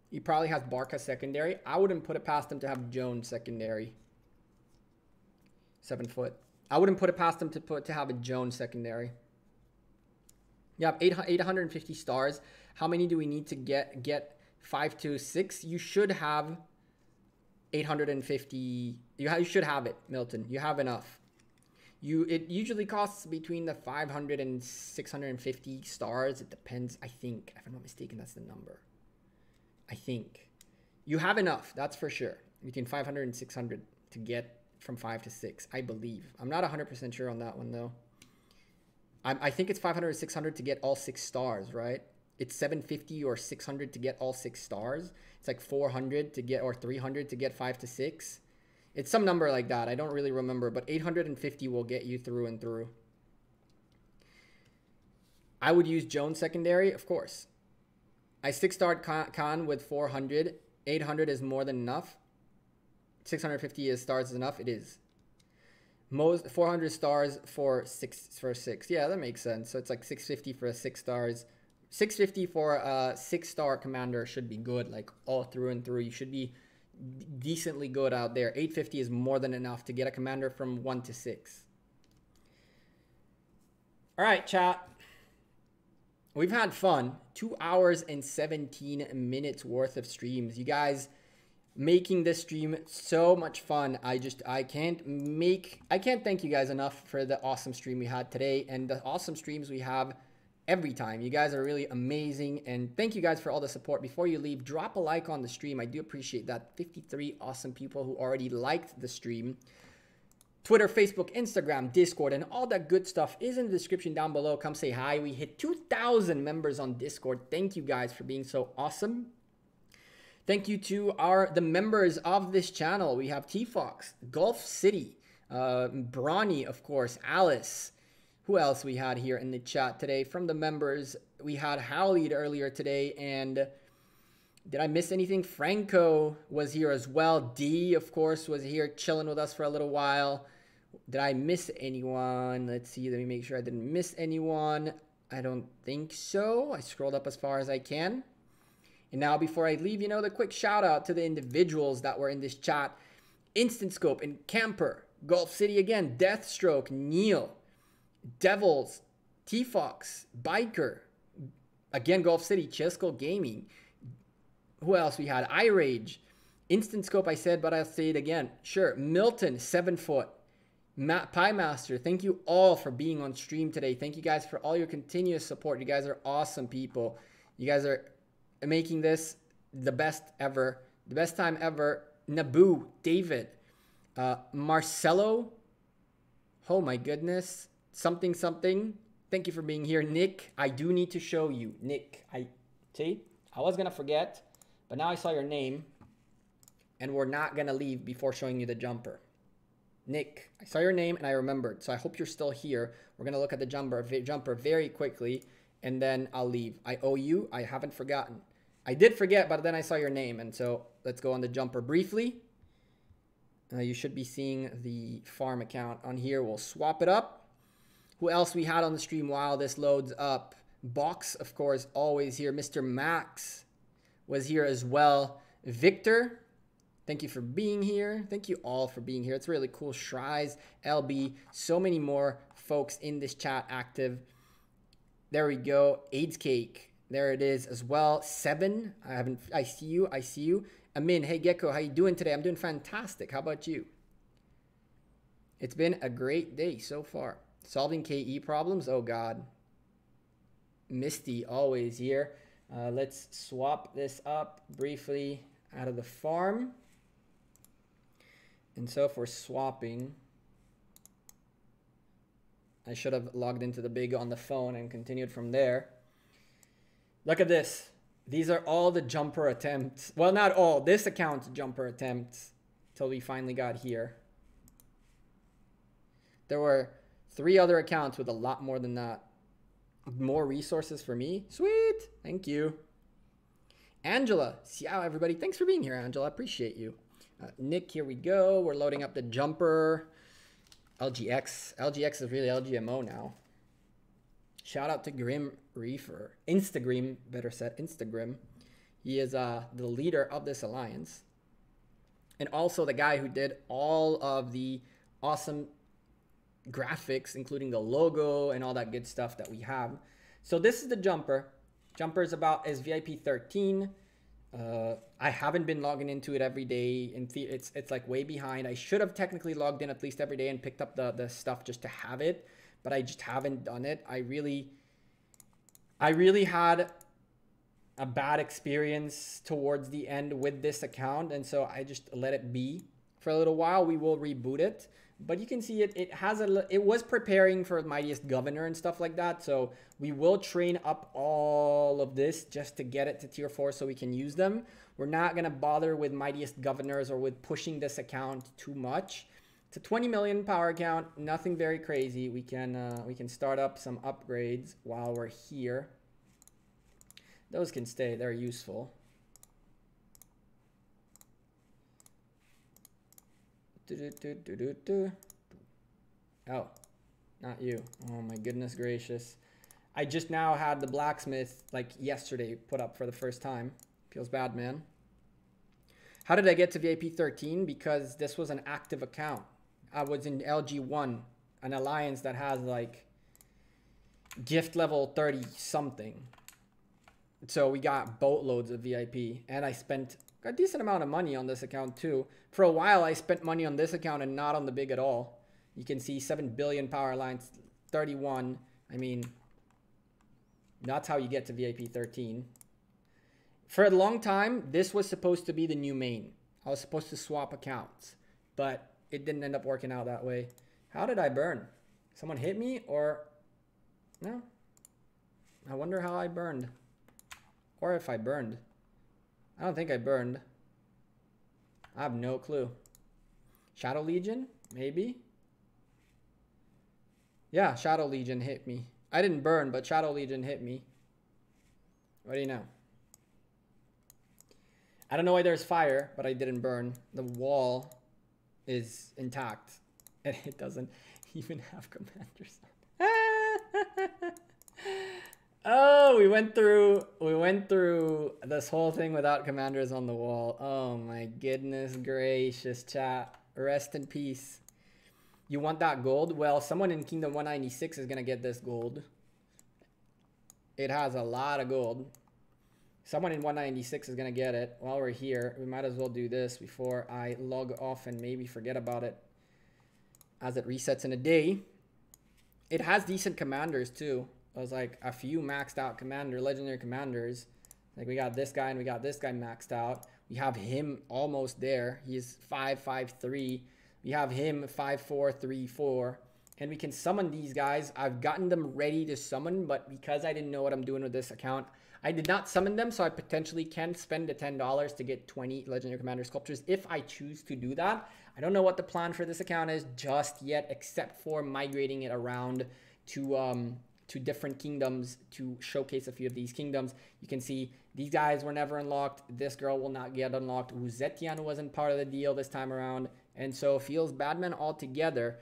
He probably has Barca secondary. I wouldn't put it past him to have Jones secondary. 7 foot. I wouldn't put it past him to have a Jones secondary. You have 850 stars. How many do we need to get 5 to 6? You should have 850. You should have it, Milton. You have enough. It usually costs between the 500 and 650 stars. It depends. I think, if I'm not mistaken, that's the number. I think you have enough. That's for sure. Between 500 and 600 to get from 5 to 6. I believe. I'm not 100% sure on that one though. I think it's 500 or 600 to get all 6 stars, right? It's 750 or 600 to get all 6 stars. It's like 400 to get, or 300 to get 5 to 6. It's some number like that. I don't really remember, but 850 will get you through and through. I would use Jones secondary, of course. I 6-starred Khan with 400. 800 is more than enough. 650 stars is enough. It is. Most 400 stars for 6. Yeah, that makes sense. So it's like 650 for 6 stars. 650 for a 6-star commander should be good, like all through and through. You should be decently good out there. 850 is more than enough to get a commander from 1 to 6. All right, chat. We've had fun. 2 hours and 17 minutes worth of streams. You guys making this stream so much fun. I can't thank you guys enough for the awesome stream we had today and the awesome streams we have every time. You guys are really amazing, and thank you guys for all the support. Before you leave, drop a like on the stream. I do appreciate that. 53 awesome people who already liked the stream. Twitter, Facebook, Instagram, Discord, and all that good stuff is in the description down below. Come say hi. We hit 2,000 members on Discord. Thank you guys for being so awesome. Thank you to the members of this channel. We have T-Fox, Gulf City, Brawny, of course, Alice. Who else we had here in the chat today? From the members, we had Howlead earlier today. And did I miss anything? Franco was here as well. D, of course, was here chilling with us for a little while. Did I miss anyone? Let's see. Let me make sure I didn't miss anyone. I don't think so. I scrolled up as far as I can. And now before I leave, the quick shout out to the individuals that were in this chat. Instant Scope and Camper, Gulf City again, Deathstroke, Neil, Devils, T-Fox, Biker, again Gulf City, Chesco Gaming. Who else we had? iRage, Instant Scope I said, but I'll say it again. Sure, Milton, 7 foot, Pie Master, thank you all for being on stream today. Thank you guys for all your continuous support. You guys are awesome people. You guys are making this the best ever, the best time ever. Naboo, David, Marcelo, oh my goodness, something. Thank you for being here. Nick, I do need to show you. Nick, I was gonna forget, but now I saw your name, and we're not gonna leave before showing you the jumper. Nick, I saw your name and I remembered, so I hope you're still here. We're gonna look at the jumper very quickly, and then I'll leave. I owe you. I haven't forgotten. I did forget, but then I saw your name, and so let's go on the jumper briefly. You should be seeing the farm account on here. We'll swap it up. Who else we had on the stream while this loads up? Box, of course, always here. Mr. Max was here as well. Victor, thank you for being here. Thank you all for being here. It's really cool. Shries, LB, so many more folks in this chat active. There we go. AIDS Cake. There it is as well. 7. I see you. I see you. Amin, hey Gekko, how you doing today? I'm doing fantastic. How about you? It's been a great day so far. Solving KE problems. Oh God. Misty always here. Let's swap this up briefly out of the farm. And so if we're swapping, I should have logged into the big on the phone and continued from there. Look at this. These are all the jumper attempts. Well, not all. This account's jumper attempts till we finally got here. There were 3 other accounts with a lot more than that. More resources for me. Sweet. Thank you. Angela. Ciao, everybody. Thanks for being here, Angela. I appreciate you. Nick, here we go. We're loading up the jumper. LGX. LGX is really LGMO now. Shout out to Grim Reefer. Instagram, better said, Instagram. He is the leader of this alliance. And also the guy who did all of the awesome graphics, including the logo and all that good stuff that we have. So this is the jumper. Jumper is VIP 13. I haven't been logging into it every day. It's like way behind. I should have technically logged in at least every day and picked up the stuff just to have it, but I just haven't done it. I really had a bad experience towards the end with this account, and so I just let it be for a little while. We will reboot it, but you can see it was preparing for Mightiest Governor and stuff like that. So we will train up all of this just to get it to tier 4 so we can use them. We're not going to bother with Mightiest Governors or with pushing this account too much. It's a 20 million power account, nothing very crazy. We can start up some upgrades while we're here. Those can stay, they're useful. Oh, not you. Oh my goodness gracious. I just now had the blacksmith like yesterday put up for the first time. Feels bad, man. How did I get to VIP 13? Because this was an active account. I was in LG1, an alliance that has like gift level 30 something. So we got boatloads of VIP, and I spent a decent amount of money on this account too. For a while, I spent money on this account and not on the big at all. You can see 7 billion power alliance, 31. I mean, that's how you get to VIP 13. For a long time, this was supposed to be the new main. I was supposed to swap accounts, but it didn't end up working out that way. How did I burn? Someone hit me or no? I wonder how I burned. Or if I burned. I don't think I burned. I have no clue. Shadow Legion? Maybe? Yeah, Shadow Legion hit me. I didn't burn, but Shadow Legion hit me. What do you know? I don't know why there's fire, but I didn't burn. The wall is intact. And it doesn't even have commanders on it. Oh, we went through this whole thing without commanders on the wall. Oh my goodness gracious, chat. Rest in peace. You want that gold? Well, someone in Kingdom 196 is gonna get this gold. It has a lot of gold. Someone in 196 is gonna get it. While we're here, we might as well do this before I log off and maybe forget about it as it resets in a day. It has decent commanders too. It was like a few maxed out legendary commanders. Like we got this guy and we got this guy maxed out. We have him almost there. He's 5-5-3. We have him 5-4-3-4. And we can summon these guys. I've gotten them ready to summon, but because I didn't know what I'm doing with this account, I did not summon them, so I potentially can spend the $10 to get 20 legendary commander sculptures if I choose to do that. I don't know what the plan for this account is just yet, except for migrating it around to different kingdoms to showcase a few of these kingdoms. You can see these guys were never unlocked. This girl will not get unlocked. Ruzetian wasn't part of the deal this time around. And so feels Badman altogether.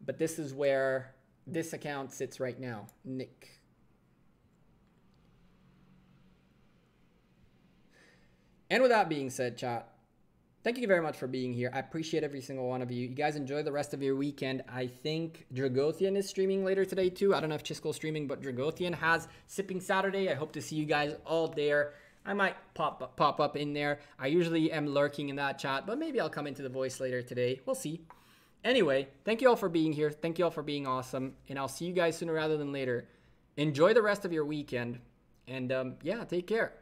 But this is where this account sits right now. Nick. And with that being said, chat, Thank you very much for being here. I appreciate every single one of you. You guys enjoy the rest of your weekend. I think Dragothian is streaming later today too. I don't know if Chisco's streaming, but Dragothian has Sipping Saturday. I hope to see you guys all there. I might pop up in there. I usually am lurking in that chat, but maybe I'll come into the voice later today. We'll see. Anyway, thank you all for being here. Thank you all for being awesome. And I'll see you guys sooner rather than later. Enjoy the rest of your weekend. And yeah, take care.